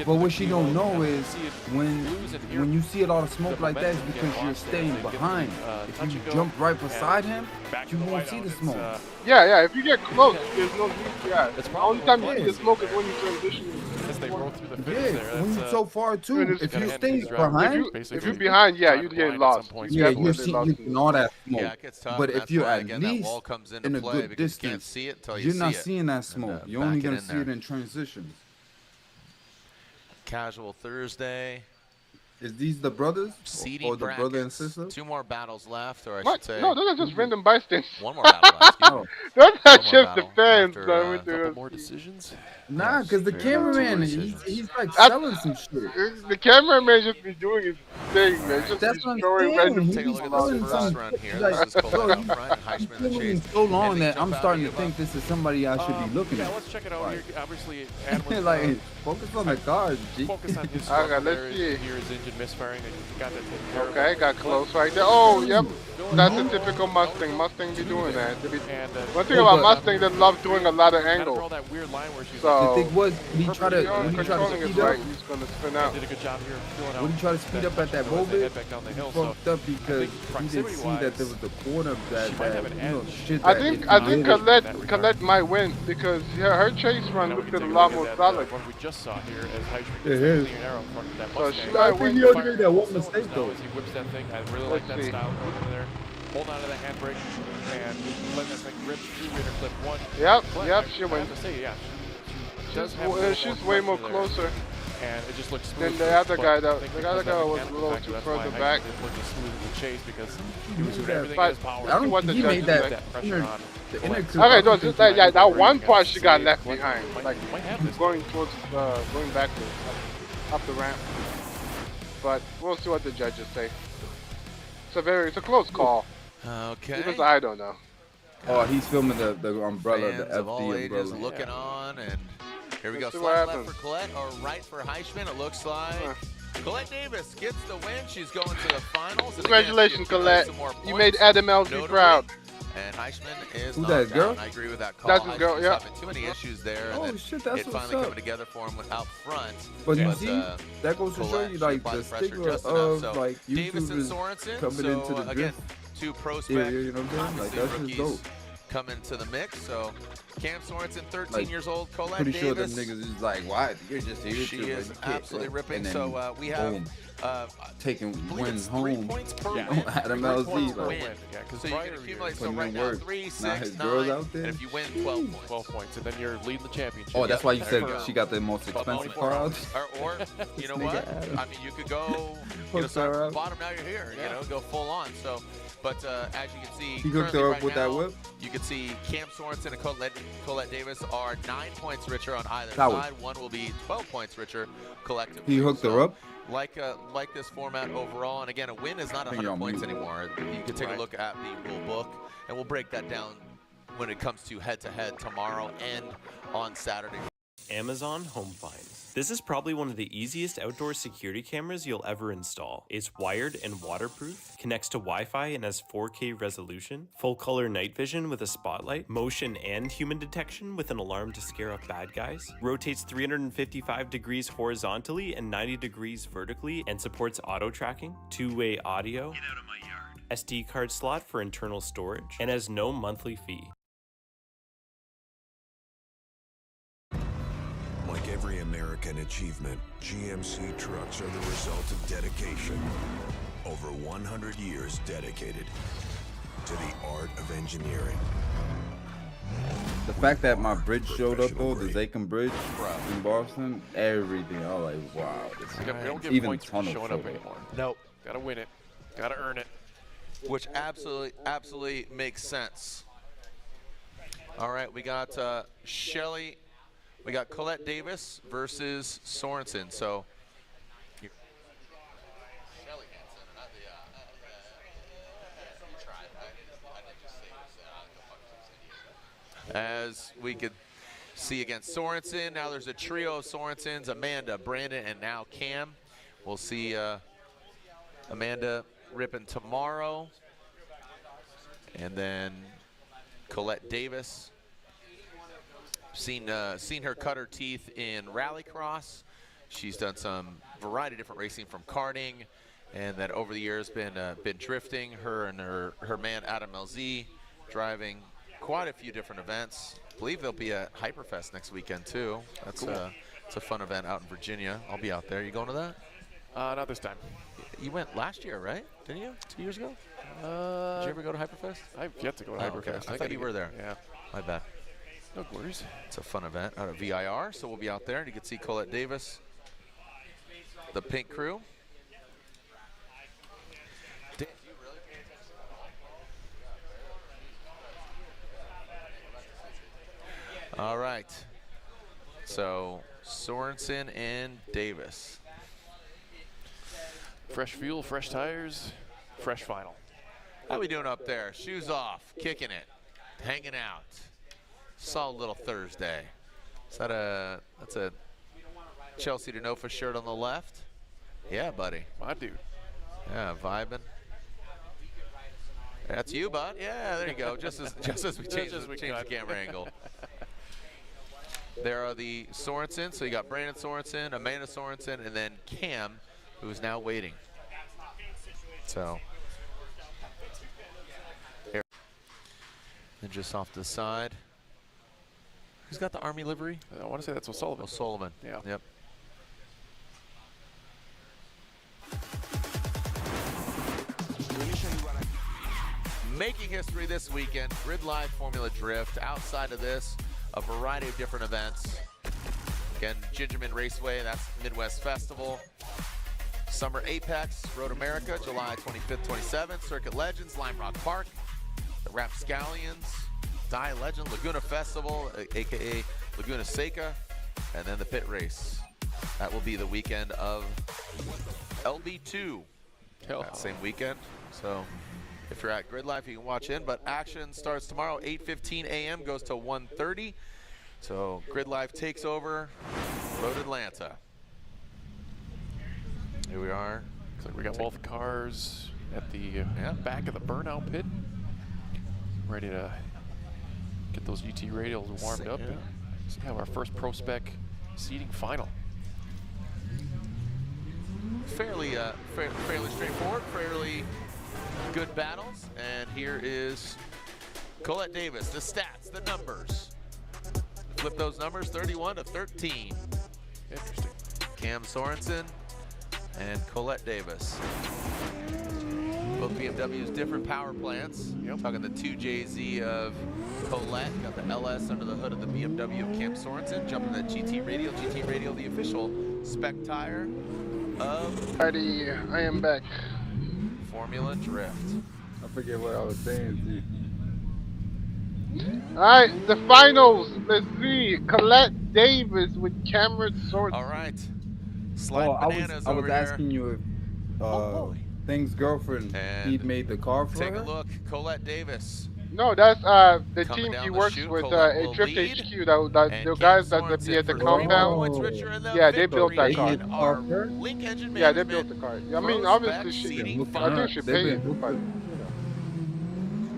[SPEAKER 15] But what she don't know is when you see a lot of smoke like that, it's because you're staying behind. If you jump right beside him, you won't see the smoke.
[SPEAKER 1] Yeah. If you get close, there's no need. Yeah. The only time you see the smoke is when you transition.
[SPEAKER 7] As they roll through the
[SPEAKER 15] Yeah, when you're so far too. If you stay
[SPEAKER 1] If
[SPEAKER 15] behind,
[SPEAKER 1] you're behind, yeah, you get lost.
[SPEAKER 15] yeah, you're seeing all that smoke.
[SPEAKER 6] Yeah, it gets tough.
[SPEAKER 15] But
[SPEAKER 6] and
[SPEAKER 15] if
[SPEAKER 6] that's
[SPEAKER 15] you're
[SPEAKER 6] why,
[SPEAKER 15] at
[SPEAKER 6] again, that
[SPEAKER 15] least
[SPEAKER 6] wall comes into
[SPEAKER 15] in a
[SPEAKER 6] play
[SPEAKER 15] good
[SPEAKER 6] because you can't
[SPEAKER 15] distance,
[SPEAKER 6] see it till you
[SPEAKER 15] you're
[SPEAKER 6] see
[SPEAKER 15] not
[SPEAKER 6] it.
[SPEAKER 15] seeing that smoke. You're only
[SPEAKER 6] back it
[SPEAKER 15] gonna
[SPEAKER 6] in
[SPEAKER 15] see
[SPEAKER 6] there.
[SPEAKER 15] it in transitions.
[SPEAKER 6] Casual Thursday.
[SPEAKER 15] Is these the brothers
[SPEAKER 6] Seeding
[SPEAKER 15] or the brother and
[SPEAKER 6] brackets.
[SPEAKER 15] sister?
[SPEAKER 6] 2 more battles left, or I
[SPEAKER 1] What?
[SPEAKER 6] should say.
[SPEAKER 1] No, those are just random bystanders.
[SPEAKER 6] One more battle left. Excuse me.
[SPEAKER 1] Those are
[SPEAKER 6] One more
[SPEAKER 1] just the
[SPEAKER 6] battle
[SPEAKER 1] fans.
[SPEAKER 6] after,
[SPEAKER 1] man, with
[SPEAKER 7] couple
[SPEAKER 1] the-
[SPEAKER 7] more decisions.
[SPEAKER 15] Nah, because the
[SPEAKER 6] Two
[SPEAKER 15] cameraman,
[SPEAKER 6] decisions.
[SPEAKER 15] he's like selling some shit.
[SPEAKER 1] The cameraman just be doing his thing, man. Just
[SPEAKER 15] That's what I'm
[SPEAKER 1] destroying
[SPEAKER 15] saying.
[SPEAKER 1] random
[SPEAKER 15] He's
[SPEAKER 6] Take a
[SPEAKER 1] people.
[SPEAKER 6] look at this
[SPEAKER 15] selling
[SPEAKER 6] first
[SPEAKER 15] some
[SPEAKER 6] run
[SPEAKER 15] shit.
[SPEAKER 6] here.
[SPEAKER 15] Like,
[SPEAKER 6] This is Colette
[SPEAKER 15] bro,
[SPEAKER 6] up front and Heisman in the
[SPEAKER 15] filming
[SPEAKER 6] chase.
[SPEAKER 15] so long
[SPEAKER 6] And they
[SPEAKER 15] that I'm
[SPEAKER 6] jump out
[SPEAKER 15] starting to
[SPEAKER 6] and give
[SPEAKER 15] think this is somebody I should be looking
[SPEAKER 7] Yeah,
[SPEAKER 15] at.
[SPEAKER 7] let's check it out
[SPEAKER 15] Like-
[SPEAKER 7] here. Obviously, Adam was,
[SPEAKER 15] Like, focus on the cars, G.
[SPEAKER 7] focus on his
[SPEAKER 1] Okay,
[SPEAKER 7] struggle
[SPEAKER 1] let's
[SPEAKER 7] there.
[SPEAKER 1] see.
[SPEAKER 7] Here his engine misfiring. And he got that taken care of.
[SPEAKER 1] Okay, got close right there. Oh, yep. That's a typical Mustang. Mustang be doing that. They be,
[SPEAKER 7] And,
[SPEAKER 1] one thing about Mustang, they love doing a lot of
[SPEAKER 7] kind of
[SPEAKER 1] angle.
[SPEAKER 7] draw that weird line where she's
[SPEAKER 1] So,
[SPEAKER 15] The thing was, he tried to
[SPEAKER 1] controlling is
[SPEAKER 15] speed up.
[SPEAKER 1] right. He's gonna spin out.
[SPEAKER 7] did a good job here filling out.
[SPEAKER 15] When he tried to speed up at that
[SPEAKER 7] as they
[SPEAKER 15] moment,
[SPEAKER 7] head back down the hill.
[SPEAKER 15] he fucked up
[SPEAKER 7] I
[SPEAKER 15] because
[SPEAKER 7] think
[SPEAKER 15] he didn't see that there was the corner that,
[SPEAKER 7] she might have an
[SPEAKER 15] you know,
[SPEAKER 7] edge.
[SPEAKER 15] shit
[SPEAKER 1] I
[SPEAKER 15] that
[SPEAKER 1] think
[SPEAKER 15] if
[SPEAKER 1] I
[SPEAKER 15] he
[SPEAKER 1] think
[SPEAKER 15] did it-
[SPEAKER 1] Colette might win because her chase run
[SPEAKER 7] Now we
[SPEAKER 1] looked
[SPEAKER 7] can
[SPEAKER 1] a
[SPEAKER 7] take
[SPEAKER 1] lot
[SPEAKER 7] look
[SPEAKER 1] more
[SPEAKER 7] at that,
[SPEAKER 1] solid.
[SPEAKER 7] what we just saw here as Heisman
[SPEAKER 15] It
[SPEAKER 7] gets that
[SPEAKER 15] is.
[SPEAKER 7] clean arrow in front of that
[SPEAKER 1] So
[SPEAKER 7] Mustang.
[SPEAKER 1] she might
[SPEAKER 15] I
[SPEAKER 1] win.
[SPEAKER 15] think he only made that one mistake
[SPEAKER 7] Now
[SPEAKER 15] though.
[SPEAKER 7] as he whips that thing, I really
[SPEAKER 1] Let's
[SPEAKER 7] like that
[SPEAKER 1] see.
[SPEAKER 7] style going in there. Hold on to the handbrake and let that thing rip through rear clip one.
[SPEAKER 1] Yep,
[SPEAKER 7] But
[SPEAKER 1] yep,
[SPEAKER 7] I
[SPEAKER 1] she
[SPEAKER 7] have
[SPEAKER 1] wins.
[SPEAKER 7] to say, yeah, she does
[SPEAKER 1] She's
[SPEAKER 7] have a little
[SPEAKER 1] she's way more
[SPEAKER 7] pressure there.
[SPEAKER 1] closer.
[SPEAKER 7] and it just looked smooth.
[SPEAKER 1] Then the other guy,
[SPEAKER 7] the
[SPEAKER 1] other guy was a little too further back.
[SPEAKER 7] It looked as smooth as a chase because he was doing everything in
[SPEAKER 1] But
[SPEAKER 7] his power.
[SPEAKER 1] I don't
[SPEAKER 15] think he made that
[SPEAKER 7] pressure on.
[SPEAKER 1] Okay, no, just that one part she got left behind, like going towards, going backwards up the ramp. But we'll see what the judges say. It's a close call.
[SPEAKER 6] Okay.
[SPEAKER 1] Because I don't know.
[SPEAKER 15] Oh, he's filming the umbrella,
[SPEAKER 6] Fans
[SPEAKER 15] the
[SPEAKER 6] of all
[SPEAKER 15] FD
[SPEAKER 6] ages
[SPEAKER 15] umbrella.
[SPEAKER 6] looking on, and here we go.
[SPEAKER 1] Let's see what
[SPEAKER 6] Slide left
[SPEAKER 1] happens.
[SPEAKER 6] for Colette or right for Heisman. It looks like Colette Davis gets the win. She's going to the finals. And
[SPEAKER 1] Congratulations,
[SPEAKER 6] again,
[SPEAKER 1] Colette.
[SPEAKER 6] some more
[SPEAKER 1] You
[SPEAKER 6] points.
[SPEAKER 1] made Adam LZ proud.
[SPEAKER 6] And Heisman is
[SPEAKER 15] Who's
[SPEAKER 6] knocked
[SPEAKER 15] that, girl?
[SPEAKER 6] out. I agree with that call.
[SPEAKER 1] That's his girl,
[SPEAKER 6] Heisman's
[SPEAKER 1] yeah.
[SPEAKER 6] having too many issues there.
[SPEAKER 15] Oh,
[SPEAKER 6] and then
[SPEAKER 15] shit, that's
[SPEAKER 6] it
[SPEAKER 15] what's
[SPEAKER 6] finally
[SPEAKER 15] up.
[SPEAKER 6] coming together for him out front.
[SPEAKER 15] But you see, that goes to show
[SPEAKER 6] Colette,
[SPEAKER 15] you,
[SPEAKER 6] she
[SPEAKER 15] like,
[SPEAKER 6] applied
[SPEAKER 15] the
[SPEAKER 6] pressure
[SPEAKER 15] stigma
[SPEAKER 6] just enough.
[SPEAKER 15] of,
[SPEAKER 6] So,
[SPEAKER 15] like,
[SPEAKER 6] Davis and
[SPEAKER 15] YouTubers
[SPEAKER 6] Sorensen,
[SPEAKER 15] coming
[SPEAKER 6] so,
[SPEAKER 15] into the
[SPEAKER 6] again,
[SPEAKER 15] drift
[SPEAKER 6] two prospects.
[SPEAKER 15] area, you know what I'm saying? Like,
[SPEAKER 6] Obviously,
[SPEAKER 15] that's just
[SPEAKER 6] rookies
[SPEAKER 15] dope.
[SPEAKER 6] come into the mix. So Cam Sorensen, 13
[SPEAKER 15] Like,
[SPEAKER 6] years old. Colette
[SPEAKER 15] Pretty sure them
[SPEAKER 6] Davis.
[SPEAKER 15] niggas is like, why? You're just here.
[SPEAKER 6] She
[SPEAKER 15] to,
[SPEAKER 6] is
[SPEAKER 15] like, kick,
[SPEAKER 6] absolutely
[SPEAKER 15] right?
[SPEAKER 6] ripping.
[SPEAKER 15] And then,
[SPEAKER 6] So we have
[SPEAKER 15] boom, taking
[SPEAKER 6] believe
[SPEAKER 15] wins
[SPEAKER 6] it's 3
[SPEAKER 15] home.
[SPEAKER 6] points per
[SPEAKER 15] Yeah.
[SPEAKER 6] win.
[SPEAKER 15] Adam
[SPEAKER 6] 3
[SPEAKER 15] LZ,
[SPEAKER 6] points per
[SPEAKER 15] like,
[SPEAKER 6] win.
[SPEAKER 7] Yeah, because
[SPEAKER 6] So you can accumulate. So
[SPEAKER 15] putting
[SPEAKER 6] right
[SPEAKER 15] in
[SPEAKER 6] now,
[SPEAKER 15] work.
[SPEAKER 6] 3,
[SPEAKER 15] Now
[SPEAKER 6] 6,
[SPEAKER 15] his
[SPEAKER 6] 9,
[SPEAKER 15] girls out there.
[SPEAKER 6] and if you win, 12 points.
[SPEAKER 7] 12 points, and then you're leading the championship.
[SPEAKER 15] Oh, that's why you
[SPEAKER 6] There
[SPEAKER 15] said
[SPEAKER 6] you go.
[SPEAKER 15] she got the most expensive car out.
[SPEAKER 6] Or you know
[SPEAKER 15] Nigga
[SPEAKER 6] what?
[SPEAKER 15] Adam.
[SPEAKER 6] I mean, you could go,
[SPEAKER 15] Hooked her up.
[SPEAKER 6] bottom, now you're here. You know, go full on. So, but as you can see,
[SPEAKER 15] He hooked
[SPEAKER 6] currently
[SPEAKER 15] her up
[SPEAKER 6] right
[SPEAKER 15] with that
[SPEAKER 6] now,
[SPEAKER 15] whip?
[SPEAKER 6] You can see Cam Sorensen and Colette Davis are 9 points richer on either
[SPEAKER 15] That was-
[SPEAKER 6] side. One will be 12 points richer collectively.
[SPEAKER 15] He hooked her up?
[SPEAKER 6] Like this format overall, and again, a win is not
[SPEAKER 15] I think you're
[SPEAKER 6] 100
[SPEAKER 15] on
[SPEAKER 6] points
[SPEAKER 15] mute.
[SPEAKER 6] anymore. You can take a look at the rule book, and we'll break that down when it comes to head-to-head tomorrow and on Saturday.
[SPEAKER 4] Amazon Home Finds. This is probably one of the easiest outdoor security cameras you'll ever install. It's wired and waterproof, connects to Wi-Fi and has 4K resolution, full color night vision with a spotlight, motion and human detection with an alarm to scare off bad guys, rotates 355 degrees horizontally and 90 degrees vertically, and supports auto tracking, two-way audio, SD card slot for internal storage, and has no monthly fee.
[SPEAKER 5] Like every American achievement, GMC trucks are the result of dedication. Over 100 years dedicated to the art of engineering.
[SPEAKER 15] The fact that my bridge showed up though, the Zachem Bridge in Boston, everything, I was like, wow.
[SPEAKER 7] We don't get
[SPEAKER 15] Even
[SPEAKER 7] points for
[SPEAKER 15] tunnel
[SPEAKER 7] showing
[SPEAKER 15] showed
[SPEAKER 7] up
[SPEAKER 15] up.
[SPEAKER 7] anymore.
[SPEAKER 6] Nope.
[SPEAKER 7] Gotta win it. Gotta earn it.
[SPEAKER 6] Which absolutely makes sense. All right, we got Shelley, we got Colette Davis versus Sorensen. So, as we could see against Sorensen, now there's a trio of Sorensens: Amanda, Brandon, and now Cam. We'll see Amanda ripping tomorrow, and then Colette Davis. Seen her cut her teeth in rallycross. She's done some variety of different racing, from karting, and then over the years been drifting. Her and her man Adam LZ driving quite a few different events. I believe they'll be at Hyperfest next weekend too. That's
[SPEAKER 7] Cool.
[SPEAKER 6] it's a fun event out in Virginia. I'll be out there. You going to that?
[SPEAKER 7] Not this time.
[SPEAKER 6] You went last year, right? Didn't you? 2 years ago? Did you ever go to Hyperfest?
[SPEAKER 7] I've yet to go to
[SPEAKER 6] Oh, okay.
[SPEAKER 7] Hyperfest.
[SPEAKER 6] I thought you were there.
[SPEAKER 7] Yeah.
[SPEAKER 6] My bad.
[SPEAKER 7] No worries.
[SPEAKER 6] It's a fun event out at VIR, so we'll be out there. And you can see Colette Davis, the pink crew. All right. So Sorensen and Davis.
[SPEAKER 7] Fresh fuel, fresh tires, fresh final.
[SPEAKER 6] How we doing up there? Shoes off, kicking it, hanging out. Solid little Thursday. Is that that's a Chelsea DeNofa shirt on the left? Yeah, buddy.
[SPEAKER 7] My dude.
[SPEAKER 6] Yeah, vibing. That's you, bud. Yeah, there you go. Just as we change the camera angle. There are the Sorensen. So you got Brandon Sorensen, Amanda Sorensen, and then Cam, who is now waiting. So. And just off to the side. Who's got the Army livery?
[SPEAKER 7] I want to say that's O'Sullivan.
[SPEAKER 6] O'Sullivan.
[SPEAKER 7] Yeah.
[SPEAKER 6] Yep. Making history this weekend, Grid Live Formula Drift. Outside of this, a variety of different events. Again, Gingerman Raceway, that's Midwest Festival. Summer Apex, Road America, July 25th, 27th. Circuit Legends, Lime Rock Park. The Rapscallions, Die Legend, Laguna Festival, aka Laguna Seca, and then the pit race. That will be the weekend of LB2 that same weekend. So if you're at Grid Life, you can watch in, but action starts tomorrow, 8:15 a.m., goes to 1:30. So Grid Life takes over Road Atlanta. Here we are.
[SPEAKER 7] Looks like we got both cars at the back of the burnout pit, ready to get those GT radials warmed up and have our first Pro Spec seating final.
[SPEAKER 6] Fairly straightforward, fairly good battles. And here is Colette Davis, the stats, the numbers. Flip those numbers, 31 to 13.
[SPEAKER 7] Interesting.
[SPEAKER 6] Cam Sorensen and Colette Davis. Both BMWs, different power plants. Talking the 2JZ of Colette, got the LS under the hood of the BMW of Cam Sorensen. Jumping that GT Radial, the official spec tire of
[SPEAKER 1] I am back.
[SPEAKER 6] Formula Drift.
[SPEAKER 15] I forget what I was saying.
[SPEAKER 1] Alright, the finals. Let's see. Colette Davis with Cameron Sorensen.
[SPEAKER 6] All right. Slide bananas
[SPEAKER 15] I was
[SPEAKER 6] over
[SPEAKER 15] asking
[SPEAKER 6] here.
[SPEAKER 15] you if Thing's girlfriend, he made the car for
[SPEAKER 6] Take
[SPEAKER 15] her?
[SPEAKER 6] a look. Colette Davis.
[SPEAKER 1] No, that's the
[SPEAKER 6] Coming
[SPEAKER 1] team
[SPEAKER 6] down
[SPEAKER 1] he
[SPEAKER 6] the
[SPEAKER 1] works
[SPEAKER 6] chute,
[SPEAKER 1] with
[SPEAKER 6] Colette
[SPEAKER 1] at
[SPEAKER 6] will
[SPEAKER 1] Drift
[SPEAKER 6] lead.
[SPEAKER 1] HQ. The guys that would be at the compound. Yeah, they built that car. Yeah, they built the car. I mean, obviously, I think she paid it. But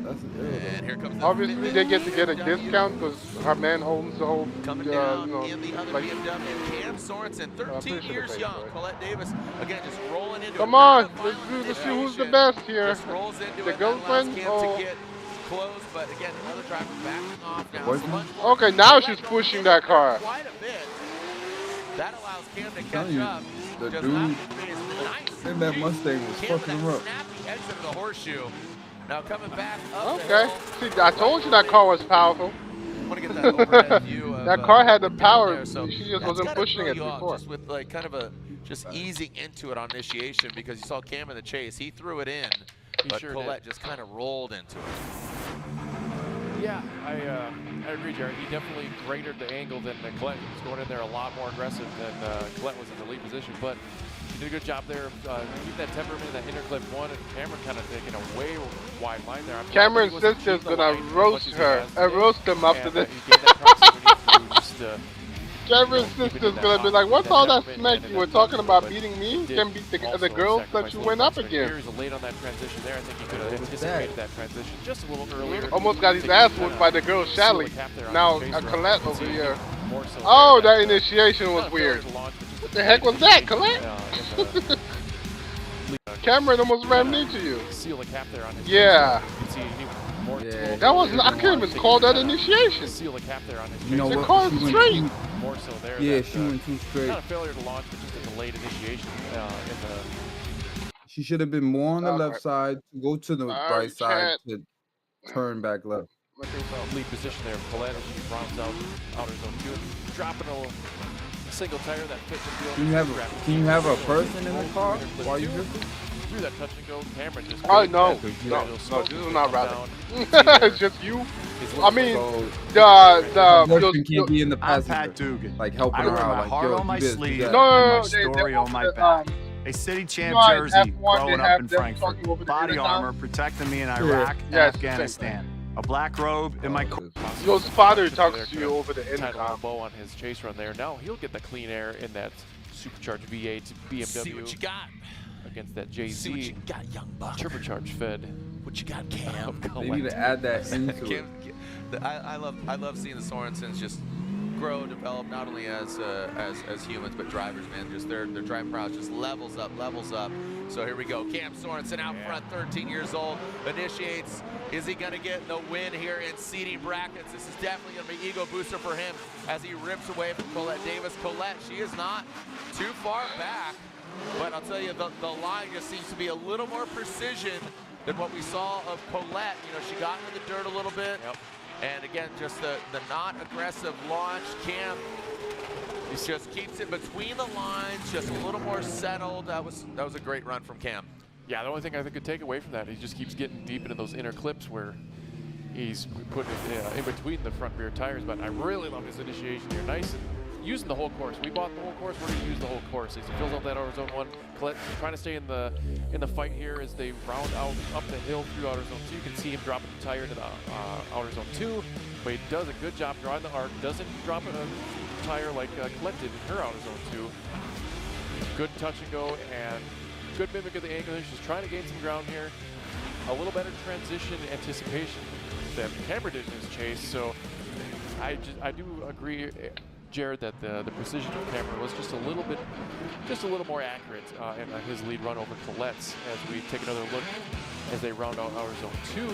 [SPEAKER 6] And here comes
[SPEAKER 1] obviously, they get to get a discount because her man owns the whole.
[SPEAKER 6] Coming down in the other BMW, Cam Sorensen, 13 years young. Colette Davis, again, just rolling into
[SPEAKER 1] Come on, let's see who's the best here.
[SPEAKER 6] Just rolls into
[SPEAKER 1] The
[SPEAKER 6] it.
[SPEAKER 1] girlfriend?
[SPEAKER 6] That allows Cam to get close, but again, another driver backing off now. So much more
[SPEAKER 1] Okay, now she's pushing that car.
[SPEAKER 6] quite a bit. That allows Cam to catch up.
[SPEAKER 15] The
[SPEAKER 6] Just
[SPEAKER 15] dude
[SPEAKER 6] not nice.
[SPEAKER 15] in that Mustang was
[SPEAKER 6] Cam
[SPEAKER 15] fucking him
[SPEAKER 6] with
[SPEAKER 15] up.
[SPEAKER 6] that snappy exit of the horseshoe. Now coming back up the
[SPEAKER 1] Okay.
[SPEAKER 6] hill.
[SPEAKER 1] See, I told you that car was powerful.
[SPEAKER 6] I want to get that overhead view of,
[SPEAKER 1] that car had the
[SPEAKER 6] down
[SPEAKER 1] power.
[SPEAKER 6] there, so
[SPEAKER 1] She just
[SPEAKER 6] that's
[SPEAKER 1] wasn't
[SPEAKER 6] gotta
[SPEAKER 1] pushing
[SPEAKER 6] throw
[SPEAKER 1] it
[SPEAKER 6] you off,
[SPEAKER 1] before.
[SPEAKER 6] just with like kind of a easing into it on initiation, because you saw Cam in the chase. He threw it in, but
[SPEAKER 7] sure
[SPEAKER 6] Colette just kind of rolled into it.
[SPEAKER 7] Yeah, I agree, Jared. He definitely greatered the angle than Colette. He was going in there a lot more aggressive than Colette was in the lead position, but he did a good job there of keeping that temperament in that interclip one, and Cameron kind of taking a way wide line there.
[SPEAKER 1] Cameron's sister's gonna roast her. Roast him after this. Cameron's sister's gonna be like, what's all that smack you were talking about beating me? You can beat the girls that you went up against.
[SPEAKER 7] He was late on that transition there. I think he could have anticipated that transition just a little earlier.
[SPEAKER 1] Almost got his ass whooped by the girl Shelley. Now Colette over here. Oh, that initiation was weird. What the heck was that, Colette? Cameron almost ran into you.
[SPEAKER 7] Seal the cap there on his
[SPEAKER 1] yeah.
[SPEAKER 7] Yeah.
[SPEAKER 1] That was I can't even call that initiation.
[SPEAKER 7] Seal the cap there on his
[SPEAKER 15] You know
[SPEAKER 1] the
[SPEAKER 15] what?
[SPEAKER 1] car's straight.
[SPEAKER 7] More so there.
[SPEAKER 15] Yeah,
[SPEAKER 7] that,
[SPEAKER 15] she went too straight.
[SPEAKER 7] Not a failure to launch, but just a delayed initiation in the.
[SPEAKER 15] She should have been more on the left side, go to the right side to turn back left.
[SPEAKER 7] Lead position there of Colette as she rounds out outer zone 2. Dropping a single tire that fits the field.
[SPEAKER 15] Can you have a person in the car while you drifting?
[SPEAKER 7] Through that touch and go, Cameron just.
[SPEAKER 1] Oh no, no, this is not rally. It's just you. I mean, the
[SPEAKER 15] can't be in the
[SPEAKER 14] I'm
[SPEAKER 15] passenger,
[SPEAKER 14] Pat Dugan.
[SPEAKER 15] like helping
[SPEAKER 14] I
[SPEAKER 15] her
[SPEAKER 14] wear
[SPEAKER 15] out.
[SPEAKER 14] my
[SPEAKER 15] Like,
[SPEAKER 14] heart
[SPEAKER 15] yo,
[SPEAKER 14] on my
[SPEAKER 15] do this, do
[SPEAKER 14] sleeve
[SPEAKER 15] that.
[SPEAKER 14] and my story on my back. A city champ
[SPEAKER 1] know, in
[SPEAKER 14] jersey
[SPEAKER 1] F1
[SPEAKER 14] growing
[SPEAKER 1] they
[SPEAKER 14] up
[SPEAKER 1] have
[SPEAKER 14] in
[SPEAKER 1] them
[SPEAKER 14] Frankfurt.
[SPEAKER 1] talking over the
[SPEAKER 14] Body
[SPEAKER 1] intercom.
[SPEAKER 14] armor protecting me in Iraq and
[SPEAKER 1] Yes,
[SPEAKER 14] Afghanistan. A black robe in my
[SPEAKER 1] Your father talks to you over the intercom.
[SPEAKER 7] Bow on his chase run there. Now he'll get the clean air in that supercharged V8 BMW.
[SPEAKER 6] See what you got.
[SPEAKER 7] Against that JZ.
[SPEAKER 6] See what you got, young buck.
[SPEAKER 7] Turbocharged fed.
[SPEAKER 6] What you got, Cam?
[SPEAKER 15] They need to add that into it.
[SPEAKER 6] I love seeing the Sorensens just grow, develop, not only as humans but drivers, man. Just their driving prowess just levels up. So here we go. Cam Sorensen out front, 13 years old, initiates. Is he gonna get the win here in seating brackets? This is definitely gonna be ego booster for him as he rips away from Colette Davis. Colette, she is not too far back, but I'll tell you, the line just seems to be a little more precision than what we saw of Colette. You know, she got into the dirt a little bit. And again, just the not aggressive launch. Cam He just keeps it between the lines, just a little more settled. That was a great run from Cam.
[SPEAKER 7] Yeah, the only thing I think could take away from that, he just keeps getting deep into those inner clips where he's putting it in between the front rear tires. But I really love his initiation here. Nice and using the whole course. We bought the whole course. We're going to use the whole course. As he fills out that outer zone 1. Colette trying to stay in the fight here as they round out up the hill through outer zone 2. You can see him dropping the tire to the outer zone 2. But he does a good job drawing the arc. Doesn't drop a tire like Colette did in her outer zone 2. Good touch and go and good mimic of the angle. She's trying to gain some ground here. A little better transition anticipation than Cameron did in his chase. So I do agree, Jared, that the precision of Cameron was just a little more accurate in his lead run over Colette's. As we take another look as they round out outer zone 2, you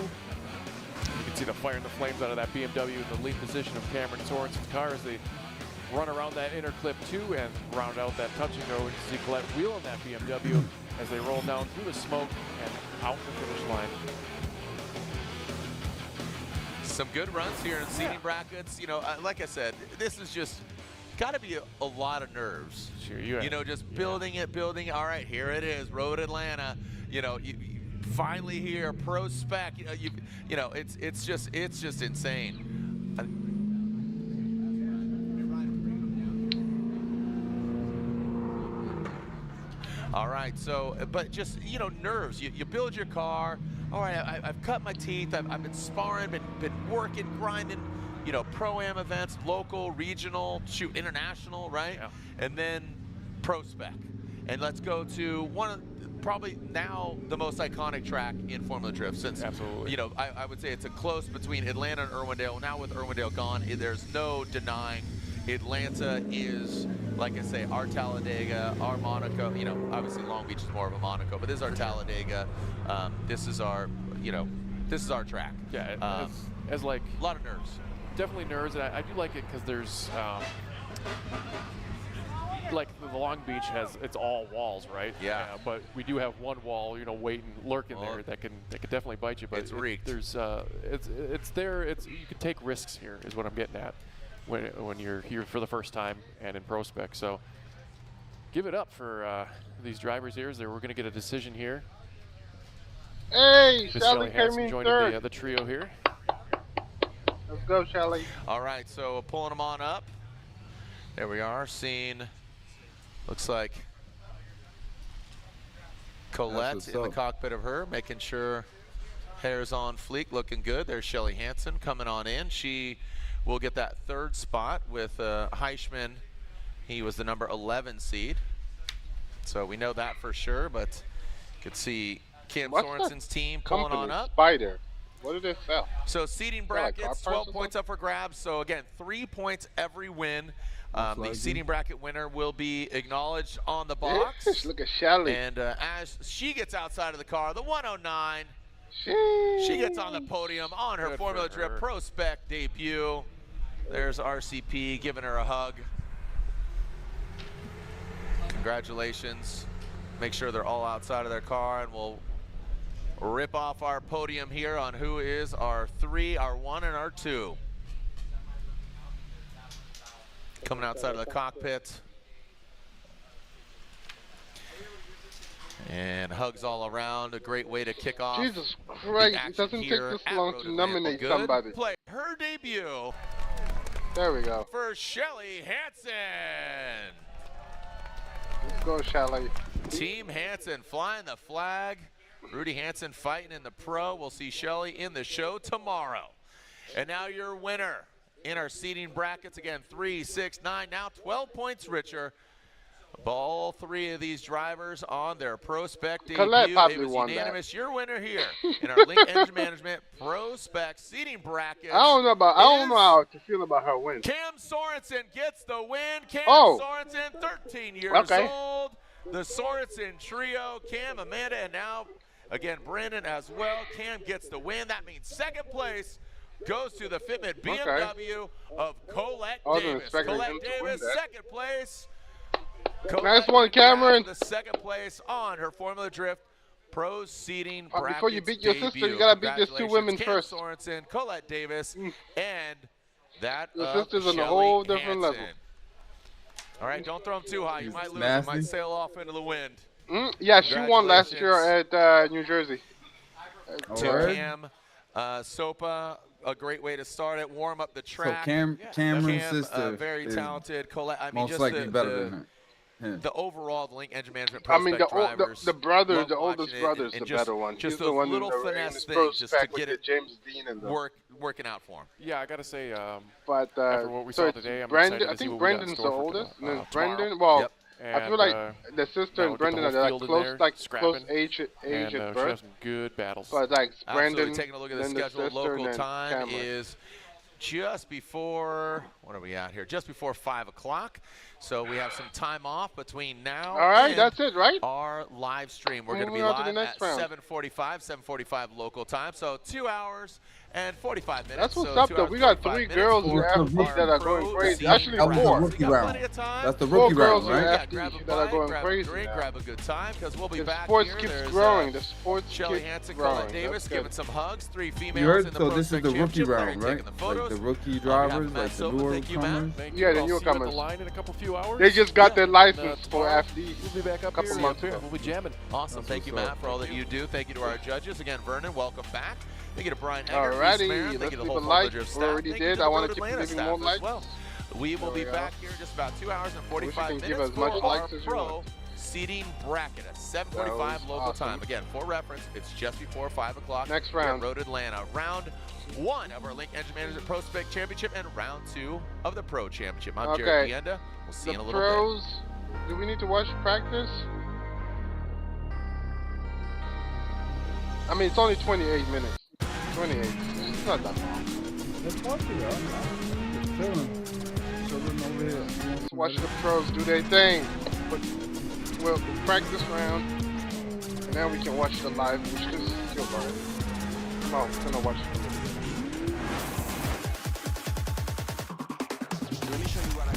[SPEAKER 7] can see the fire and the flames out of that BMW in the lead position of Cameron Sorensen's car as they run around that inner clip 2 and round out that touch and go. You can see Colette wheeling that BMW as they roll down through the smoke and out the finish line.
[SPEAKER 6] Some good runs here in seating brackets. You know, like I said, this is just got to be a lot of nerves.
[SPEAKER 7] Sure,
[SPEAKER 6] you know, just building it. All right, here it is, Road Atlanta. You know, you finally here, pro spec. You know, it's just insane. All right, so, but just, you know, nerves. You build your car. All right, I've cut my teeth. I've been sparring, been working, grinding, you know, Pro-Am events, local, regional, shoot, international, right?
[SPEAKER 7] Yeah.
[SPEAKER 6] And then pro spec. And let's go to probably now the most iconic track in Formula Drift since,
[SPEAKER 7] absolutely.
[SPEAKER 6] You know, I would say it's a close between Atlanta and Irwindale. Now with Irwindale gone, there's no denying Atlanta is, like I say, our Talladega, our Monaco. You know, obviously Long Beach is more of a Monaco, but this is our Talladega. This is our, you know, this is our track.
[SPEAKER 7] Yeah, as like
[SPEAKER 6] a lot of nerves.
[SPEAKER 7] Definitely nerves, and I do like it because there's like the Long Beach it's all walls, right?
[SPEAKER 6] Yeah.
[SPEAKER 7] But we do have one wall, you know, waiting, lurking there that can definitely bite you. But
[SPEAKER 6] it's reeked.
[SPEAKER 7] There's it's there. You can take risks here, is what I'm getting at. When you're here for the first time and in pro spec. So give it up for these drivers here. We're going to get a decision here.
[SPEAKER 1] Hey,
[SPEAKER 7] Miss
[SPEAKER 1] Shelley
[SPEAKER 7] Hansen
[SPEAKER 1] came in
[SPEAKER 7] joining
[SPEAKER 1] third.
[SPEAKER 7] the trio here.
[SPEAKER 1] Let's go, Shelley.
[SPEAKER 6] All right, so pulling them on up. There we are, seeing, looks like Colette in the cockpit of her, making sure hair's on fleek, looking good. There's Shelley Hansen coming on in. She will get that third spot with Heisman. He was the number 11 seed. So we know that for sure, but you could see Cam Sorensen's team pulling on up.
[SPEAKER 1] Spider. What did they sell?
[SPEAKER 6] So seating brackets, 12 points up for grabs. So again, 3 points every win. The seating bracket winner will be acknowledged on the box.
[SPEAKER 1] Yes, look at Shelley.
[SPEAKER 6] And as she gets outside of the car, the 109. She gets on the podium on her Formula Drift Pro Spec debut. There's RCP giving her a hug. Congratulations. Make sure they're all outside of their car, and we'll rip off our podium here on who is our 3, our 1, and our 2. Coming outside of the cockpit. And hugs all around, a great way to kick off.
[SPEAKER 1] Jesus Christ, it doesn't take this long to nominate somebody.
[SPEAKER 6] Play her debut.
[SPEAKER 1] There we go.
[SPEAKER 6] For Shelley Hansen.
[SPEAKER 1] Let's go, Shelley.
[SPEAKER 6] Team Hansen flying the flag. Rudy Hansen fighting in the pro. We'll see Shelley in the show tomorrow. And now your winner in our seating brackets. Again, 3, 6, 9, now 12 points richer. All 3 of these drivers on their pro spec debut.
[SPEAKER 1] Colette probably
[SPEAKER 6] it was
[SPEAKER 1] won
[SPEAKER 6] unanimous.
[SPEAKER 1] that.
[SPEAKER 6] Your winner here in our Link Engine Management pro spec seating bracket.
[SPEAKER 1] I don't know how to feel about her win.
[SPEAKER 6] Cam Sorensen gets the win. Cam Sorensen, 13 years old. The Sorensen trio, Cam, Amanda, and now again Brandon as well. Cam gets the win. That means second place goes to the Fitment BMW of Colette Davis. Colette Davis, second place.
[SPEAKER 1] Nice one, Cameron.
[SPEAKER 6] The second place on her Formula Drift Pro Seating Brackets
[SPEAKER 1] before you beat your sister, you gotta beat these 2 women
[SPEAKER 6] Cam
[SPEAKER 1] first.
[SPEAKER 6] Sorensen, Colette Davis, and that
[SPEAKER 1] your
[SPEAKER 6] of
[SPEAKER 1] sister's on a
[SPEAKER 6] Shelley
[SPEAKER 1] whole different
[SPEAKER 6] Hansen.
[SPEAKER 1] level.
[SPEAKER 6] All right, don't throw him too high. You might lose him.
[SPEAKER 15] nasty.
[SPEAKER 6] Might sail off into the wind.
[SPEAKER 1] Yeah, she won last year at New Jersey.
[SPEAKER 6] To Cam, Sopa, a great way to start it. Warm up the track.
[SPEAKER 15] So Cameron's
[SPEAKER 6] Cam,
[SPEAKER 15] sister
[SPEAKER 6] very
[SPEAKER 15] is
[SPEAKER 6] talented. Colette, I mean,
[SPEAKER 15] most
[SPEAKER 6] just
[SPEAKER 15] likely better than her.
[SPEAKER 6] the overall Link Engine Management
[SPEAKER 1] I mean,
[SPEAKER 6] prospect drivers.
[SPEAKER 1] the brother,
[SPEAKER 6] love
[SPEAKER 1] the oldest
[SPEAKER 6] watching it,
[SPEAKER 1] brother is
[SPEAKER 6] and
[SPEAKER 1] the
[SPEAKER 6] just,
[SPEAKER 1] better one.
[SPEAKER 6] Just
[SPEAKER 1] He's the
[SPEAKER 6] those
[SPEAKER 1] one
[SPEAKER 6] little
[SPEAKER 1] in the
[SPEAKER 6] finesse
[SPEAKER 1] pros
[SPEAKER 6] things just to
[SPEAKER 1] pack with
[SPEAKER 6] get
[SPEAKER 1] the
[SPEAKER 6] it
[SPEAKER 1] James Dean and
[SPEAKER 6] working out for him.
[SPEAKER 7] Yeah, I gotta say,
[SPEAKER 6] but
[SPEAKER 7] after what we
[SPEAKER 1] so
[SPEAKER 7] saw
[SPEAKER 1] it's
[SPEAKER 7] today, I'm
[SPEAKER 1] Brendan.
[SPEAKER 7] excited
[SPEAKER 1] I
[SPEAKER 7] to see
[SPEAKER 1] think
[SPEAKER 7] what we got in
[SPEAKER 1] Brendan's the
[SPEAKER 7] store for
[SPEAKER 1] oldest, and then
[SPEAKER 7] tomorrow.
[SPEAKER 1] Brendan. Well,
[SPEAKER 6] Yep.
[SPEAKER 1] I feel like the sister and Brendan are like close age
[SPEAKER 7] and,
[SPEAKER 1] at
[SPEAKER 7] we have
[SPEAKER 1] birth.
[SPEAKER 7] some good battles.
[SPEAKER 1] But like Brendan,
[SPEAKER 6] Absolutely. Taking a look at the
[SPEAKER 1] then
[SPEAKER 6] schedule,
[SPEAKER 1] sister,
[SPEAKER 6] local
[SPEAKER 1] and then
[SPEAKER 6] time
[SPEAKER 1] Cameron.
[SPEAKER 6] is just before, what are we at here? Just before 5 o'clock. So we have some time off between now
[SPEAKER 1] All right,
[SPEAKER 6] and
[SPEAKER 1] that's it, right?
[SPEAKER 6] our live stream. We're going to be
[SPEAKER 1] Moving on to
[SPEAKER 6] live
[SPEAKER 1] the next
[SPEAKER 6] at
[SPEAKER 1] round.
[SPEAKER 6] 7:45 local time. So 2 hours and 45 minutes.
[SPEAKER 1] That's what's
[SPEAKER 6] so
[SPEAKER 1] up,
[SPEAKER 6] 2
[SPEAKER 1] though.
[SPEAKER 6] hours,
[SPEAKER 1] We got
[SPEAKER 6] 45
[SPEAKER 1] three
[SPEAKER 6] minutes
[SPEAKER 1] girls in
[SPEAKER 6] for
[SPEAKER 1] F3 that are
[SPEAKER 6] pro
[SPEAKER 1] going crazy.
[SPEAKER 6] seating
[SPEAKER 1] Actually,
[SPEAKER 15] That was the
[SPEAKER 1] four.
[SPEAKER 15] rookie round. That's the
[SPEAKER 1] Four
[SPEAKER 15] rookie
[SPEAKER 1] girls
[SPEAKER 15] round,
[SPEAKER 1] in
[SPEAKER 15] right?
[SPEAKER 6] Grab a
[SPEAKER 1] F3 that are
[SPEAKER 6] bite,
[SPEAKER 1] going
[SPEAKER 6] grab
[SPEAKER 1] crazy.
[SPEAKER 6] a drink,
[SPEAKER 1] now.
[SPEAKER 6] grab a good time, because we'll be
[SPEAKER 1] The
[SPEAKER 6] back
[SPEAKER 1] sports
[SPEAKER 6] here.
[SPEAKER 1] keeps
[SPEAKER 6] There's,
[SPEAKER 1] growing. The sports
[SPEAKER 6] Shelley,
[SPEAKER 1] keeps
[SPEAKER 6] Hansen,
[SPEAKER 1] growing.
[SPEAKER 6] Colette Davis
[SPEAKER 1] That's
[SPEAKER 6] giving
[SPEAKER 1] good.
[SPEAKER 6] some hugs. 3 females
[SPEAKER 15] You heard?
[SPEAKER 6] in the
[SPEAKER 15] So this is
[SPEAKER 6] Prospect
[SPEAKER 15] the rookie
[SPEAKER 6] Championship. They're
[SPEAKER 15] round,
[SPEAKER 6] taking
[SPEAKER 15] right?
[SPEAKER 6] the photos.
[SPEAKER 15] Like the rookie
[SPEAKER 6] We got
[SPEAKER 15] drivers,
[SPEAKER 6] Matt
[SPEAKER 15] like the
[SPEAKER 6] Sopa.
[SPEAKER 15] newer
[SPEAKER 6] Thank you, Matt.
[SPEAKER 15] comers.
[SPEAKER 7] Thank
[SPEAKER 1] Yeah,
[SPEAKER 7] you.
[SPEAKER 1] the
[SPEAKER 7] I'll see you at
[SPEAKER 1] newcomers.
[SPEAKER 7] the line in a couple few hours.
[SPEAKER 1] They just got their
[SPEAKER 7] And,
[SPEAKER 1] license for
[SPEAKER 7] tomorrow
[SPEAKER 1] FD.
[SPEAKER 7] We'll be back up
[SPEAKER 1] Couple
[SPEAKER 7] here.
[SPEAKER 1] months
[SPEAKER 7] Up here.
[SPEAKER 1] ago.
[SPEAKER 7] We'll be jamming.
[SPEAKER 6] Awesome.
[SPEAKER 15] That's
[SPEAKER 6] Thank you,
[SPEAKER 15] what's
[SPEAKER 6] Matt,
[SPEAKER 15] up.
[SPEAKER 6] for all that you do. Thank you to our judges. Again, Vernon, welcome back. Thank you to Brian Egger.
[SPEAKER 1] Alrighty,
[SPEAKER 6] Thank
[SPEAKER 1] let's
[SPEAKER 6] you to
[SPEAKER 1] leave
[SPEAKER 6] the
[SPEAKER 1] a
[SPEAKER 6] whole
[SPEAKER 1] like.
[SPEAKER 6] Villager
[SPEAKER 1] We
[SPEAKER 6] staff.
[SPEAKER 1] already
[SPEAKER 6] Thank you
[SPEAKER 1] did.
[SPEAKER 6] to the
[SPEAKER 1] I want
[SPEAKER 6] Road
[SPEAKER 1] to keep
[SPEAKER 6] Atlanta
[SPEAKER 1] leaving
[SPEAKER 6] staff
[SPEAKER 1] more
[SPEAKER 6] as
[SPEAKER 1] likes.
[SPEAKER 6] well. We will be back here in just about 2 hours and
[SPEAKER 1] Wish
[SPEAKER 6] 45
[SPEAKER 1] you can
[SPEAKER 6] minutes
[SPEAKER 1] give as
[SPEAKER 6] for
[SPEAKER 1] much
[SPEAKER 6] our
[SPEAKER 1] likes as you
[SPEAKER 6] pro
[SPEAKER 1] want.
[SPEAKER 6] seating bracket at
[SPEAKER 1] That
[SPEAKER 6] 7:45
[SPEAKER 1] was
[SPEAKER 6] local
[SPEAKER 1] awesome.
[SPEAKER 6] time. Again, for reference, it's just before 5 o'clock.
[SPEAKER 1] Next
[SPEAKER 6] here at
[SPEAKER 1] round.
[SPEAKER 6] Road Atlanta. Round 1 of our Link Engine Management Pro Spec Championship and round 2 of the Pro Championship. I'm Jared Gienda. We'll see you in a little
[SPEAKER 1] pros,
[SPEAKER 6] bit.
[SPEAKER 1] do we need to watch practice? I mean, it's only 28 minutes. 28. It's not that long.
[SPEAKER 15] Let's watch it, It's chilling over here.
[SPEAKER 1] Let's watch the pros do their thing. But we'll practice round, and now we can watch the live, which is still already. No, we're gonna watch it.
[SPEAKER 11] Let me show you what I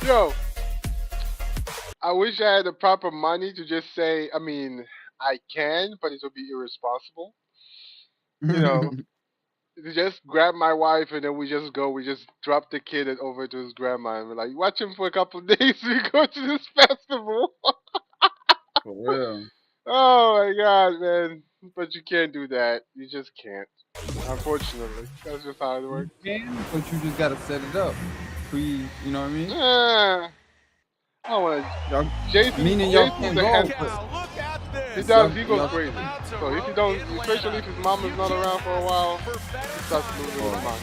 [SPEAKER 1] Yo, I wish I had the proper money to just say, I mean, I can, but it would be irresponsible. You know, to just grab my wife and then we just drop the kid over to his grandma and we're like, watch him for a couple of days, we go to this festival.
[SPEAKER 15] For real.
[SPEAKER 1] Oh my god, man. But you can't do that. You just can't. Unfortunately. That's just how it works.
[SPEAKER 15] You can, but you just gotta set it up. You know what I mean?
[SPEAKER 1] I don't want to. Jason,
[SPEAKER 15] Meaning y'all
[SPEAKER 1] Jason's
[SPEAKER 15] can't
[SPEAKER 1] a
[SPEAKER 15] go.
[SPEAKER 1] handful. He goes crazy. So if you don't, especially if his mom is not around for a while, he starts to lose his mind.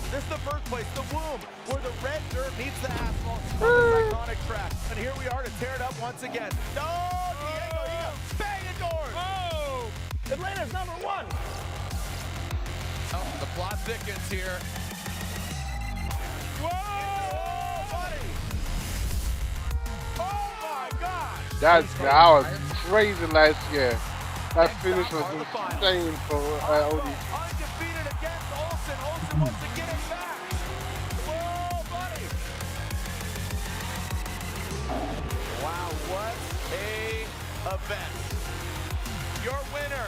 [SPEAKER 6] This is the birthplace, the womb, where the red dirt meets the asphalt on this iconic track. And here we are to tear it up once again. Oh, Diego, he got bang indoors. Oh, Atlanta's #1. Oh, the plot thickens here. Whoa, buddy. Oh my God.
[SPEAKER 1] That was crazy last year. That finish was insane for Odie.
[SPEAKER 6] Undefeated against Olsen. Olsen wants to get it back. Whoa, buddy. Wow, what a event. Your winner,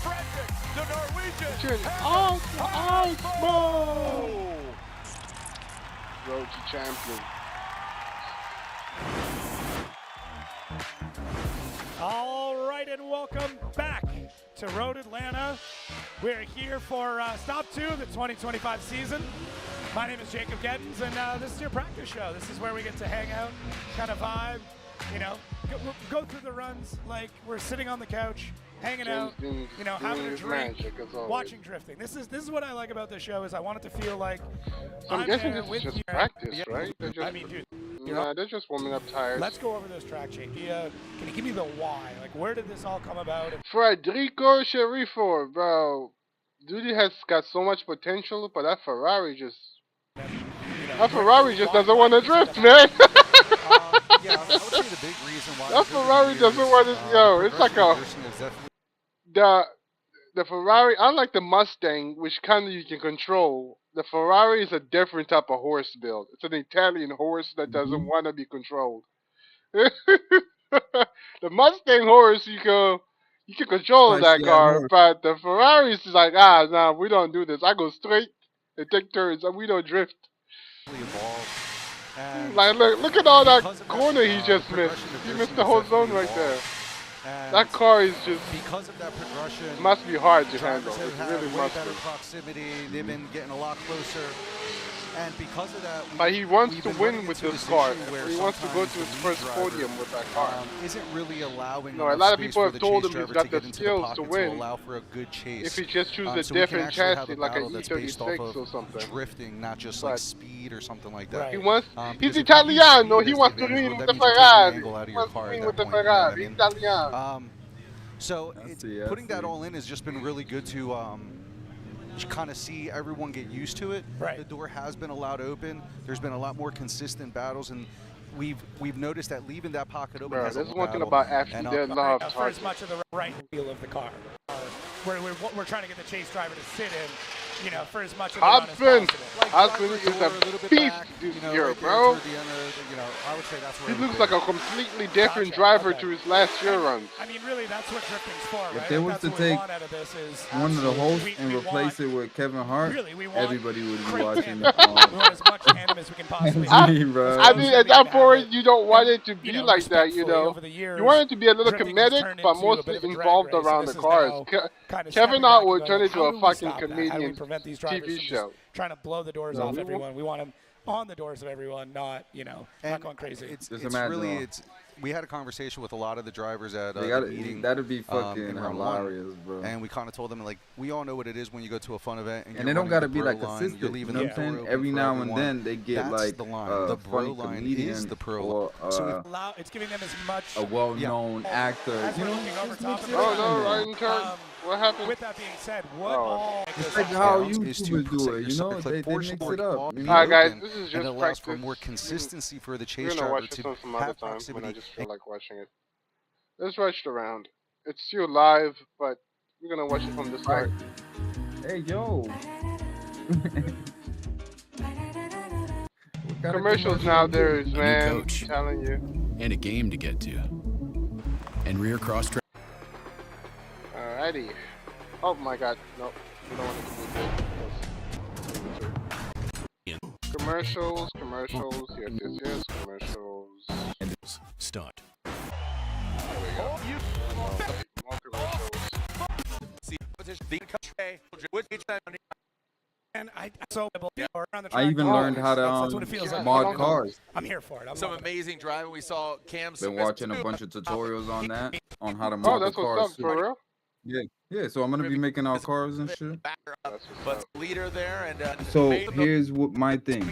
[SPEAKER 6] Frederick, the Norwegian.
[SPEAKER 1] Road to champion.
[SPEAKER 8] All right, and welcome back to Road Atlanta. We're here for Stop 2 of the 2025 season. My name is Jacob Gettins, and this is your practice show. This is where we get to hang out, kind of vibe, you know, go through the runs like we're sitting on the couch, hanging out, you know, having a drink, watching drifting. This is what I like about this show is I want it to feel like
[SPEAKER 1] So I'm guessing this is just practice,
[SPEAKER 8] Yeah.
[SPEAKER 1] right? They're just,
[SPEAKER 8] I mean, dude,
[SPEAKER 1] nah, they're just warming up tires.
[SPEAKER 8] let's go over those track changes. Can you give me the why? Like, where did this all come about?
[SPEAKER 1] Federico Scherifo, bro. Dude has got so much potential, but that Ferrari just doesn't want to drift, man.
[SPEAKER 9] Yeah, I would say the big reason why.
[SPEAKER 1] That Ferrari doesn't want to. Yo, it's like a the Ferrari. Unlike the Mustang, which kind of you can control. The Ferrari is a different type of horse build. It's an Italian horse that doesn't want to be controlled. The Mustang horse, you can control that car, but the Ferrari is like, nah, we don't do this. I go straight and take turns, and we don't drift. Like, look at all that corner he just missed. He missed the whole zone right there. That car is just
[SPEAKER 9] because of that progression.
[SPEAKER 1] Must be hard to handle. It really must be.
[SPEAKER 9] Better proximity. They've been getting a lot closer. And because of that,
[SPEAKER 1] but he wants to win with this car. He wants to go to his first podium with that car.
[SPEAKER 9] Isn't really allowing.
[SPEAKER 1] No, a lot of people have told him he's got the skills to win.
[SPEAKER 9] Allow for a good chase.
[SPEAKER 1] If he just chooses a different chassis, like an E36 or something.
[SPEAKER 9] Drifting, not just like speed or something like that.
[SPEAKER 1] He wants. He's Italiano. He wants to win with the Ferrari. He wants to win with the Ferrari. He's Italiano.
[SPEAKER 9] So putting that all in has just been really good to. Kind of see everyone get used to it.
[SPEAKER 8] Right.
[SPEAKER 9] The door has been allowed open. There's been a lot more consistent battles, and we've noticed that leaving that pocket open.
[SPEAKER 1] Bro, this is one thing about after their love.
[SPEAKER 8] For as much of the right wheel of the car, we're trying to get the chase driver to sit in. You know, for as much of the run as possible.
[SPEAKER 1] Heisman is a beast this year, bro.
[SPEAKER 9] I would say that's where
[SPEAKER 1] he looks like a completely different driver to his last year runs.
[SPEAKER 8] I mean, really, that's what drifting's for, right?
[SPEAKER 15] If they was to take one of the hosts and replace it with Kevin Hart, everybody would be watching it.
[SPEAKER 8] We want as much tandem as we can possibly.
[SPEAKER 1] I mean, at that point, you don't want it to be like that, you know. You want it to be a little comedic, but mostly involved around the cars. Kevin Hart would turn into a fucking comedian.
[SPEAKER 8] Prevent these drivers
[SPEAKER 1] TV
[SPEAKER 8] from
[SPEAKER 1] show.
[SPEAKER 8] Just trying to blow the doors off everyone. We want them on the doors of everyone, not not going crazy.
[SPEAKER 9] We had a conversation with a lot of the drivers at
[SPEAKER 15] the meeting. That'd be fucking hilarious, bro.
[SPEAKER 9] And we kind of told them, like, we all know what it is when you go to a fun event. And
[SPEAKER 15] they don't gotta be like consistent. You know what I'm saying? Every now and then they get like
[SPEAKER 9] the bro line
[SPEAKER 15] comedian
[SPEAKER 9] is the pro
[SPEAKER 15] or
[SPEAKER 8] it's giving them as much
[SPEAKER 15] a well-known actor. You know?
[SPEAKER 1] What happened?
[SPEAKER 8] With that being said, what all
[SPEAKER 15] it's like how YouTubers do it, you know? They mix it up.
[SPEAKER 1] Alright guys, this is just
[SPEAKER 9] and it allows for more consistency for the chase driver to
[SPEAKER 1] some other
[SPEAKER 9] have
[SPEAKER 1] time
[SPEAKER 9] proximity.
[SPEAKER 1] when I just feel like watching it. Let's rush it around. It's still live, but we're gonna watch it from the start.
[SPEAKER 15] Hey yo.
[SPEAKER 1] Commercials nowadays, man.
[SPEAKER 10] Coach.
[SPEAKER 1] I'm telling you.
[SPEAKER 10] And a game to get to. And rear cross track.
[SPEAKER 1] Alrighty. Oh my god. Nope. We don't want to do this. Commercials. Yes. Commercials.
[SPEAKER 10] And start.
[SPEAKER 1] There we go. More commercials.
[SPEAKER 8] And I
[SPEAKER 15] even learned how to mod cars.
[SPEAKER 8] I'm here for it.
[SPEAKER 6] Some amazing driving. We saw Cam's.
[SPEAKER 15] Been watching a bunch of tutorials on that, on how to mod the cars.
[SPEAKER 1] What's up, for real?
[SPEAKER 15] Yeah. So I'm gonna be making our cars and shit.
[SPEAKER 6] But leader there and.
[SPEAKER 15] So here's what my thing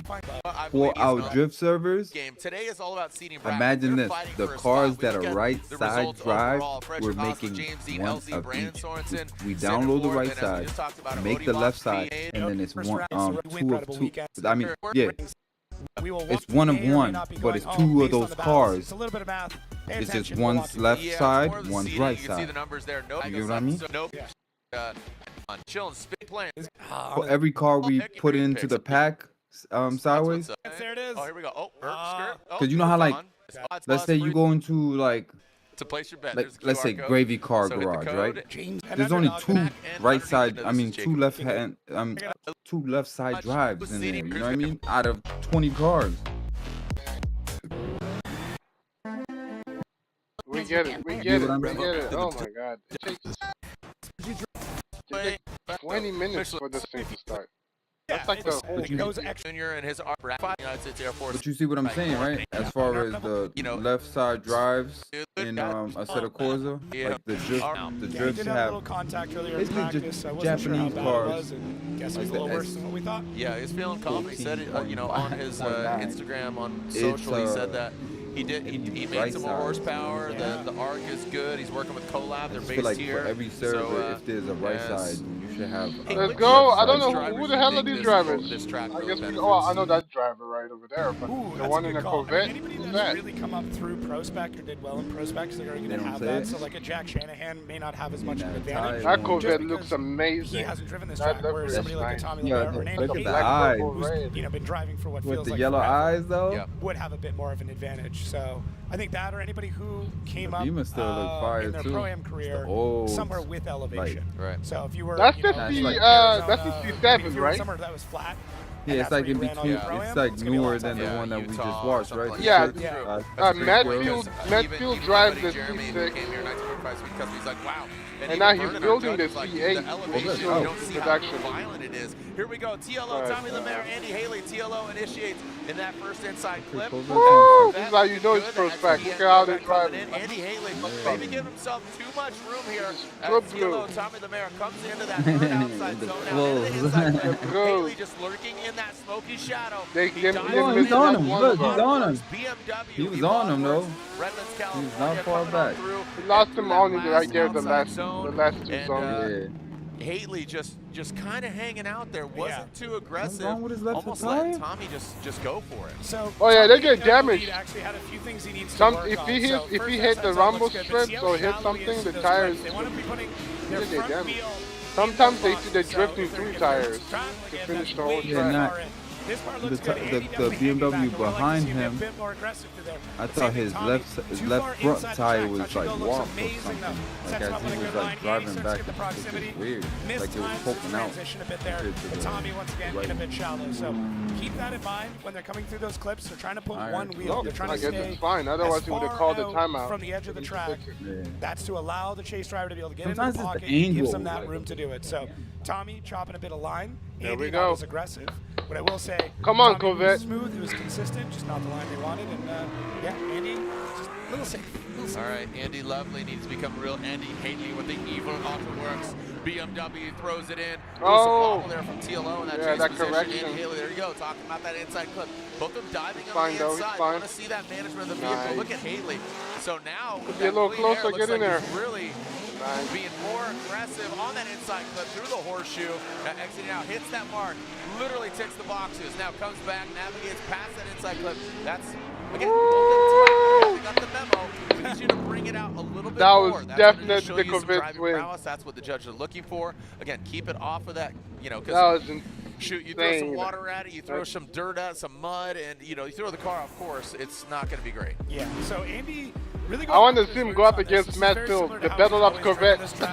[SPEAKER 15] for our drift servers.
[SPEAKER 6] Today is all about seating.
[SPEAKER 15] Imagine this: the cars that are right side drive, we're making one of each. We download the right side, make the left side, and then it's one, two of two. I mean, yeah. It's one of one, but it's two of those cars.
[SPEAKER 8] It's a little bit of math.
[SPEAKER 15] It's just one's left side, one's right side. You get what I mean? For every car we put into the pack sideways.
[SPEAKER 8] There it is.
[SPEAKER 6] Oh, here we go.
[SPEAKER 15] Because you know how, like, let's say you go into, like,
[SPEAKER 6] to place your bet.
[SPEAKER 15] Like, let's say Gravy Car Garage, right? There's only two right side, two left hand, two left side drives in there. You know what I mean? Out of 20 cars.
[SPEAKER 1] We get it. Oh my god. It takes 20 minutes for this thing to start. That's like the whole
[SPEAKER 6] Junior and his United States Air Force.
[SPEAKER 15] But you see what I'm saying, right? As far as the left side drives in a set of Corsa, like the drifts have basically just Japanese cars.
[SPEAKER 8] Guess it was a little worse than what we thought.
[SPEAKER 6] Yeah, he's feeling confident. He said it, on his Instagram, on social. He said that He made some more horsepower. The arc is good. He's working with Collab. They're
[SPEAKER 15] I
[SPEAKER 6] based
[SPEAKER 15] feel like
[SPEAKER 6] here.
[SPEAKER 15] for every server, if there's a right side, you should have.
[SPEAKER 1] Let's go. I don't know
[SPEAKER 6] drivers
[SPEAKER 1] who the hell are these drivers.
[SPEAKER 6] This track
[SPEAKER 1] I guess
[SPEAKER 6] really
[SPEAKER 1] I know that driver right over there, but
[SPEAKER 8] Ooh,
[SPEAKER 1] the one in the Corvette.
[SPEAKER 8] Anybody
[SPEAKER 1] who's
[SPEAKER 8] that's
[SPEAKER 1] that?
[SPEAKER 8] really come up through Prospect or did well in Prospect, they're going
[SPEAKER 15] They
[SPEAKER 8] to
[SPEAKER 15] don't
[SPEAKER 8] have
[SPEAKER 15] say
[SPEAKER 8] that.
[SPEAKER 15] it.
[SPEAKER 8] So like a Jack Shanahan may not have as much of an advantage.
[SPEAKER 1] That Corvette
[SPEAKER 8] just
[SPEAKER 1] looks
[SPEAKER 8] because
[SPEAKER 1] amazing.
[SPEAKER 8] He hasn't driven this
[SPEAKER 1] That
[SPEAKER 8] track, whereas somebody like a Tommy
[SPEAKER 15] Yeah,
[SPEAKER 8] Lemaire or an Andy
[SPEAKER 15] look at
[SPEAKER 8] Haley,
[SPEAKER 15] the eyes.
[SPEAKER 8] who's been driving for what
[SPEAKER 15] With
[SPEAKER 8] feels
[SPEAKER 15] the
[SPEAKER 8] like
[SPEAKER 15] yellow
[SPEAKER 8] forever,
[SPEAKER 15] eyes, though?
[SPEAKER 8] would have a bit more of an advantage. So I think that, or anybody who came up
[SPEAKER 15] Beamer still look fire,
[SPEAKER 8] in their
[SPEAKER 15] too.
[SPEAKER 8] Pro-Am career
[SPEAKER 15] old,
[SPEAKER 8] somewhere with elevation.
[SPEAKER 6] Right.
[SPEAKER 8] So if you were,
[SPEAKER 1] That's
[SPEAKER 8] you
[SPEAKER 1] the
[SPEAKER 8] know,
[SPEAKER 1] C,
[SPEAKER 8] like
[SPEAKER 1] that's the
[SPEAKER 8] Arizona,
[SPEAKER 1] C7,
[SPEAKER 8] if you were
[SPEAKER 1] right?
[SPEAKER 8] somewhere that was flat.
[SPEAKER 15] Yeah, it's like in between. It's like newer than the one that we just watched, right?
[SPEAKER 1] Yeah,
[SPEAKER 15] The
[SPEAKER 1] Matt drives the
[SPEAKER 6] Jeremy
[SPEAKER 1] C6.
[SPEAKER 6] came here 1945 because he's like, wow.
[SPEAKER 1] And now he's building the C8.
[SPEAKER 6] The elevation, you don't see how
[SPEAKER 1] production.
[SPEAKER 6] violent it is. Here we go. TLO, Tommy Lemaire, Andy Haley. TLO initiates in that first inside clip.
[SPEAKER 1] Woo! This is how you know it's Prospect. Look at how they drive.
[SPEAKER 6] Andy Haley maybe giving himself too much room here. As
[SPEAKER 1] Good
[SPEAKER 6] TLO,
[SPEAKER 1] blue.
[SPEAKER 6] Tommy Lemaire comes into that third outside zone. Now into the inside clip.
[SPEAKER 1] Good.
[SPEAKER 6] Haley just lurking in that smoky shadow.
[SPEAKER 1] They
[SPEAKER 6] He
[SPEAKER 1] give-
[SPEAKER 6] dives
[SPEAKER 1] they
[SPEAKER 6] in
[SPEAKER 1] missed
[SPEAKER 15] He's on
[SPEAKER 1] that
[SPEAKER 15] him.
[SPEAKER 1] one
[SPEAKER 15] Look,
[SPEAKER 1] car.
[SPEAKER 15] he's on him.
[SPEAKER 6] BMW.
[SPEAKER 15] He was on him, though.
[SPEAKER 6] Redlands,
[SPEAKER 15] He
[SPEAKER 6] California.
[SPEAKER 15] was not far back.
[SPEAKER 1] He lost him only right there, the last two
[SPEAKER 6] And,
[SPEAKER 1] zones.
[SPEAKER 6] Haley just kind of hanging out there, wasn't too aggressive.
[SPEAKER 15] wrong with his left
[SPEAKER 6] Almost
[SPEAKER 15] tire?
[SPEAKER 6] let Tommy just go for it.
[SPEAKER 8] So
[SPEAKER 1] Oh yeah, they
[SPEAKER 8] Tommy
[SPEAKER 1] get
[SPEAKER 8] in the
[SPEAKER 1] damaged.
[SPEAKER 8] lead actually had a few things he needs to
[SPEAKER 1] Some
[SPEAKER 8] work
[SPEAKER 1] if
[SPEAKER 8] on.
[SPEAKER 1] he hit
[SPEAKER 8] So
[SPEAKER 1] if
[SPEAKER 8] first
[SPEAKER 1] he
[SPEAKER 8] that
[SPEAKER 1] hit the
[SPEAKER 8] side
[SPEAKER 1] rumble
[SPEAKER 8] looks good, but see
[SPEAKER 1] strips
[SPEAKER 8] how
[SPEAKER 1] or hit
[SPEAKER 8] shallow he
[SPEAKER 1] something,
[SPEAKER 8] is to
[SPEAKER 1] the
[SPEAKER 8] those
[SPEAKER 1] tires
[SPEAKER 8] brakes? They want to be putting their
[SPEAKER 1] they get
[SPEAKER 8] front
[SPEAKER 1] damaged.
[SPEAKER 8] wheel
[SPEAKER 1] Sometimes
[SPEAKER 8] in
[SPEAKER 1] they
[SPEAKER 8] the
[SPEAKER 1] see they're
[SPEAKER 8] box.
[SPEAKER 1] drifting
[SPEAKER 8] So
[SPEAKER 1] through
[SPEAKER 8] if
[SPEAKER 1] tires
[SPEAKER 8] they're struggling
[SPEAKER 1] to
[SPEAKER 8] at
[SPEAKER 1] finish
[SPEAKER 8] that
[SPEAKER 1] the whole
[SPEAKER 8] weight
[SPEAKER 15] Yeah, not-
[SPEAKER 8] bar in, this part
[SPEAKER 15] The,
[SPEAKER 8] looks good. Andy
[SPEAKER 15] the
[SPEAKER 8] definitely hanging
[SPEAKER 15] BMW
[SPEAKER 8] back. I would like to
[SPEAKER 15] behind
[SPEAKER 8] see him be a
[SPEAKER 15] him,
[SPEAKER 8] bit more aggressive to there.
[SPEAKER 15] I
[SPEAKER 8] Same
[SPEAKER 15] thought
[SPEAKER 8] thing,
[SPEAKER 15] his
[SPEAKER 8] Tommy.
[SPEAKER 15] left
[SPEAKER 8] Too
[SPEAKER 15] left
[SPEAKER 8] far
[SPEAKER 15] front
[SPEAKER 8] inside the
[SPEAKER 15] tire
[SPEAKER 8] track.
[SPEAKER 15] was
[SPEAKER 8] Touch and
[SPEAKER 15] like
[SPEAKER 8] go looks
[SPEAKER 15] warped or
[SPEAKER 8] amazing,
[SPEAKER 15] something.
[SPEAKER 8] though.
[SPEAKER 15] Like
[SPEAKER 8] Sets him
[SPEAKER 15] as
[SPEAKER 8] up
[SPEAKER 15] he
[SPEAKER 8] with a
[SPEAKER 15] was
[SPEAKER 8] good
[SPEAKER 15] like
[SPEAKER 8] line.
[SPEAKER 15] driving
[SPEAKER 8] Andy
[SPEAKER 15] back,
[SPEAKER 8] starts to get the
[SPEAKER 15] it was
[SPEAKER 8] proximity.
[SPEAKER 15] just weird.
[SPEAKER 8] Missed
[SPEAKER 15] Like it was
[SPEAKER 8] times to
[SPEAKER 15] poking out.
[SPEAKER 8] transition a bit there.
[SPEAKER 15] compared to
[SPEAKER 8] But
[SPEAKER 15] the
[SPEAKER 8] Tommy once again
[SPEAKER 15] right.
[SPEAKER 8] in a bit shallow. So keep that in mind when they're coming through those clips. They're trying to put
[SPEAKER 15] All
[SPEAKER 8] one
[SPEAKER 15] right.
[SPEAKER 8] wheel. They're trying
[SPEAKER 1] I
[SPEAKER 8] to
[SPEAKER 1] guess
[SPEAKER 8] stay
[SPEAKER 1] it's fine. Otherwise,
[SPEAKER 8] as
[SPEAKER 1] he would have
[SPEAKER 8] far
[SPEAKER 1] called the
[SPEAKER 8] out
[SPEAKER 1] timeout.
[SPEAKER 8] from the edge of the track.
[SPEAKER 15] Yeah.
[SPEAKER 8] That's to allow the chase driver to be able to get
[SPEAKER 15] Sometimes
[SPEAKER 8] into the
[SPEAKER 15] it's the
[SPEAKER 8] pocket. It gives
[SPEAKER 15] angle.
[SPEAKER 8] them that room to do it. So Tommy chopping a bit of line.
[SPEAKER 1] There
[SPEAKER 8] Andy
[SPEAKER 1] we
[SPEAKER 8] not
[SPEAKER 1] go.
[SPEAKER 8] as aggressive. But I will say,
[SPEAKER 1] Come on,
[SPEAKER 8] Tommy
[SPEAKER 1] Corvette.
[SPEAKER 8] was smooth. It was consistent, just not the line they wanted. And yeah, Andy, just a little safe.
[SPEAKER 6] All right, Andy Lovely needs to become real Andy Haley with the evil AutoWorks. BMW throws it in.
[SPEAKER 1] Oh.
[SPEAKER 6] Wobble there from TLO in that
[SPEAKER 1] Yeah,
[SPEAKER 6] chase
[SPEAKER 1] that
[SPEAKER 6] position.
[SPEAKER 1] correction.
[SPEAKER 6] Andy Haley, there you go, talking about that inside clip. Both of them diving on
[SPEAKER 1] Fine,
[SPEAKER 6] the
[SPEAKER 1] though, he's
[SPEAKER 6] inside.
[SPEAKER 1] fine.
[SPEAKER 6] Want to see that management of the vehicle.
[SPEAKER 1] Nice.
[SPEAKER 6] Look at Haley. So now, with
[SPEAKER 1] Be a
[SPEAKER 6] that
[SPEAKER 1] little
[SPEAKER 6] clean air,
[SPEAKER 1] closer,
[SPEAKER 6] looks
[SPEAKER 1] get in
[SPEAKER 6] like
[SPEAKER 1] there.
[SPEAKER 6] he's really being more aggressive on that inside clip through the horseshoe. Now exiting out, hits that mark, literally ticks the boxes. Now comes back, navigates past that inside clip. That's, again, both got the memo. We need you to bring it out a little bit
[SPEAKER 1] That
[SPEAKER 6] more.
[SPEAKER 1] was
[SPEAKER 6] That's
[SPEAKER 1] definitely
[SPEAKER 6] gonna show
[SPEAKER 1] the
[SPEAKER 6] you some
[SPEAKER 1] Corvette's
[SPEAKER 6] driving
[SPEAKER 1] win.
[SPEAKER 6] prowess. That's what the judges are looking for. Again, keep it off of that, you know,
[SPEAKER 1] That was
[SPEAKER 6] because shoot, you throw some
[SPEAKER 1] insane.
[SPEAKER 6] water at it, you throw some dirt at it, some mud, and you know, you throw the car off course, it's not going to be great.
[SPEAKER 8] Yeah, so Andy really
[SPEAKER 1] I want to see him go up against Matt Field, the Battle of Corvette. The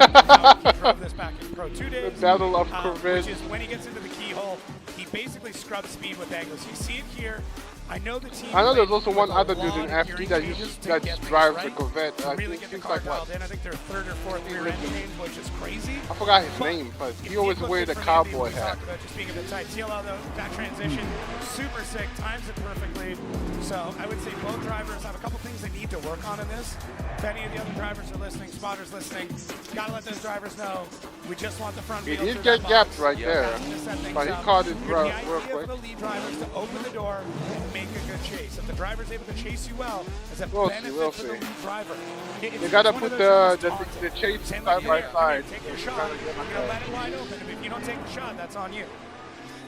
[SPEAKER 1] Battle of Corvette.
[SPEAKER 8] Which is when he gets into the keyhole, he basically scrubs speed with angles. You see it here. I know the team.
[SPEAKER 1] I know there's also one
[SPEAKER 8] with a
[SPEAKER 1] other dude in
[SPEAKER 8] long
[SPEAKER 1] FD
[SPEAKER 8] gearing
[SPEAKER 1] that
[SPEAKER 8] changes
[SPEAKER 1] used
[SPEAKER 8] to
[SPEAKER 1] that
[SPEAKER 8] get things
[SPEAKER 1] drives the
[SPEAKER 8] right,
[SPEAKER 1] Corvette.
[SPEAKER 8] to
[SPEAKER 1] I
[SPEAKER 8] really
[SPEAKER 1] think
[SPEAKER 8] get the
[SPEAKER 1] he's
[SPEAKER 8] car
[SPEAKER 1] like
[SPEAKER 8] dialed
[SPEAKER 1] what?
[SPEAKER 8] in. I think they're third or fourth rear end change, which is crazy.
[SPEAKER 1] I forgot his
[SPEAKER 8] But
[SPEAKER 1] name, but
[SPEAKER 8] if
[SPEAKER 1] he
[SPEAKER 8] you
[SPEAKER 1] always
[SPEAKER 8] look
[SPEAKER 1] wear
[SPEAKER 8] at
[SPEAKER 1] the
[SPEAKER 8] from
[SPEAKER 1] cowboy
[SPEAKER 8] Andy, we
[SPEAKER 1] hat.
[SPEAKER 8] talked about just being a bit tight. TLO though, that transition, super sick, times it perfectly. So I would say both drivers have a couple things they need to work on in this. If any of the other drivers are listening, spotters listening, gotta let those drivers know we just want the front
[SPEAKER 1] He
[SPEAKER 8] wheel.
[SPEAKER 1] did
[SPEAKER 8] through
[SPEAKER 1] get
[SPEAKER 8] that
[SPEAKER 1] gapped
[SPEAKER 8] box.
[SPEAKER 1] right there,
[SPEAKER 8] That's to set things
[SPEAKER 1] but he
[SPEAKER 8] up.
[SPEAKER 1] caught it
[SPEAKER 8] The
[SPEAKER 1] real
[SPEAKER 8] idea
[SPEAKER 1] quick.
[SPEAKER 8] for the lead drivers to open the door and make a good chase. If the driver's able to chase you well, it's a
[SPEAKER 1] We'll see,
[SPEAKER 8] benefit
[SPEAKER 1] we'll
[SPEAKER 8] for the
[SPEAKER 1] see.
[SPEAKER 8] lead driver.
[SPEAKER 1] You gotta put the chase side by side.
[SPEAKER 8] Take your shot. Let it wide open. If you don't take the shot, that's on you.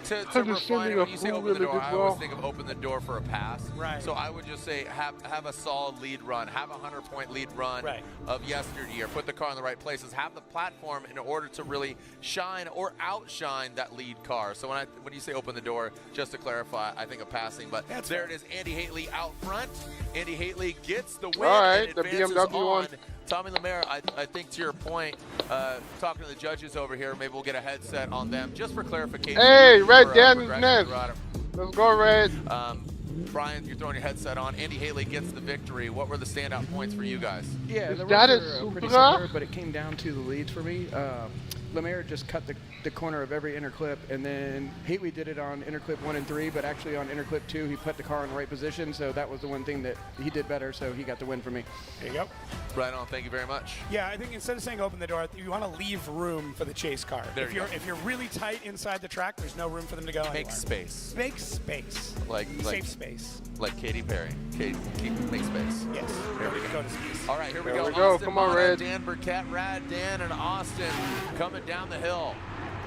[SPEAKER 6] To
[SPEAKER 1] Understanding
[SPEAKER 6] refine it,
[SPEAKER 1] of
[SPEAKER 6] when you say
[SPEAKER 1] who
[SPEAKER 6] open
[SPEAKER 1] really
[SPEAKER 6] the door,
[SPEAKER 1] did
[SPEAKER 6] I always
[SPEAKER 1] well.
[SPEAKER 6] think of open the door for a pass.
[SPEAKER 8] Right.
[SPEAKER 6] So I would just say have a solid lead run, have a 100-point lead run of yesteryear, put the car in the right places, have the platform in order to really shine or outshine that lead car. So when you say open the door, just to clarify, I think of passing, but there it is, Andy Haley out front. Andy Haley gets the win.
[SPEAKER 1] All right,
[SPEAKER 6] and
[SPEAKER 1] the
[SPEAKER 6] advances
[SPEAKER 1] BMW
[SPEAKER 6] on.
[SPEAKER 1] won.
[SPEAKER 6] Tommy Lemaire, I think to your point, talking to the judges over here, maybe we'll get a headset on them just for clarification.
[SPEAKER 1] Hey, Red
[SPEAKER 6] for,
[SPEAKER 1] Dan's
[SPEAKER 6] Greg
[SPEAKER 1] Nest.
[SPEAKER 6] Colorado.
[SPEAKER 1] Let's go, Red.
[SPEAKER 6] Brian, you're throwing your headset on. Andy Haley gets the victory. What were the standout points for you guys?
[SPEAKER 12] Yeah,
[SPEAKER 1] Is
[SPEAKER 12] the
[SPEAKER 1] that
[SPEAKER 12] runs
[SPEAKER 1] a
[SPEAKER 12] were pretty
[SPEAKER 1] Supra?
[SPEAKER 12] similar, but it came down to the leads for me. Lemaire just cut the corner of every inner clip, and then Haley did it on inner clip 1 and 3, but actually on inner clip 2, he put the car in the right position, so that was the one thing that he did better, so he got the win for me.
[SPEAKER 8] There you go.
[SPEAKER 6] Right on. Thank you very much.
[SPEAKER 8] Yeah, I think instead of saying open the door, you want to leave room for the chase car.
[SPEAKER 6] There
[SPEAKER 8] if
[SPEAKER 6] you
[SPEAKER 8] you're
[SPEAKER 6] go.
[SPEAKER 8] really tight inside the track, there's no room for them to go anywhere.
[SPEAKER 6] Make space.
[SPEAKER 8] Make space.
[SPEAKER 6] Like
[SPEAKER 8] Safe space. space.
[SPEAKER 6] Like Katy Perry. Make space.
[SPEAKER 8] Yes.
[SPEAKER 6] Here we
[SPEAKER 8] Go to space.
[SPEAKER 6] All right, here we
[SPEAKER 1] There
[SPEAKER 6] go.
[SPEAKER 1] we go.
[SPEAKER 6] Austin,
[SPEAKER 1] Come on,
[SPEAKER 6] Mata,
[SPEAKER 1] Red.
[SPEAKER 6] Dan Burkett, Rad Dan, and Austin coming down the hill.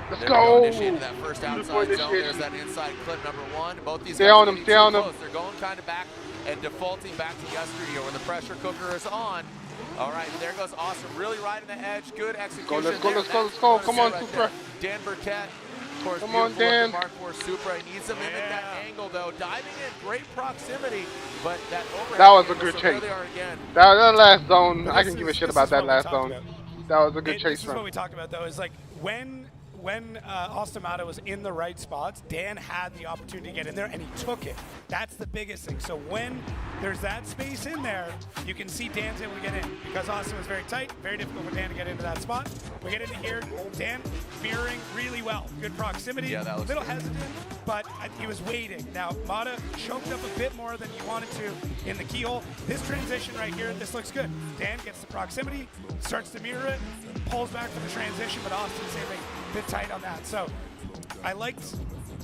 [SPEAKER 1] Let's
[SPEAKER 6] There
[SPEAKER 1] go.
[SPEAKER 6] we Initiating that first
[SPEAKER 1] Beautiful
[SPEAKER 6] outside zone.
[SPEAKER 1] initiation.
[SPEAKER 6] There's that inside clip number 1. Both these
[SPEAKER 1] Stay
[SPEAKER 6] guys
[SPEAKER 1] on
[SPEAKER 6] are
[SPEAKER 1] him,
[SPEAKER 6] getting
[SPEAKER 1] stay
[SPEAKER 6] too
[SPEAKER 1] on him.
[SPEAKER 6] close. They're going kind of back and defaulting back to yesteryear when the pressure cooker is on. All right, there goes Austin, really riding the edge. Good execution.
[SPEAKER 1] Let's go,
[SPEAKER 6] there.
[SPEAKER 1] let's go,
[SPEAKER 6] That's
[SPEAKER 1] let's go.
[SPEAKER 6] the
[SPEAKER 1] Come on,
[SPEAKER 6] right
[SPEAKER 1] Supra.
[SPEAKER 6] there. Dan Burkett, of course,
[SPEAKER 1] Come on,
[SPEAKER 6] beautiful
[SPEAKER 1] Dan.
[SPEAKER 6] Mark IV Supra. He needs to mimic that angle, though. Diving in, great proximity, but that overhead.
[SPEAKER 1] That was a
[SPEAKER 6] angle,
[SPEAKER 1] good
[SPEAKER 6] so
[SPEAKER 1] chase.
[SPEAKER 6] there they are again.
[SPEAKER 1] That last zone,
[SPEAKER 8] But
[SPEAKER 1] I
[SPEAKER 8] this
[SPEAKER 1] can give a
[SPEAKER 8] is-
[SPEAKER 1] shit
[SPEAKER 8] this
[SPEAKER 1] about
[SPEAKER 8] is
[SPEAKER 1] that
[SPEAKER 8] what we
[SPEAKER 1] last
[SPEAKER 8] talked
[SPEAKER 1] zone.
[SPEAKER 8] about.
[SPEAKER 1] That was a good
[SPEAKER 8] This
[SPEAKER 1] chase
[SPEAKER 8] is
[SPEAKER 1] run.
[SPEAKER 8] what we talked about, though, is like when Austin Mata was in the right spots, Dan had the opportunity to get in there, and he took it. That's the biggest thing. So when there's that space in there, you can see Dan's able to get in. Because Austin was very tight, very difficult for Dan to get into that spot. We get into here, Dan mirroring really well. Good proximity,
[SPEAKER 6] Yeah, that
[SPEAKER 8] a
[SPEAKER 6] looks
[SPEAKER 8] little
[SPEAKER 6] good.
[SPEAKER 8] hesitant, but he was waiting. Now, Mata choked up a bit more than he wanted to in the keyhole. This transition right here, this looks good. Dan gets the proximity, starts to mirror it, pulls back for the transition, but Austin's saving a bit tight on that. So I liked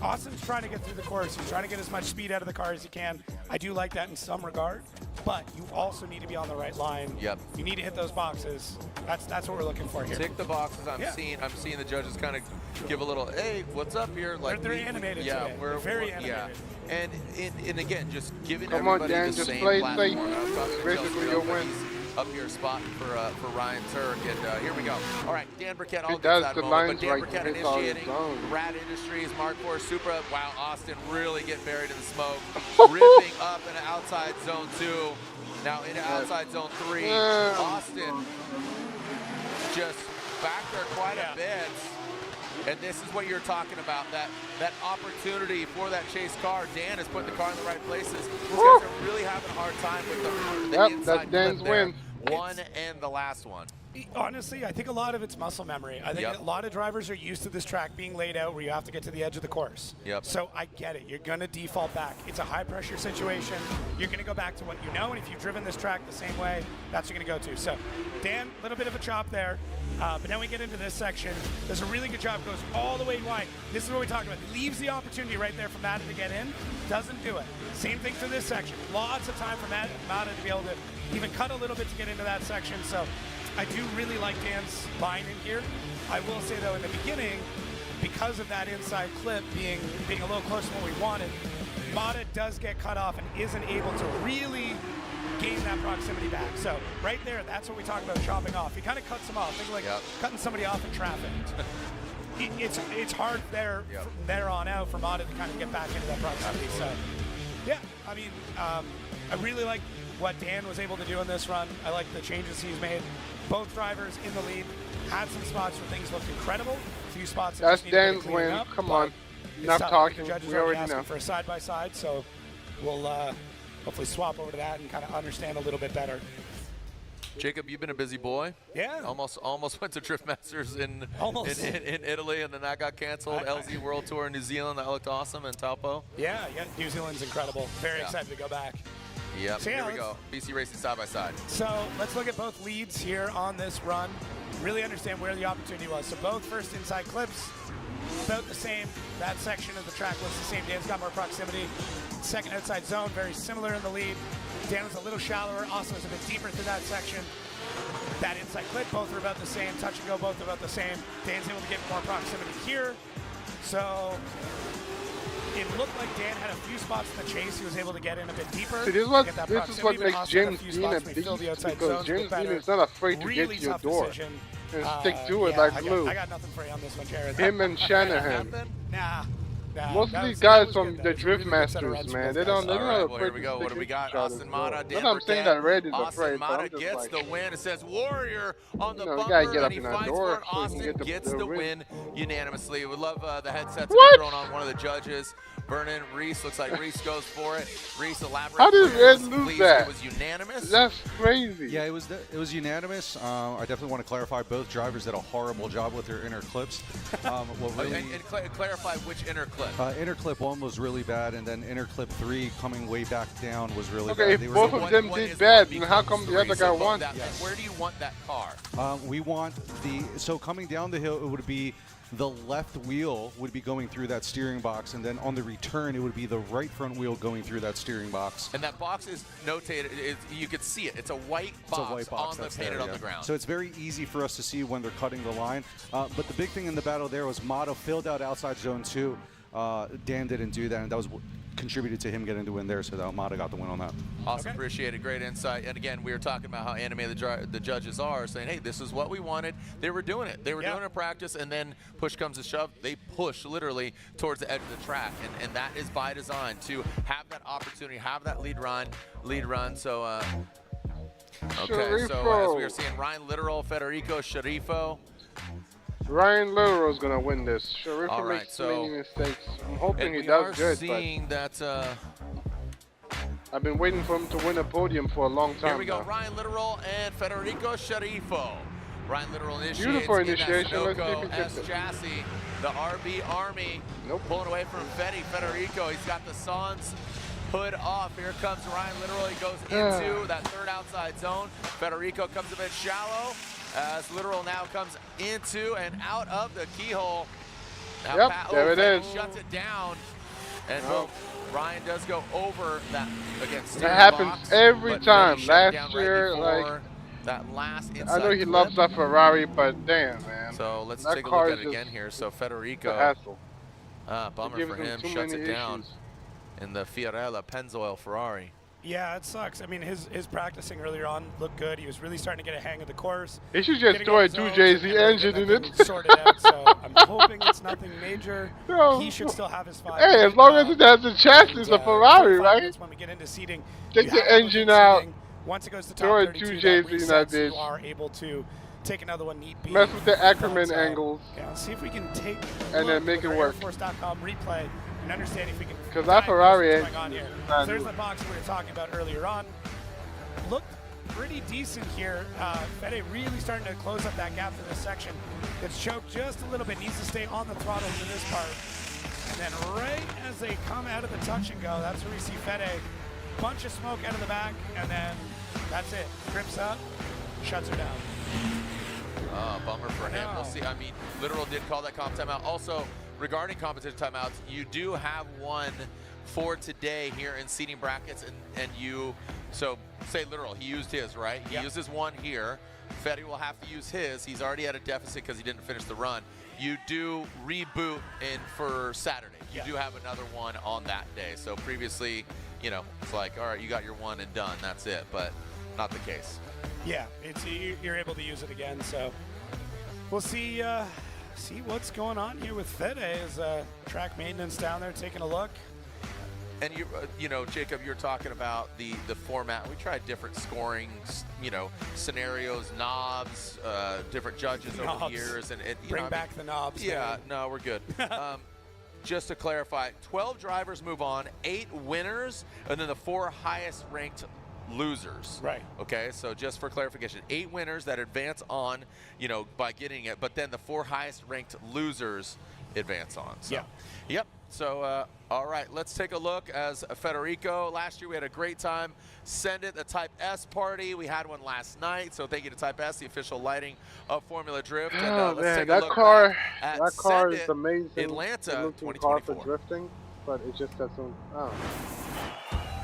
[SPEAKER 8] Austin's trying to get through the course. He's trying to get as much speed out of the car as he can. I do like that in some regard, but you also need to be on the right line.
[SPEAKER 6] Yep.
[SPEAKER 8] You need to hit those boxes. That's what we're looking for here.
[SPEAKER 6] Tick the boxes. I'm seeing the judges kind of give a little, hey, what's up here? Like
[SPEAKER 8] They're animated
[SPEAKER 6] Yeah,
[SPEAKER 8] today.
[SPEAKER 6] we're
[SPEAKER 8] They're very
[SPEAKER 6] yeah.
[SPEAKER 8] animated.
[SPEAKER 6] And again, just giving
[SPEAKER 1] Come on,
[SPEAKER 6] everybody
[SPEAKER 1] Dan,
[SPEAKER 6] the
[SPEAKER 1] just
[SPEAKER 6] same
[SPEAKER 1] play
[SPEAKER 6] platform.
[SPEAKER 1] safe.
[SPEAKER 6] I was talking to
[SPEAKER 1] Basically,
[SPEAKER 6] Chelsea
[SPEAKER 1] you'll
[SPEAKER 6] real quick.
[SPEAKER 1] win.
[SPEAKER 6] He's up here spotting for Ryan Turk, and here we go. All right, Dan Burkett,
[SPEAKER 1] He
[SPEAKER 6] I'll
[SPEAKER 1] does
[SPEAKER 6] get that
[SPEAKER 1] good
[SPEAKER 6] moment,
[SPEAKER 1] lines
[SPEAKER 6] but Dan
[SPEAKER 1] right
[SPEAKER 6] Burkett
[SPEAKER 1] there. It's all his
[SPEAKER 6] initiating.
[SPEAKER 1] zone.
[SPEAKER 6] Rad Industries, Mark IV Supra. Wow, Austin really getting buried in the smoke. Ripping up into outside zone 2. Now into outside zone 3. Austin just back there quite a bit. And this is what you're talking about, that opportunity for that chase car. Dan has put the car in the right places. These guys are really having a hard time with the inside
[SPEAKER 1] that's Dan's
[SPEAKER 6] clip there.
[SPEAKER 1] win.
[SPEAKER 6] One and the last one.
[SPEAKER 8] Honestly, I think a lot of it's muscle memory. I think a lot of drivers are used to this track being laid out where you have to get to the edge of the course.
[SPEAKER 6] Yep.
[SPEAKER 8] So I get it. You're going to default back. It's a high-pressure situation. You're going to go back to what you know, and if you've driven this track the same way, that's what you're going to go to. So, Dan, a little bit of a chop there. But then we get into this section. There's a really good job. Goes all the way wide. This is what we talked about. Leaves the opportunity right there for Mata to get in. Doesn't do it. Same thing for this section. Lots of time for Mata to be able to even cut a little bit to get into that section. So I do really like Dan's line in here. I will say, though, in the beginning, because of that inside clip being a little closer to what we wanted, Mata does get cut off and isn't able to really gain that proximity back. So right there, that's what we talk about chopping off. He kind of cuts him off. Think like cutting somebody off in traffic. It's hard there from there on out for Mata to kind of get back into that proximity. So yeah, I mean, I really like what Dan was able to do in this run. I like the changes he's made. Both drivers in the lead had some spots where things looked incredible. A few spots that
[SPEAKER 1] That's
[SPEAKER 8] just needed to
[SPEAKER 1] Dan's
[SPEAKER 8] clean
[SPEAKER 1] win.
[SPEAKER 8] up,
[SPEAKER 1] Come
[SPEAKER 8] but
[SPEAKER 1] on.
[SPEAKER 8] it's
[SPEAKER 1] Enough
[SPEAKER 8] tough.
[SPEAKER 1] talking.
[SPEAKER 8] The judges
[SPEAKER 1] We
[SPEAKER 8] are
[SPEAKER 1] already
[SPEAKER 8] asking
[SPEAKER 1] know.
[SPEAKER 8] for a side-by-side, so we'll hopefully swap over to that and kind of understand a little bit better.
[SPEAKER 6] Jacob, you've been a busy boy.
[SPEAKER 8] Yeah.
[SPEAKER 6] Almost went to Drift Masters in Italy, and then that got canceled. LZ World Tour in New Zealand, that looked awesome, and Taupo.
[SPEAKER 8] Yeah, New Zealand's incredible. Very excited to go back.
[SPEAKER 6] Yep,
[SPEAKER 8] So,
[SPEAKER 6] here we go. BC Racing side by side.
[SPEAKER 8] So let's look at both leads here on this run. Really understand where the opportunity was. So both first inside clips, about the same. That section of the track looks the same. Dan's got more proximity. Second outside zone, very similar in the lead. Dan was a little shallower. Austin was a bit deeper through that section. That inside clip, both are about the same. Touch and go, both are about the same. Dan's able to get more proximity here. So it looked like Dan had a few spots in the chase. He was able to get in a bit deeper.
[SPEAKER 1] See, this is what makes James Dean a beast, because James Dean is not afraid to get to your door and stick to it like glue.
[SPEAKER 8] I got nothing for you on this one, Jared.
[SPEAKER 1] Him and Shanahan.
[SPEAKER 8] Nah.
[SPEAKER 1] Most of these guys from the Drift Masters, man, they don't.
[SPEAKER 6] All right, well,
[SPEAKER 1] afraid
[SPEAKER 6] here
[SPEAKER 1] to
[SPEAKER 6] we go.
[SPEAKER 1] stick
[SPEAKER 6] What do we
[SPEAKER 1] to
[SPEAKER 6] got?
[SPEAKER 1] each other,
[SPEAKER 6] Austin Mata,
[SPEAKER 1] so.
[SPEAKER 6] Dan
[SPEAKER 1] But I'm saying that Red is
[SPEAKER 6] Austin
[SPEAKER 1] afraid. So
[SPEAKER 6] Mata
[SPEAKER 1] I'm just
[SPEAKER 6] gets
[SPEAKER 1] like,
[SPEAKER 6] the win. It says Warrior on the
[SPEAKER 1] you
[SPEAKER 6] bumper,
[SPEAKER 1] gotta get up
[SPEAKER 6] and he
[SPEAKER 1] in that
[SPEAKER 6] finds
[SPEAKER 1] door
[SPEAKER 6] for it.
[SPEAKER 1] so you
[SPEAKER 6] Austin
[SPEAKER 1] can get
[SPEAKER 6] gets
[SPEAKER 1] the
[SPEAKER 6] the
[SPEAKER 1] win.
[SPEAKER 6] win unanimously. We love the headsets
[SPEAKER 1] What?
[SPEAKER 6] thrown on one of the judges. Vernon Reese, looks like Reese goes for it. Reese elaborates.
[SPEAKER 1] How did Red
[SPEAKER 6] please.
[SPEAKER 1] lose
[SPEAKER 6] It
[SPEAKER 1] that?
[SPEAKER 6] was unanimous.
[SPEAKER 1] That's crazy.
[SPEAKER 9] Yeah, it was unanimous. I definitely want to clarify both drivers did a horrible job with their inner clips. What really
[SPEAKER 6] and clarify which inner clip. interclip?
[SPEAKER 9] Interclip 1 was really bad, and then interclip 3 coming way back down was really
[SPEAKER 1] Okay,
[SPEAKER 9] bad.
[SPEAKER 1] if both of them did bad, then how come the other guy won?
[SPEAKER 6] Where do you want that car?
[SPEAKER 9] We want so coming down the hill, it would be the left wheel would be going through that steering box, and then on the return, it would be the right front wheel going through that steering box.
[SPEAKER 6] And that box is notated. You could see it. It's a white box, on the ground.
[SPEAKER 9] So it's very easy for us to see when they're cutting the line. But the big thing in the battle there was MOZA filled out outside zone 2. Dan didn't do that, and that was contributed to him getting the win there, so that MOZA got the win on that.
[SPEAKER 6] Awesome, appreciate it, great insight. And again, we were talking about how animated the judges are, saying, hey, this is what we wanted. They were doing it. They were doing it in practice, and then push comes to shove. They push literally towards the edge of the track, and that is by design to have that opportunity, have that lead run. So, okay, so as we were seeing, Ryan Literal, Federico Sharifo.
[SPEAKER 1] Ryan Literal is gonna win this. Sharifo
[SPEAKER 6] right,
[SPEAKER 1] makes
[SPEAKER 6] so-
[SPEAKER 1] many mistakes. I'm hoping he
[SPEAKER 6] we
[SPEAKER 1] does
[SPEAKER 6] are
[SPEAKER 1] good,
[SPEAKER 6] seeing that.
[SPEAKER 1] I've been waiting for him to win a podium for a long time.
[SPEAKER 6] Here we go,
[SPEAKER 1] now.
[SPEAKER 6] Ryan Literal and Federico Sharifo. Ryan Literal initiates
[SPEAKER 1] Beautiful
[SPEAKER 6] in that
[SPEAKER 1] initiation. Let's see if
[SPEAKER 6] Sunoco
[SPEAKER 1] he gets
[SPEAKER 6] S
[SPEAKER 1] it.
[SPEAKER 6] chassis. The RB Army pulling away from Federico. He's got the Sans hood off. Here comes Ryan Literal. He goes into that third outside zone. Federico comes a bit shallow as Literal now comes into and out of the keyhole. Now
[SPEAKER 1] there it is.
[SPEAKER 6] Shuts it down. And boom, Ryan does go over that against
[SPEAKER 1] That happens every time. Last
[SPEAKER 6] year,
[SPEAKER 1] like
[SPEAKER 6] that last
[SPEAKER 1] I know he loves that Ferrari, but damn, man.
[SPEAKER 6] So let's
[SPEAKER 1] that
[SPEAKER 6] take a
[SPEAKER 1] car
[SPEAKER 6] look at
[SPEAKER 1] is
[SPEAKER 6] it again here. So Federico,
[SPEAKER 1] a hassle.
[SPEAKER 6] bummer
[SPEAKER 1] gives
[SPEAKER 6] for
[SPEAKER 1] him
[SPEAKER 6] him,
[SPEAKER 1] too
[SPEAKER 6] shuts
[SPEAKER 1] many
[SPEAKER 6] it down
[SPEAKER 1] issues.
[SPEAKER 6] in the Fiorella Pennzoil Ferrari.
[SPEAKER 8] Yeah, it sucks. I mean, his practicing earlier on looked good. He was really starting to get a hang of the course.
[SPEAKER 1] He should just throw a 2JZ engine in it.
[SPEAKER 8] Sorted out, so I'm hoping it's nothing major.
[SPEAKER 1] No.
[SPEAKER 8] He should still have his 5.
[SPEAKER 1] Hey, as long as it has a chassis, a Ferrari, right?
[SPEAKER 8] When we get into seating,
[SPEAKER 1] Take the engine out.
[SPEAKER 8] Once it goes to
[SPEAKER 1] Throw
[SPEAKER 8] top
[SPEAKER 1] a
[SPEAKER 8] 32,
[SPEAKER 1] 2JZ in that
[SPEAKER 8] resets, you
[SPEAKER 1] bitch.
[SPEAKER 8] are able to take another one neat beat.
[SPEAKER 1] Mess with the Ackerman angles.
[SPEAKER 8] Yeah, let's see if we can take
[SPEAKER 1] And then make it work.
[SPEAKER 8] Airforce.com replay and understand if we can.
[SPEAKER 1] Because that Ferrari
[SPEAKER 8] what's going on here. So there's the box we were talking about earlier on. Looked pretty decent here. Fede really starting to close up that gap for this section. It's choked just a little bit. Needs to stay on the throttle for this part. And then right as they come out of the touch and go, that's where we see Fede. Bunch of smoke out of the back, and then that's it. Grips up, shuts her down.
[SPEAKER 6] Bummer for him. We'll see. I mean, Literal did call that comp timeout. Also, regarding competition timeouts, you do have one for today here in seating brackets, and you, so say Literal, he used his, right? He uses one here. Fede will have to use his. He's already at a deficit because he didn't finish the run. You do reboot in for Saturday. You do have another one on that day. So previously, you know, it's like, all right, you got your one and done. That's it, but not the case.
[SPEAKER 8] Yeah, it's you're able to use it again. So we'll see what's going on here with Fede as track maintenance down there taking a look.
[SPEAKER 6] And you know, Jacob, you're talking about the format. We tried different scoring, you know, scenarios, knobs, different judges over the years, and
[SPEAKER 8] bring back the knobs.
[SPEAKER 6] Yeah, no, we're good. Just to clarify, 12 drivers move on, 8 winners, and then the 4 highest ranked losers.
[SPEAKER 8] Right.
[SPEAKER 6] Okay, so just for clarification, 8 winners that advance on, you know, by getting it, but then the 4 highest ranked losers advance on. So,
[SPEAKER 8] yeah.
[SPEAKER 6] Yep. So, all right, let's take a look as Federico. Last year we had a great time. Send it, the Type S party. We had one last night, so thank you to Type S, the official lighting of Formula Drift. And,
[SPEAKER 1] Oh
[SPEAKER 6] let's
[SPEAKER 1] man,
[SPEAKER 6] take a
[SPEAKER 1] that
[SPEAKER 6] look
[SPEAKER 1] car
[SPEAKER 6] at
[SPEAKER 1] is
[SPEAKER 6] Send It,
[SPEAKER 1] amazing.
[SPEAKER 6] Atlanta
[SPEAKER 1] looking car for
[SPEAKER 6] 2024.
[SPEAKER 1] drifting, but it just doesn't. Oh.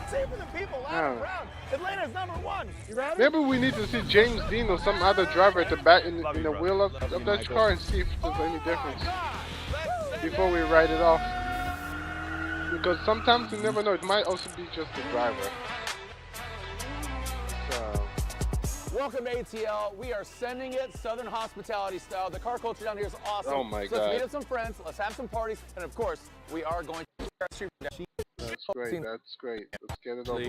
[SPEAKER 2] Save for the people, loud and proud. Atlanta's #1. You ready?
[SPEAKER 1] Maybe we need to see James Dean or some other driver at the back in the wheel of that car and see if there's any difference before we write it off. Because sometimes you never know. It might also be just the driver. So.
[SPEAKER 2] Welcome to ATL. We are sending it Southern hospitality style. The car culture down here is awesome.
[SPEAKER 1] Oh my
[SPEAKER 2] so
[SPEAKER 1] God.
[SPEAKER 2] let's meet up some friends. Let's have some parties. And of course, we are going to
[SPEAKER 1] That's great. That's great. Let's get it over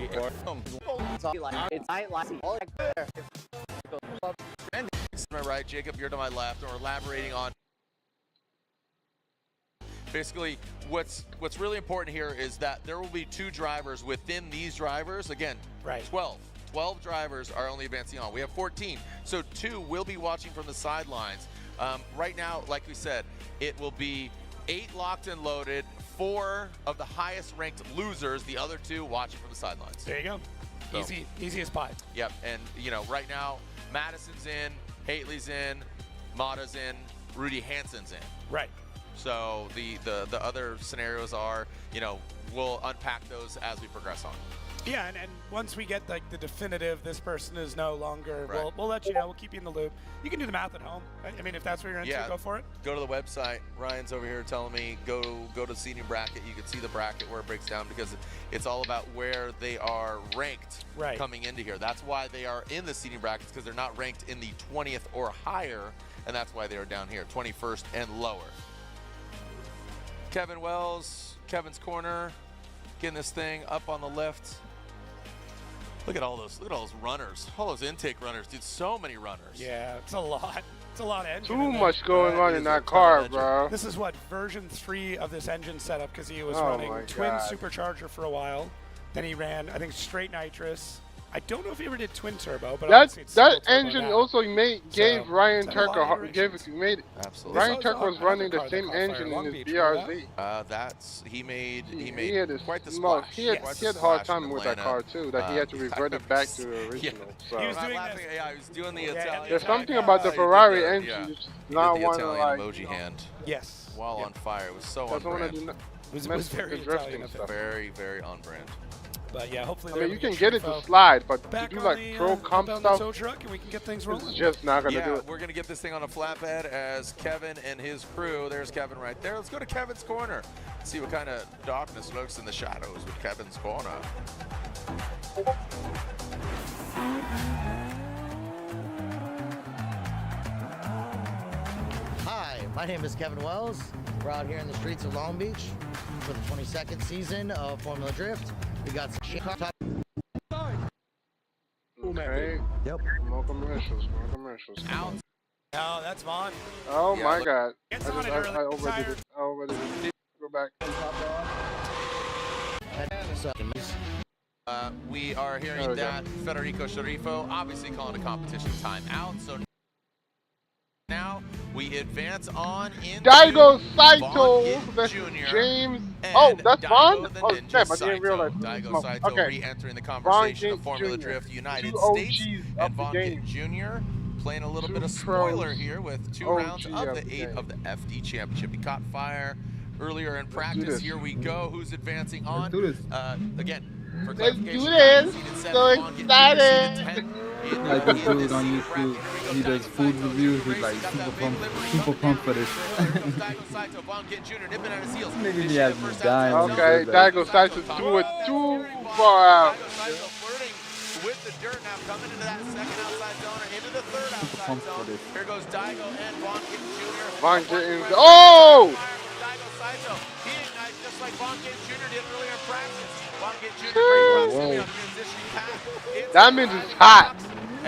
[SPEAKER 6] To my right, Jacob, you're to my left, and we're elaborating on basically what's really important here is that there will be 2 drivers within these drivers. Again, 12 drivers are only advancing on. We have 14, so 2 will be watching from the sidelines. Right now, like we said, it will be 8 locked and loaded, 4 of the highest ranked losers, the other 2 watching from the sidelines.
[SPEAKER 8] There you go.
[SPEAKER 6] So,
[SPEAKER 8] Easy as pie.
[SPEAKER 6] Yep, and you know, right now, Madison's in, Haley's in, Mata's in, Rudy Hansen's in.
[SPEAKER 8] Right.
[SPEAKER 6] So the other scenarios are, you know, we'll unpack those as we progress on.
[SPEAKER 8] Yeah, and once we get like the definitive, this person is no longer.
[SPEAKER 6] Right.
[SPEAKER 8] We'll let you know. We'll keep you in the loop. You can do the math at home. I mean, if that's what you're into, go for it.
[SPEAKER 6] Go to the website. Ryan's over here telling me go to seating bracket. You can see the bracket where it breaks down because it's all about where they are ranked coming into here. That's why they are in the seating brackets, because they're not ranked in the 20th or higher, and that's why they are down here, 21st and lower. Kevin Wells, Kevin's Corner, getting this thing up on the lift. Look at all those runners, all those intake runners, dude. So many runners.
[SPEAKER 8] Yeah, it's a lot. It's a lot of engine.
[SPEAKER 1] Too much going on in that car, bro.
[SPEAKER 8] This is what version 3 of this engine setup, because he was running twin supercharger for a while. Then he ran, I think, straight nitrous. I don't know if he ever did twin turbo, but
[SPEAKER 1] that engine also gave Ryan Turk
[SPEAKER 6] Absolutely.
[SPEAKER 1] Ryan Turk was running the same engine in his BRZ.
[SPEAKER 6] He made quite the
[SPEAKER 1] splash.
[SPEAKER 6] splash.
[SPEAKER 1] He had a hard time with that car too. That he had to revert it back to the original. So.
[SPEAKER 6] He was doing he was doing the Italian.
[SPEAKER 1] There's something about the Ferrari engine. You just not want to like.
[SPEAKER 6] Emoji hand.
[SPEAKER 8] Yes.
[SPEAKER 6] While on fire, it was so on brand.
[SPEAKER 8] It was very
[SPEAKER 6] drifting stuff. Very, very on brand.
[SPEAKER 8] But yeah, hopefully.
[SPEAKER 1] I mean, you can get it to slide, but to do like pro comp stuff,
[SPEAKER 8] tow truck and we can get things rolling.
[SPEAKER 1] It's just not gonna do it.
[SPEAKER 6] We're gonna get this thing on a flatbed as Kevin and his crew. There's Kevin right there. Let's go to Kevin's Corner. See what kind of darkness lurks in the shadows with Kevin's Corner.
[SPEAKER 13] Hi, my name is Kevin Wells. We're out here in the streets of Long Beach for the 22nd season of Formula Drift. We got some shit.
[SPEAKER 1] Okay.
[SPEAKER 13] Yep.
[SPEAKER 1] More commercials.
[SPEAKER 8] Out. No, that's Vaughn.
[SPEAKER 1] Oh my God. I
[SPEAKER 8] overdid
[SPEAKER 1] it. I overdid it. Go back.
[SPEAKER 6] We are hearing that Federico Sharifo obviously calling a competition timeout. So now we advance on into
[SPEAKER 1] Daigo Saito versus James. Oh, that's Vaughn? Oh, snap, I didn't realize.
[SPEAKER 6] Daigo Saito re-entering the conversation of Formula Drift United States. And Vaughn Gittin Jr. playing a little bit of spoiler here with 2 rounds of the 8 of the FD Championship. He caught fire earlier in practice. Here we go. Who's advancing on? Again, for clarification,
[SPEAKER 1] let's do this. So excited.
[SPEAKER 15] Like this dude on YouTube, he does food reviews. He's like super pumped for this. Nigga, he has me dying.
[SPEAKER 1] Okay, Daigo Saito threw it too far out.
[SPEAKER 6] With the dirt now coming into that second outside zone or into the third outside zone. Here goes Daigo and Vaughn Gittin Jr.
[SPEAKER 1] Vaughn Gittin. Oh!
[SPEAKER 6] Daigo Saito. He ignites just like Vaughn Gittin Jr. did earlier in practice. Vaughn Gittin Jr. pretty proximity on transitioning path.
[SPEAKER 1] That means it's hot.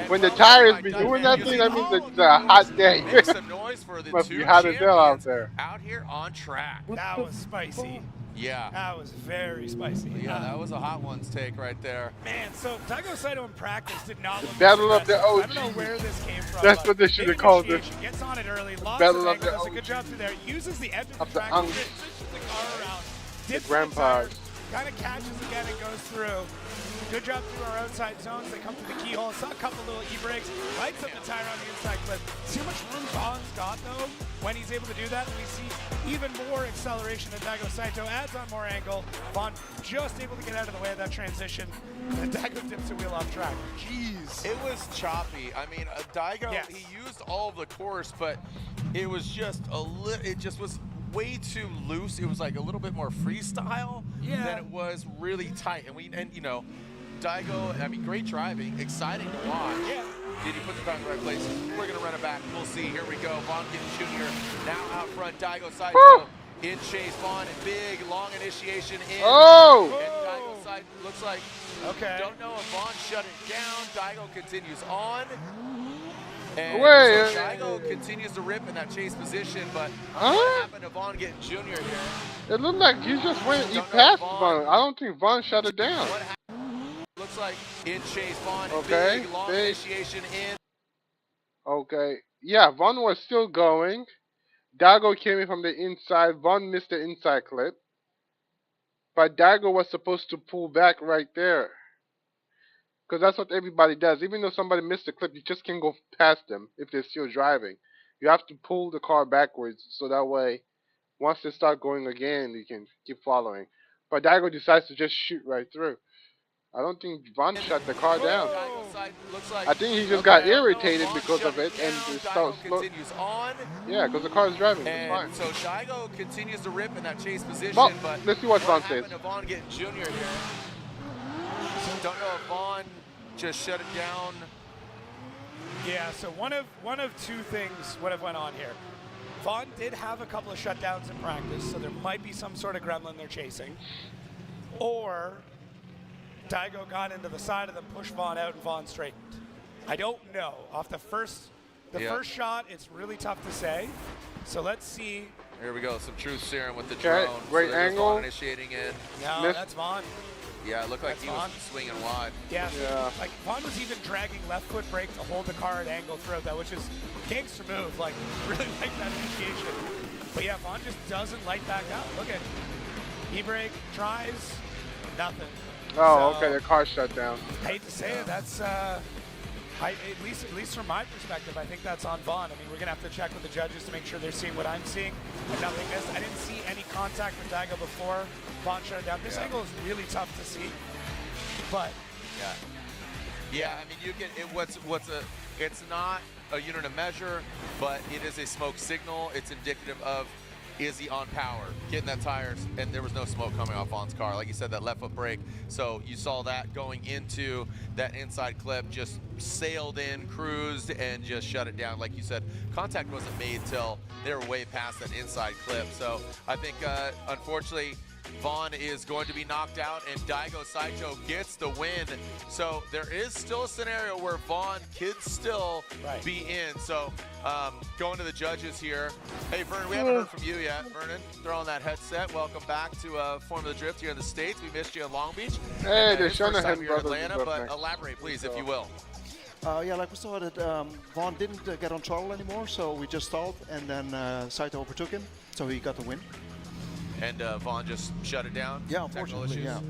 [SPEAKER 1] When the tires be doing that thing, that means it's a hot day.
[SPEAKER 6] Make some noise for the
[SPEAKER 1] Must
[SPEAKER 6] two
[SPEAKER 1] be hot as hell out
[SPEAKER 6] champions
[SPEAKER 1] there.
[SPEAKER 6] out here on track.
[SPEAKER 8] That was spicy.
[SPEAKER 6] Yeah.
[SPEAKER 8] That was very spicy.
[SPEAKER 6] Yeah, that was a hot one's take right there.
[SPEAKER 8] Man, so Daigo Saito in practice did not look
[SPEAKER 1] Battle of the
[SPEAKER 8] aggressive. I don't
[SPEAKER 1] OGs.
[SPEAKER 8] know where this came from.
[SPEAKER 1] That's what they should have called it.
[SPEAKER 8] Gets on it early. Lots
[SPEAKER 1] Battle
[SPEAKER 8] of
[SPEAKER 1] of the
[SPEAKER 8] angles. Does a good job through there. Uses the edge of the
[SPEAKER 1] Of the
[SPEAKER 8] track.
[SPEAKER 1] unk.
[SPEAKER 8] Transitions the car around.
[SPEAKER 1] The
[SPEAKER 8] Dips
[SPEAKER 1] grandpas.
[SPEAKER 8] Kind of catches again and goes through. Good job through our outside zones. They come to the keyhole. Saw a couple little e-brakes. Lights up the tire on the inside clip. See how much room Vaughn's got, though, when he's able to do that. And we see even more acceleration as Daigo Saito adds on more angle. Vaughn just able to get out of the way of that transition. And Daigo dips the wheel off track. Jeez.
[SPEAKER 6] It was choppy. I mean, Daigo, he used all of the course, but it was just it just was way too loose. It was like a little bit more freestyle than it was really tight. And you know, Daigo, I mean, great driving, exciting to watch. Yeah. Did he put the car in the right place? We're going to run it back. We'll see. Here we go. Vaughn Gittin Jr. now out front. Daigo Saito in chase. Vaughn in big, long initiation in.
[SPEAKER 1] Oh!
[SPEAKER 6] And Daigo Saito looks like, don't know if Vaughn shut it down. Daigo continues on. And so Daigo continues to rip in that chase position, but what happened to Vaughn Gittin Jr. here?
[SPEAKER 1] It looked like he just went, he passed Vaughn. I don't think Vaughn shut it down.
[SPEAKER 6] Looks like in chase, Vaughn,
[SPEAKER 1] Okay,
[SPEAKER 6] big, long initiation in.
[SPEAKER 1] Okay, yeah, Vaughn was still going. Daigo came in from the inside. Vaughn missed the inside clip. But Daigo was supposed to pull back right there. Because that's what everybody does. Even though somebody missed the clip, you just can't go past them if they're still driving. You have to pull the car backwards so that way, once they start going again, you can keep following. But Daigo decides to just shoot right through. I don't think Vaughn shut the car down. I think he just got irritated because of it and
[SPEAKER 6] continues on.
[SPEAKER 1] Yeah, because the car is driving. It's fine.
[SPEAKER 6] And so Daigo continues to rip in that chase position,
[SPEAKER 1] Well,
[SPEAKER 6] but
[SPEAKER 1] let's see what Vaughn says.
[SPEAKER 6] happened to Vaughn getting Junior here? Don't know if Vaughn just shut it down.
[SPEAKER 8] Yeah, so one of two things would have went on here. Vaughn did have a couple of shutdowns in practice, so there might be some sort of gremlin they're chasing. Or Daigo got into the side of them, pushed Vaughn out, and Vaughn straightened. I don't know. Off the first shot, it's really tough to say. So let's see.
[SPEAKER 6] Here we go, some truth serum with the drone.
[SPEAKER 1] Great
[SPEAKER 6] so
[SPEAKER 1] angle.
[SPEAKER 6] Vaughn initiating in.
[SPEAKER 8] No, that's Vaughn.
[SPEAKER 6] Yeah, it looked like he was swinging wide.
[SPEAKER 8] Yeah, like Vaughn was even dragging left foot brake to hold the car at angle throughout that, which is gangster move. Like, really like that initiation. But yeah, Vaughn just doesn't light back up. Look at e-brake, tries, nothing.
[SPEAKER 1] Oh,
[SPEAKER 8] So,
[SPEAKER 1] okay, the car shut down.
[SPEAKER 8] I hate to say it, that's at least from my perspective, I think that's on Vaughn. I mean, we're gonna have to check with the judges to make sure they're seeing what I'm seeing. And nothing missed. I didn't see any contact with Daigo before Vaughn shut it down. This angle is really tough to see, but
[SPEAKER 6] yeah. I mean, you can. It's not a unit of measure, but it is a smoke signal. It's indicative of. Is he on power? Getting that tires, and there was no smoke coming off Vaughn's car. Like you said, that left foot brake. So you saw that going into that inside clip, just sailed in, cruised, and just shut it down. Like you said, contact wasn't made till they were way past that inside clip. So I think, unfortunately, Vaughn is going to be knocked out, and Daigo Saito gets the win. So there is still a scenario where Vaughn could still be in. So going to the judges here. Hey, Vernon, we haven't heard from you yet. Vernon, throw on that headset. Welcome back to Formula Drift here in the States. We missed you in Long Beach.
[SPEAKER 1] Hey, they're
[SPEAKER 6] first
[SPEAKER 1] showing
[SPEAKER 6] time
[SPEAKER 1] ahead
[SPEAKER 6] here in
[SPEAKER 1] brothers.
[SPEAKER 6] Atlanta, but elaborate, please, if you will.
[SPEAKER 16] Yeah, like we saw that Vaughn didn't get on throttle anymore, so we just stalled, and then Saito overtook him, so he got the win.
[SPEAKER 6] And Vaughn just shut it down?
[SPEAKER 16] Yeah,
[SPEAKER 6] Technical
[SPEAKER 16] unfortunately,
[SPEAKER 6] issues?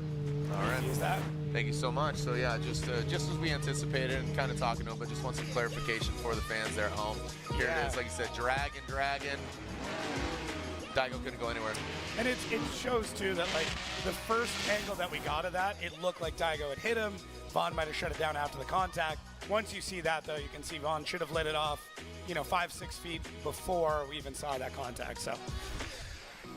[SPEAKER 16] yeah.
[SPEAKER 6] All right. Thank you so much. So yeah, just as we anticipated and kind of talking to him, but just want some clarification for the fans there at home. Here it is, like you said, dragging. Daigo couldn't go anywhere.
[SPEAKER 8] And it shows too that like the first angle that we got of that, it looked like Daigo had hit him. Vaughn might have shut it down after the contact. Once you see that though, you can see Vaughn should have let it off, 5-6 feet before we even saw that contact. So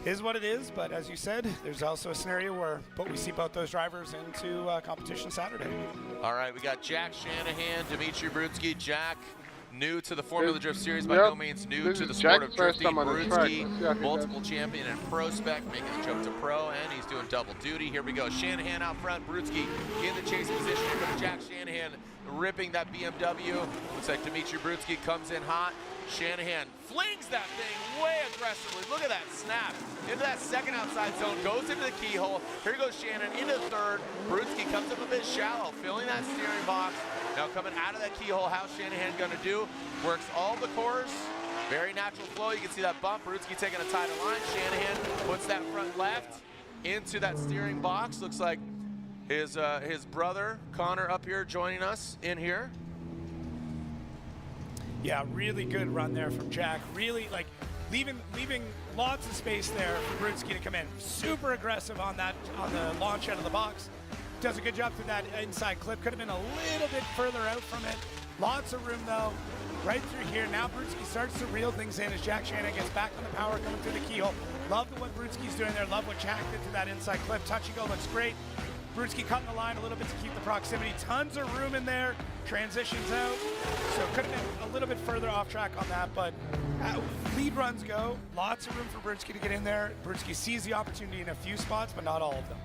[SPEAKER 8] is what it is, but as you said, there's also a scenario where we see both those drivers into competition Saturday.
[SPEAKER 6] All right, we got Jack Shanahan, Dimitri Brutsky. Jack, new to the Formula Drift Series, by no means new to the sport of drifting. Brutsky, multiple champion and pro spec, making the jump to pro, and he's doing double duty. Here we go, Shanahan out front, Brutsky in the chase position. Here comes Jack Shanahan ripping that BMW. Looks like Dimitri Brutsky comes in hot. Shanahan flings that thing way aggressively. Look at that snap into that second outside zone, goes into the keyhole. Here goes Shanahan into third. Brutsky comes up a bit shallow, filling that steering box. Now coming out of that keyhole, how's Shanahan gonna do? Works all the corners, very natural flow. You can see that bump. Brutsky taking a tighter line. Shanahan puts that front left into that steering box. Looks like his brother Connor up here joining us in here.
[SPEAKER 8] Yeah, really good run there from Jack. Really, like, leaving lots of space there for Brutsky to come in. Super aggressive on the launch out of the box. Does a good job through that inside clip. Could have been a little bit further out from it. Lots of room, though, right through here. Now Brutsky starts to reel things in as Jack Shanahan gets back on the power coming through the keyhole. Love what Brutsky's doing there. Love what Jack did to that inside clip. Touch and go looks great. Brutsky cutting the line a little bit to keep the proximity. Tons of room in there. Transitions out. So could have been a little bit further off track on that, but lead runs go. Lots of room for Brutsky to get in there. Brutsky sees the opportunity in a few spots, but not all of them.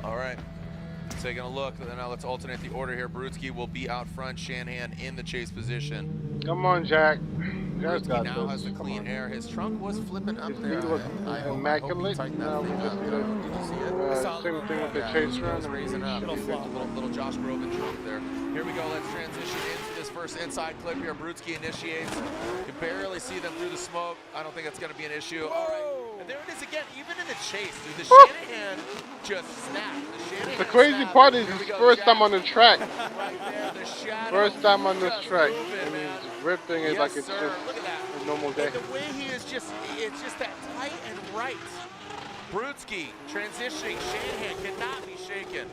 [SPEAKER 6] All right. Taking a look. Now let's alternate the order here. Brutsky will be out front. Shanahan in the chase position.
[SPEAKER 1] Come on, Jack.
[SPEAKER 6] Brutsky now has the clean air. His trunk was flipping up there. I hope
[SPEAKER 1] immaculate.
[SPEAKER 6] he tightened that thing up. Did you see it?
[SPEAKER 1] Same thing with the chase run.
[SPEAKER 6] It's raising up. Little Josh Groban trunk there. Here we go. Let's transition into this first inside clip here. Brudski initiates. You can barely see them through the smoke. I don't think that's going to be an issue. All right. And there it is again, even in the chase, dude. The Shanahan just snapped.
[SPEAKER 1] The crazy part is his first time on the track.
[SPEAKER 6] Right there, the shadow.
[SPEAKER 1] First time on this
[SPEAKER 6] Just
[SPEAKER 1] track.
[SPEAKER 6] moving,
[SPEAKER 1] And
[SPEAKER 6] man.
[SPEAKER 1] he's ripping it
[SPEAKER 6] Yes,
[SPEAKER 1] like it's
[SPEAKER 6] sir.
[SPEAKER 1] just
[SPEAKER 6] Look at that.
[SPEAKER 1] a normal day.
[SPEAKER 6] And the way he is just, it's just that tight and right. Brudski transitioning. Shanahan cannot be shaken.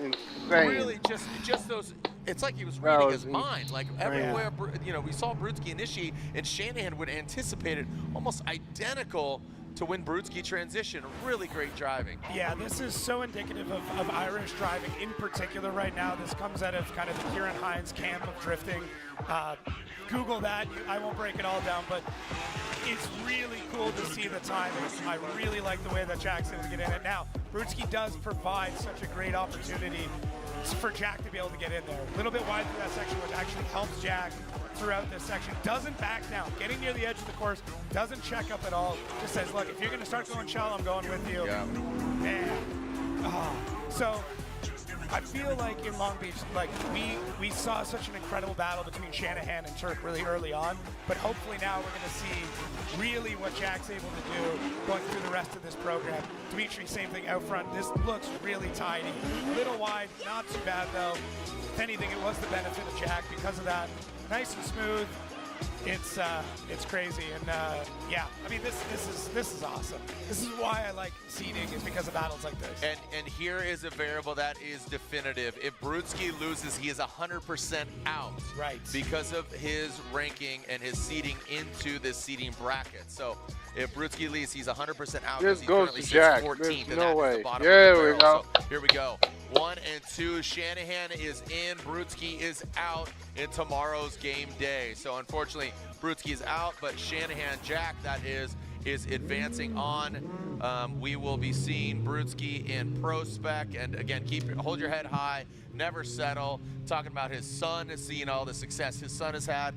[SPEAKER 1] Insane.
[SPEAKER 6] Really, just those. It's like he was
[SPEAKER 1] That
[SPEAKER 6] reading
[SPEAKER 1] was
[SPEAKER 6] his mind. Like everywhere, you know, we saw Brudski initiate, and Shanahan would anticipate it almost identical to when Brudski transitioned. Really great driving.
[SPEAKER 8] Yeah, this is so indicative of Irish driving in particular right now. This comes out of kind of the Kieran Hines camp of drifting. Google that. I won't break it all down, but it's really cool to see the timing. I really like the way that Jack's able to get in it. Now, Brudski does provide such a great opportunity for Jack to be able to get in there. A little bit wide through that section, which actually helps Jack throughout this section. Doesn't back down. Getting near the edge of the course, doesn't check up at all. Just says, look, if you're going to start going shallow, I'm going with you.
[SPEAKER 6] Yeah.
[SPEAKER 8] Man. So I feel like in Long Beach, like we saw such an incredible battle between Shanahan and Turk really early on, but hopefully now we're going to see really what Jack's able to do going through the rest of this program. Dimitri, same thing out front. This looks really tiny. A little wide, not too bad though. If anything, it was the benefit of Jack because of that. Nice and smooth. It's crazy, and yeah, I mean this is awesome. This is why I like seeding, is because of battles like this.
[SPEAKER 6] And here is a variable that is definitive. If Brudski loses, he is 100% out.
[SPEAKER 8] Right.
[SPEAKER 6] Because of his ranking and his seeding into this seeding bracket. So if Brudski leaves, he's 100% out.
[SPEAKER 1] This
[SPEAKER 6] he
[SPEAKER 1] goes
[SPEAKER 6] currently
[SPEAKER 1] to
[SPEAKER 6] sits
[SPEAKER 1] Jack.
[SPEAKER 6] 14th,
[SPEAKER 1] There's
[SPEAKER 6] and
[SPEAKER 1] no
[SPEAKER 6] that is
[SPEAKER 1] way.
[SPEAKER 6] the bottom
[SPEAKER 1] There
[SPEAKER 6] of the
[SPEAKER 1] we
[SPEAKER 6] barrel.
[SPEAKER 1] go.
[SPEAKER 6] So here we go. 1 and 2. Shanahan is in. Brudski is out in tomorrow's game day. So unfortunately, Brudski is out, but Shanahan, Jack, that is advancing on. We will be seeing Brudski in Pro Spec, and again, hold your head high, never settle. Talking about his son, seeing all the success his son has had.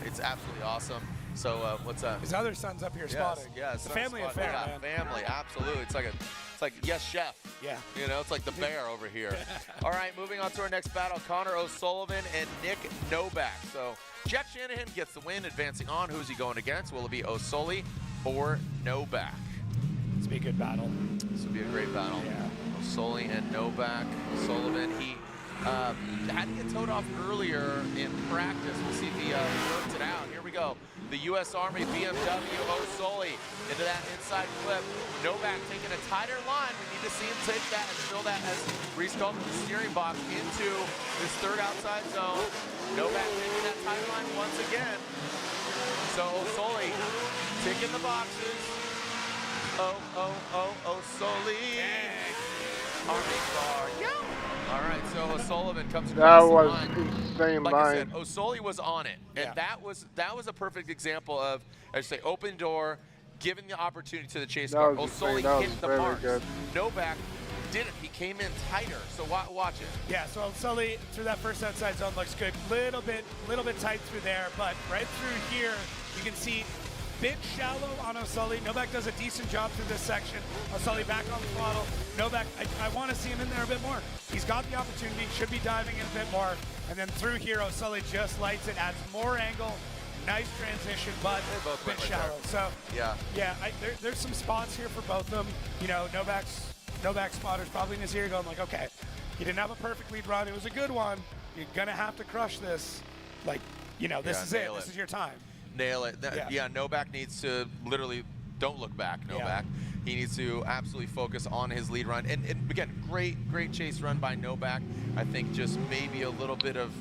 [SPEAKER 6] It's absolutely awesome. So what's up?
[SPEAKER 8] His other son's up here spotting.
[SPEAKER 6] Yeah,
[SPEAKER 8] it's a family affair, man.
[SPEAKER 6] Family, absolutely. It's like yes, chef.
[SPEAKER 8] Yeah.
[SPEAKER 6] You know, it's like the bear over here. All right, moving on to our next battle, Connor O'Sullivan and Nick Novak. So Jack Shanahan gets the win, advancing on. Who's he going against? Will it be O'Sully or Novak?
[SPEAKER 8] This will be a good battle.
[SPEAKER 6] This will be a great battle.
[SPEAKER 8] Yeah.
[SPEAKER 6] O'Sully and Novak. O'Sullivan, he had to get towed off earlier in practice. We'll see if he worked it out. Here we go. The U.S. Army BMW O'Sully into that inside clip. Novak taking a tighter line. We need to see him take that and fill that, as Reese called it, the steering box into this third outside zone. Novak taking that tight line once again. So O'Sully ticking the boxes. O'Sully. Army car. Yeah. All right, so O'Sullivan comes across the line.
[SPEAKER 1] That was insane
[SPEAKER 6] like
[SPEAKER 1] line.
[SPEAKER 6] I said, O'Sully was on it, and that was a perfect example of, I say, open door, giving the opportunity to the chase car. O'Sully hit the marks. Novak didn't. He came in tighter. So watch it.
[SPEAKER 8] Yeah. So O'Sully through that first outside zone looks good. Little bit tight through there, but right through here you can see. Bit shallow on O'Sully. Novak does a decent job through this section. O'Sully back on the throttle. Novak, I want to see him in there a bit more. He's got the opportunity, should be diving in a bit more. And then through here, O'Sully just lights it, adds more angle. Nice transition, but a bit shallow. So yeah, there's some spots here for both of them. You know, Novak's spotter's probably in his ear going like, okay, you didn't have a perfect lead run. It was a good one. You're gonna have to crush this. Like, you know, this is it. This is your time.
[SPEAKER 6] Nail it. Yeah, Novak needs to literally don't look back, Novak. Yeah. He needs to absolutely focus on his lead run. And again, great chase run by Novak. I think just maybe a little bit of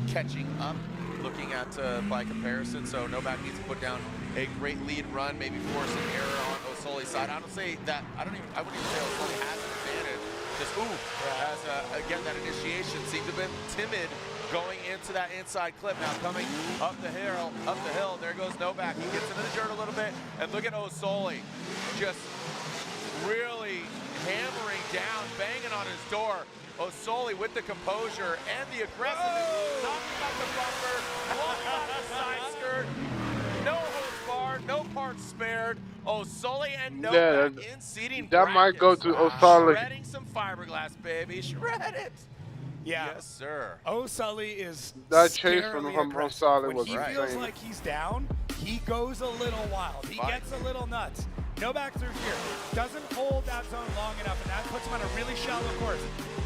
[SPEAKER 6] catching up looking at by comparison. So Novak needs to put down a great lead run, maybe force an error on O'Sully's side. I wouldn't even say O'Sully has an advantage. Just, as again, that initiation seemed to have been timid going into that inside clip. Now coming up the hill, there goes Novak. He gets into the dirt a little bit, and look at O'Sully just really hammering down, banging on his door. O'Sully with the composure and the aggressiveness, knocking out the bumper, blowing out the side skirt. No holds barred, no parts spared. O'Sully and Novak in seating
[SPEAKER 1] that
[SPEAKER 6] brackets.
[SPEAKER 1] might go to O'Sully.
[SPEAKER 6] Shredding some fiberglass, baby. Shred it.
[SPEAKER 8] Yeah.
[SPEAKER 6] Yes, sir.
[SPEAKER 8] O'Sully is
[SPEAKER 1] That chase from
[SPEAKER 8] scarily aggressive.
[SPEAKER 1] O'Sully
[SPEAKER 8] When
[SPEAKER 1] was
[SPEAKER 8] he
[SPEAKER 1] insane.
[SPEAKER 8] feels like he's down, he goes a little wild. He gets a little nuts. Novak through here doesn't hold that zone long enough, and that puts him on a really shallow course.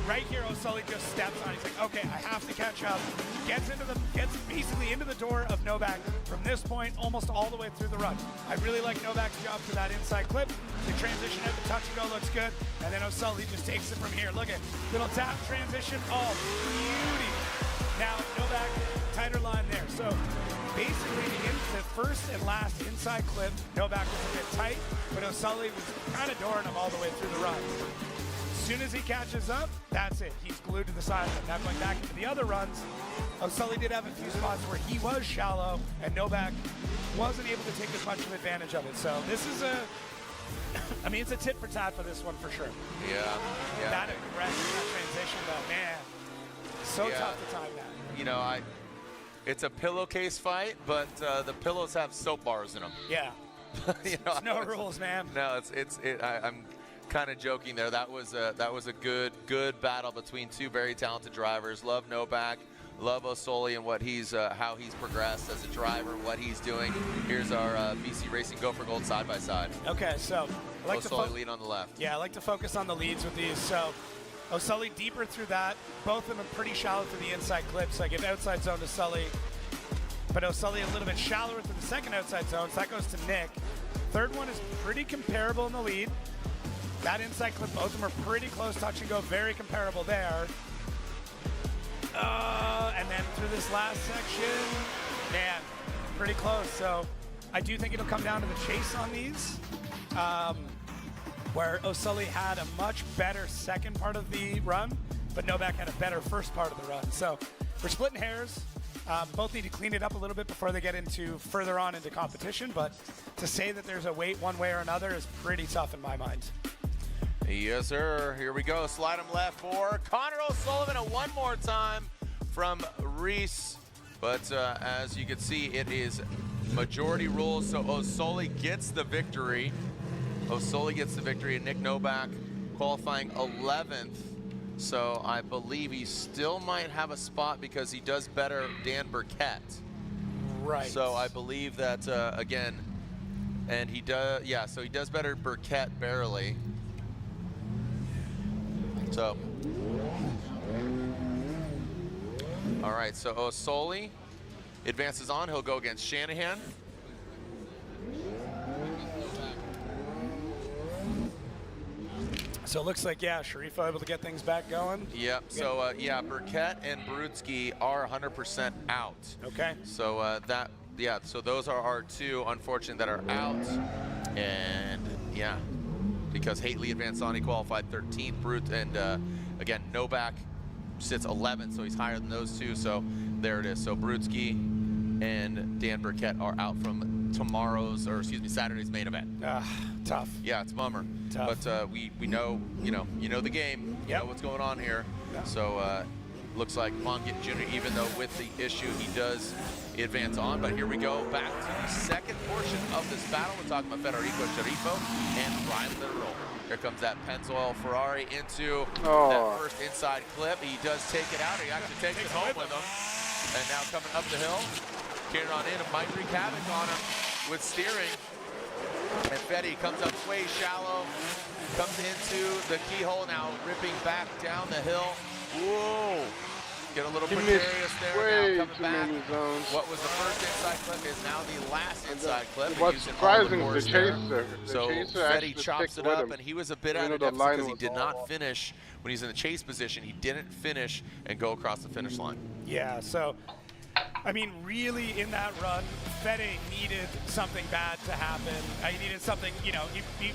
[SPEAKER 8] Right here, O'Sully just steps on. He's like, okay, I have to catch up. Gets basically into the door of Novak from this point almost all the way through the run. I really like Novak's job for that inside clip. The transition at the touch and go looks good, and then O'Sully just takes it from here. Look at little tap transition. Oh, beauty. Now Novak, tighter line there. So basically, in the first and last inside clip, Novak was a bit tight, but O'Sully was kind of dooring him all the way through the run. As soon as he catches up, that's it. He's glued to the side of it. Now going back into the other runs, O'Sully did have a few spots where he was shallow, and Novak wasn't able to take as much of advantage of it. So this is I mean, it's a tit for tat for this one for sure.
[SPEAKER 6] Yeah.
[SPEAKER 8] That aggression, that transition, though, man, so tough to time that.
[SPEAKER 6] You know, it's a pillowcase fight, but the pillows have soap bars in them.
[SPEAKER 8] Yeah.
[SPEAKER 6] You know,
[SPEAKER 8] no rules, man.
[SPEAKER 6] No, I'm kind of joking there. That was a good battle between two very talented drivers. Love Novak, love O'Sully and what he's how he's progressed as a driver, what he's doing. Here's our BC Racing Go for Gold side by side.
[SPEAKER 8] Okay, so I like
[SPEAKER 6] O'Sully lead on the left.
[SPEAKER 8] Yeah, I like to focus on the leads with these. So O'Sully deeper through that. Both of them are pretty shallow through the inside clips. I give outside zone to Sully, but O'Sully a little bit shallower through the second outside zone. So that goes to Nick. Third one is pretty comparable in the lead. That inside clip, both of them are pretty close, touch and go, very comparable there. And then through this last section, man, pretty close. So I do think it'll come down to the chase on these, where O'Sully had a much better second part of the run, but Novak had a better first part of the run. So we're splitting hairs. Both need to clean it up a little bit before they get into further on into competition, but to say that there's a weight one way or another is pretty tough in my mind.
[SPEAKER 6] Yes, sir. Here we go. Slide him left for Connor O'Sullivan. And one more time from Reese. But as you can see, it is majority rules. So O'Sully gets the victory. And Nick Novak qualifying 11th. So I believe he still might have a spot because he does better Dan Burkett.
[SPEAKER 8] Right.
[SPEAKER 6] So I believe that, again, and he does, yeah, so he does better Burkett barely. So, all right, so O'Sully advances on. He'll go against Shanahan.
[SPEAKER 8] So it looks like, yeah, Sharifo able to get things back going.
[SPEAKER 6] Yep, so yeah, Burkett and Brudsky are 100% out.
[SPEAKER 8] Okay.
[SPEAKER 6] So so those are our two, unfortunate, that are out. And yeah, because Haitley advanced on, he qualified 13th. And again, Novak sits 11th, so he's higher than those two. So there it is. So Brudsky and Dan Burkett are out from Saturday's main event.
[SPEAKER 8] Tough.
[SPEAKER 6] Yeah, it's a bummer.
[SPEAKER 8] Tough.
[SPEAKER 6] But we know, you know the game. You know what's going on here.
[SPEAKER 8] Yep.
[SPEAKER 6] So looks like Mongit Jr., even though with the issue, he does advance on. But here we go, back to the second portion of this battle. We're talking about Federico Sharifo and Ryan Literal. Here comes that Pennzoil Ferrari into that first inside clip. He does take it out. He actually takes it home with him. And now coming up the hill, carrying on in, and might wreak havoc on him with steering. And Fetty comes up way shallow, comes into the keyhole now, ripping back down the hill. Whoa! Get a little precarious there. Now coming back. What was the first inside clip is now the last inside clip.
[SPEAKER 1] What's surprising is the chaser.
[SPEAKER 6] So Fetty chops it up, and he was a bit out of depth because he did not finish when he's in the chase position. He didn't finish and go across the finish line.
[SPEAKER 8] Yeah, so I mean, really in that run, Fede needed something bad to happen. You needed something, you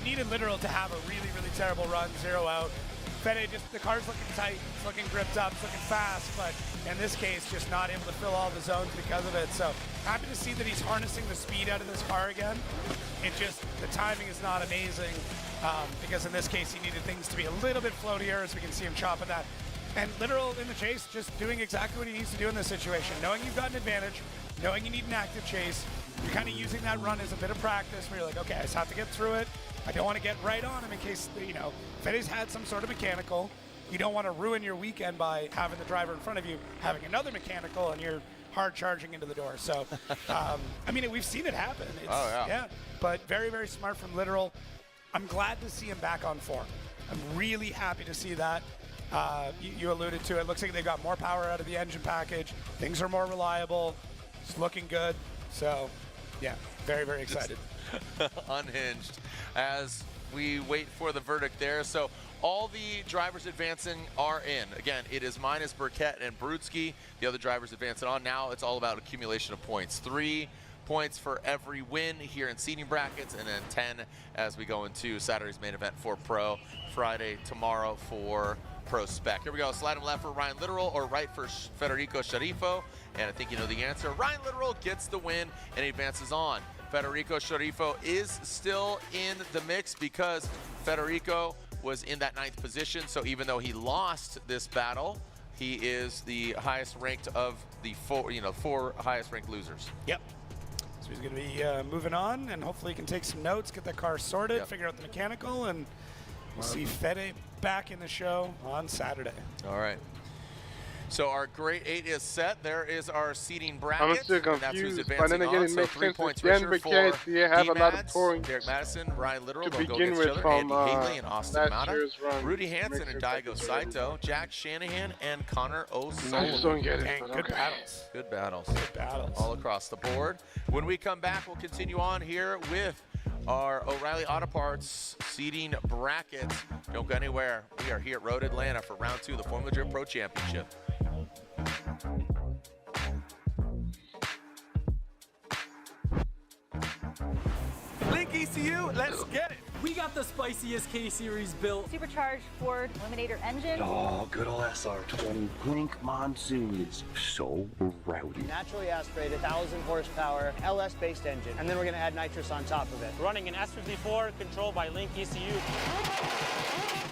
[SPEAKER 8] needed Literal to have a really, really terrible run, 0 out. Fede the car's looking tight, it's looking gripped up, it's looking fast, but in this case, just not able to fill all the zones because of it. So happy to see that he's harnessing the speed out of this car again. The timing is not amazing because in this case, he needed things to be a little bit floatier, as we can see him chopping that. And Literal in the chase, just doing exactly what he needs to do in this situation. Knowing you've got an advantage, knowing you need an active chase, you're kind of using that run as a bit of practice where you're like, okay, I just have to get through it. I don't want to get right on him in case, Fede's had some sort of mechanical. you don't want to ruin your weekend by having the driver in front of you having another mechanical and you're hard charging into the door. So, I mean, we've seen it happen. It's, yeah. But very, very smart from Literal. I'm glad to see him back on form. I'm really happy to see that. You alluded to it. Looks like they've got more power out of the engine package. Things are more reliable. It's looking good. So, yeah, very, very excited.
[SPEAKER 6] Unhinged as we wait for the verdict there. So all the drivers advancing are in. Again, it is minus Burkett and Brutsky. The other drivers advancing on. Now it's all about accumulation of points. 3 points for every win here in seeding brackets, and then 10 as we go into Saturday's main event for Pro, Friday tomorrow for Pro Spec. Here we go. Slide him left for Ryan Literal or right for Federico Sharifo. And I think you know the answer. Ryan Literal gets the win and he advances on. Federico Sharifo is still in the mix because Federico was in that 9th position. So even though he lost this battle, he is the highest ranked of the 4 highest ranked losers.
[SPEAKER 8] Yep. So he's going to be moving on, and hopefully he can take some notes, get that car sorted, figure out the mechanical, and we'll see Fede back in the show on Saturday.
[SPEAKER 6] All right. So our grade 8 is set. There is our seeding bracket.
[SPEAKER 1] I'm still confused, but then again, it makes sense. Again, because you have a lot of points
[SPEAKER 6] Derek Madison, Ryan Literal,
[SPEAKER 1] to
[SPEAKER 6] they'll go
[SPEAKER 1] begin
[SPEAKER 6] against
[SPEAKER 1] with
[SPEAKER 6] each other.
[SPEAKER 1] from
[SPEAKER 6] Andy Haley and Austin
[SPEAKER 1] last
[SPEAKER 6] Mata,
[SPEAKER 1] year's run.
[SPEAKER 6] Rudy Hansen and Daigo Saito, Jack Shanahan and Connor O'Sullivan.
[SPEAKER 1] I just don't get it.
[SPEAKER 8] Dang, good battles.
[SPEAKER 6] Good battles.
[SPEAKER 8] Good battles.
[SPEAKER 6] All across the board. When we come back, we'll continue on here with our O'Reilly Auto Parts seeding bracket. Don't go anywhere. We are here at Road Atlanta for round 2 of the Formula Drift Pro Championship.
[SPEAKER 17] Link ECU, let's get it.
[SPEAKER 3] We got the spiciest K-Series built.
[SPEAKER 18] Supercharged Ford Eliminator engine.
[SPEAKER 21] Oh, good old SR20. Blink Monsoon is so rowdy.
[SPEAKER 22] Naturally aspirated, 1,000 horsepower, LS-based engine. And then we're going to add nitrous on top of it. Running an S54 controlled by Link ECU.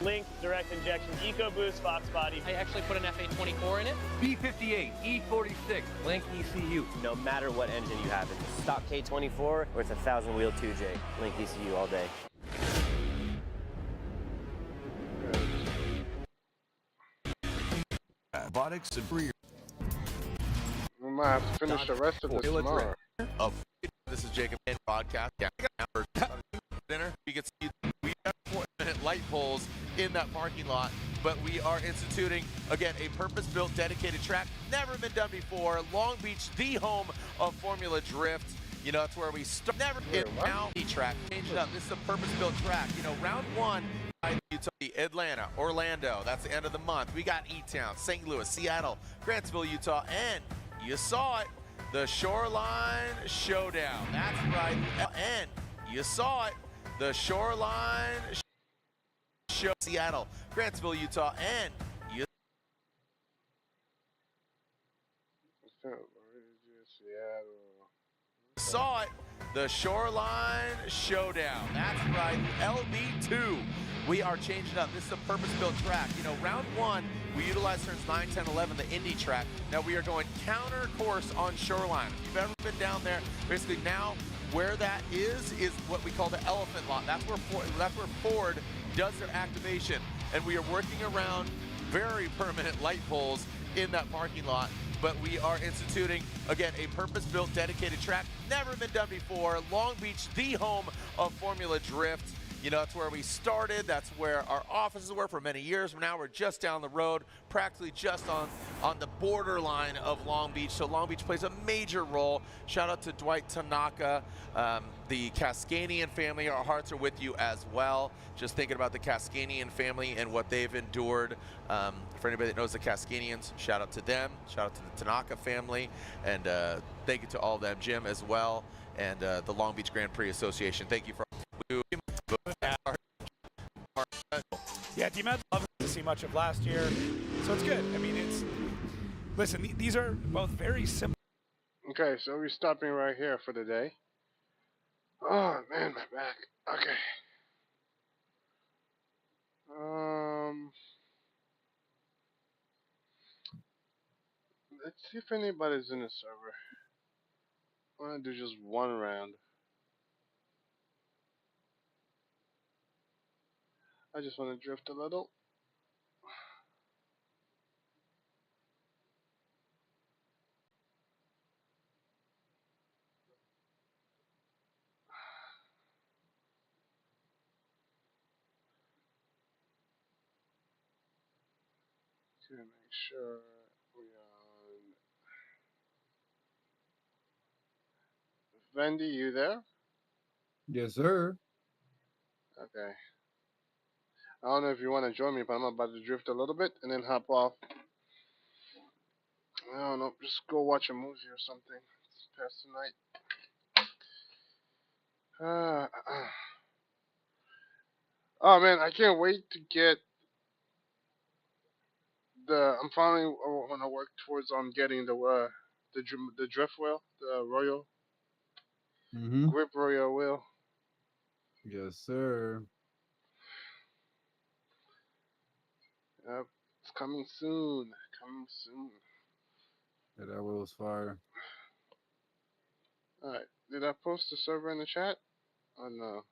[SPEAKER 22] Link direct injection EcoBoost Fox body.
[SPEAKER 3] I actually put an FA24 in it.
[SPEAKER 17] B58, E46, Link ECU.
[SPEAKER 22] No matter what engine you have, it's stock K24 or it's a 1,000 wheel 2J. Link ECU all day.
[SPEAKER 11] Robotics and rear.
[SPEAKER 1] We might have to finish the rest of this tomorrow.
[SPEAKER 6] This is Jacob in podcast. Yeah, dinner. You can see we have 4-minute light poles in that parking lot, but we are instituting again a purpose-built, dedicated track, never been done before. Long Beach, the home of Formula Drift. You know, that's where we start. Never been now. The track changed it up. This is a purpose-built track. You know, round 1. Utah, Atlanta, Orlando, that's the end of the month. We got E-Town, St. Louis, Seattle, Grantsville, Utah, and you saw it, the Shoreline Showdown. That's right, and you saw it, the Shoreline Show, Seattle, Grantsville, Utah, and you saw it, the Shoreline Showdown. That's right, LB2. We are changing up. This is a purpose-built track. You know, round 1, we utilized turns 9, 10, 11, the Indy track. Now we are going counter course on Shoreline. If you've ever been down there, basically now where that is what we call the elephant lot. That's where Ford does their activation. And we are working around very permanent light poles in that parking lot. But we are instituting, again, a purpose-built, dedicated track. Never been done before. Long Beach, the home of Formula Drift. You know, that's where we started. That's where our offices were for many years. Now we're just down the road, practically just on the borderline of Long Beach. So Long Beach plays a major role. Shout out to Dwight Tanaka, the Cascanian family. Our hearts are with you as well. Just thinking about the Cascanian family and what they've endured. For anybody that knows the Cascanians, shout out to them. Shout out to the Tanaka family. And thank you to all of them, Jim as well, and the Long Beach Grand Prix Association. Thank you for
[SPEAKER 8] Yeah, D-Mad loved to see much of last year, so it's good. I mean, listen, these are both very simple.
[SPEAKER 1] Okay, so we're stopping right here for the day. Oh man, my back. Okay. Let's see if anybody's in the server. I want to do just one round. I just want to drift a little. to make sure we are on. Vendy, you there?
[SPEAKER 15] Yes, sir.
[SPEAKER 1] Okay. I don't know if you want to join me, but I'm about to drift a little bit and then hop off. I don't know, just go watch a movie or something. It's past the night. Oh man, I can't wait to get I'm finally want to work towards getting the drift wheel, the Royal Grip Royal wheel.
[SPEAKER 15] Yes, sir.
[SPEAKER 1] Yep, it's coming soon. Coming soon.
[SPEAKER 15] Yeah, that wheel's fire.
[SPEAKER 1] All right, did I post the server in the chat? Oh no.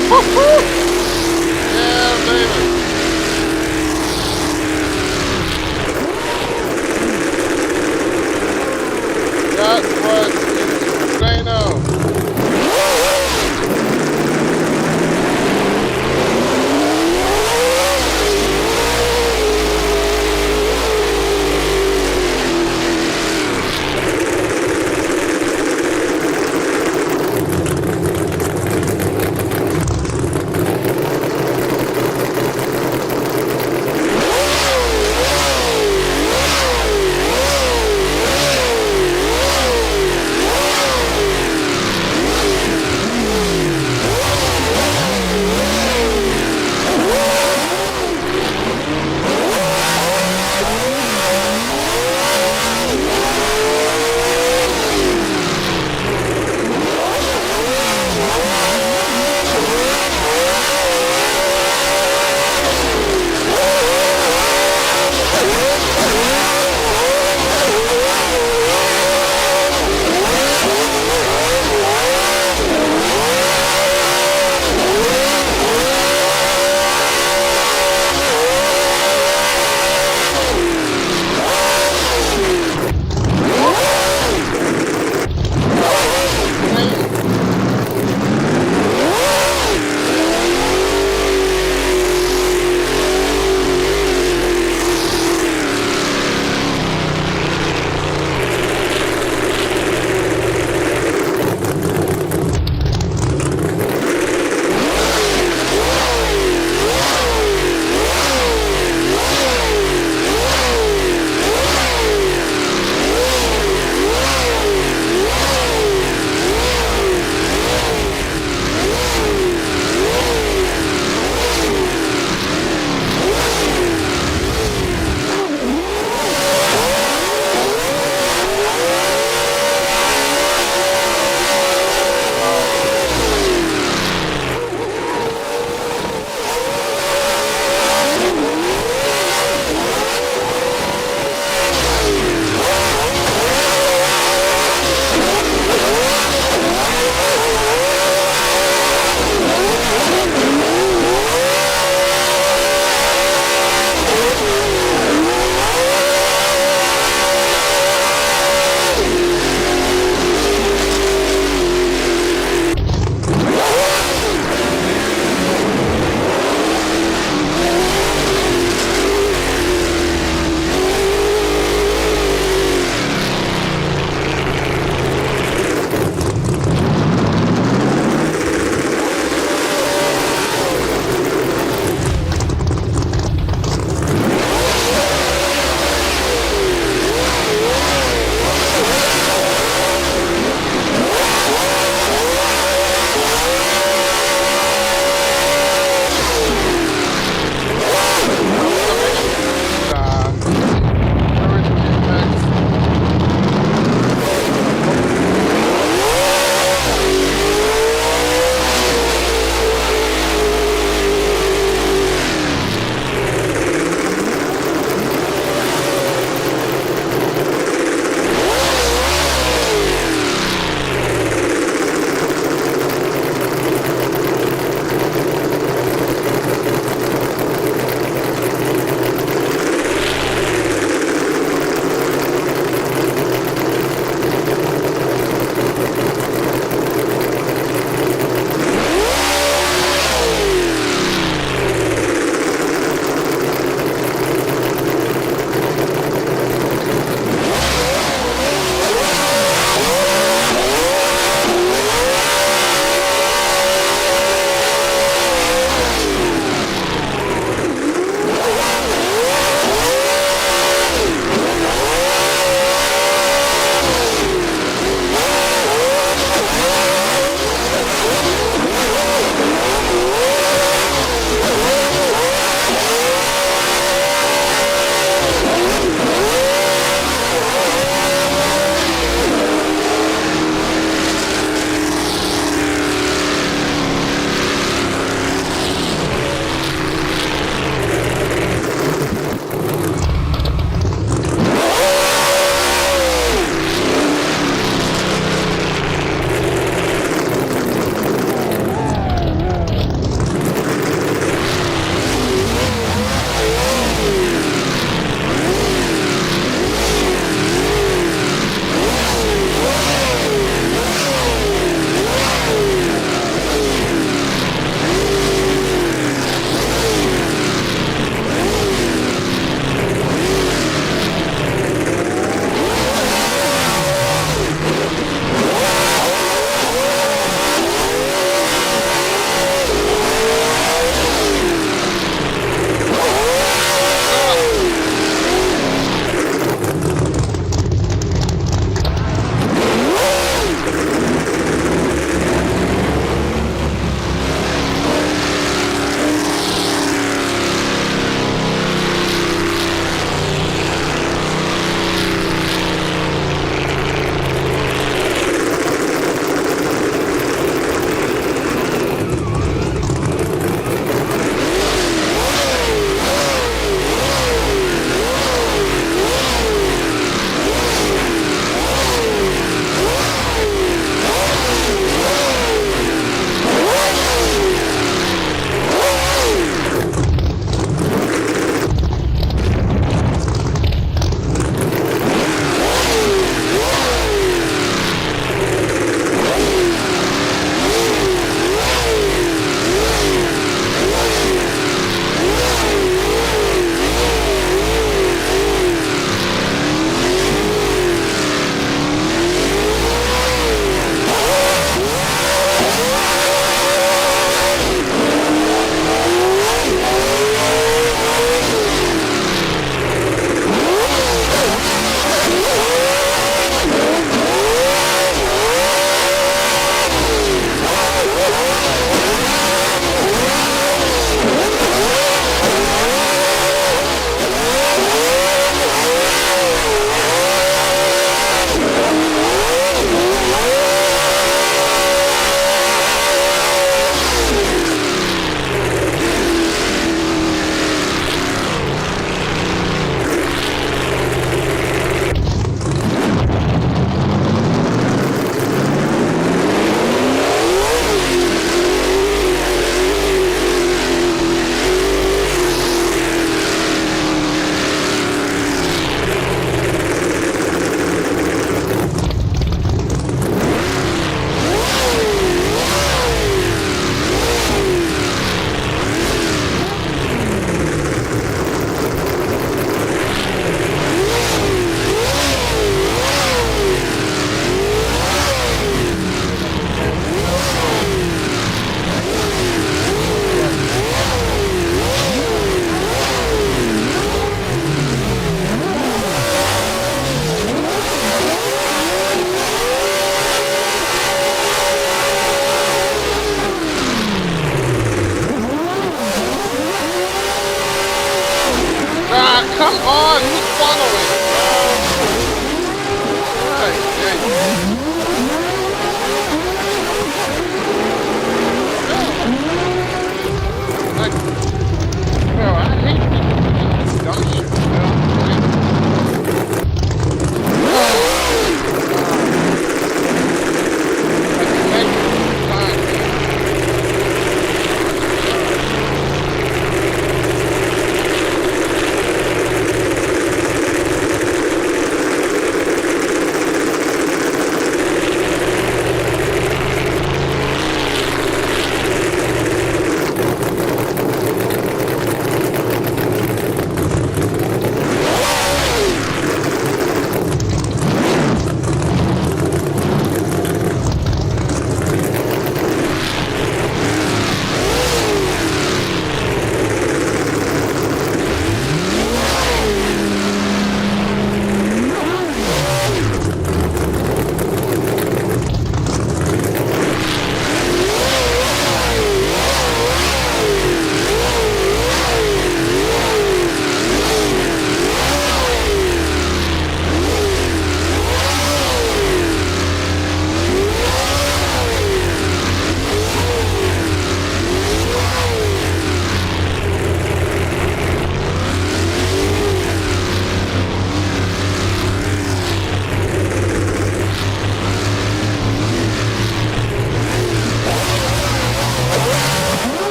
[SPEAKER 1] Yeah, baby. That was insane.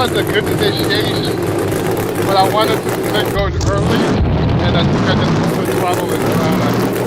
[SPEAKER 1] was a good initiation, but I wanted to let go early, and I think I just over throttled it.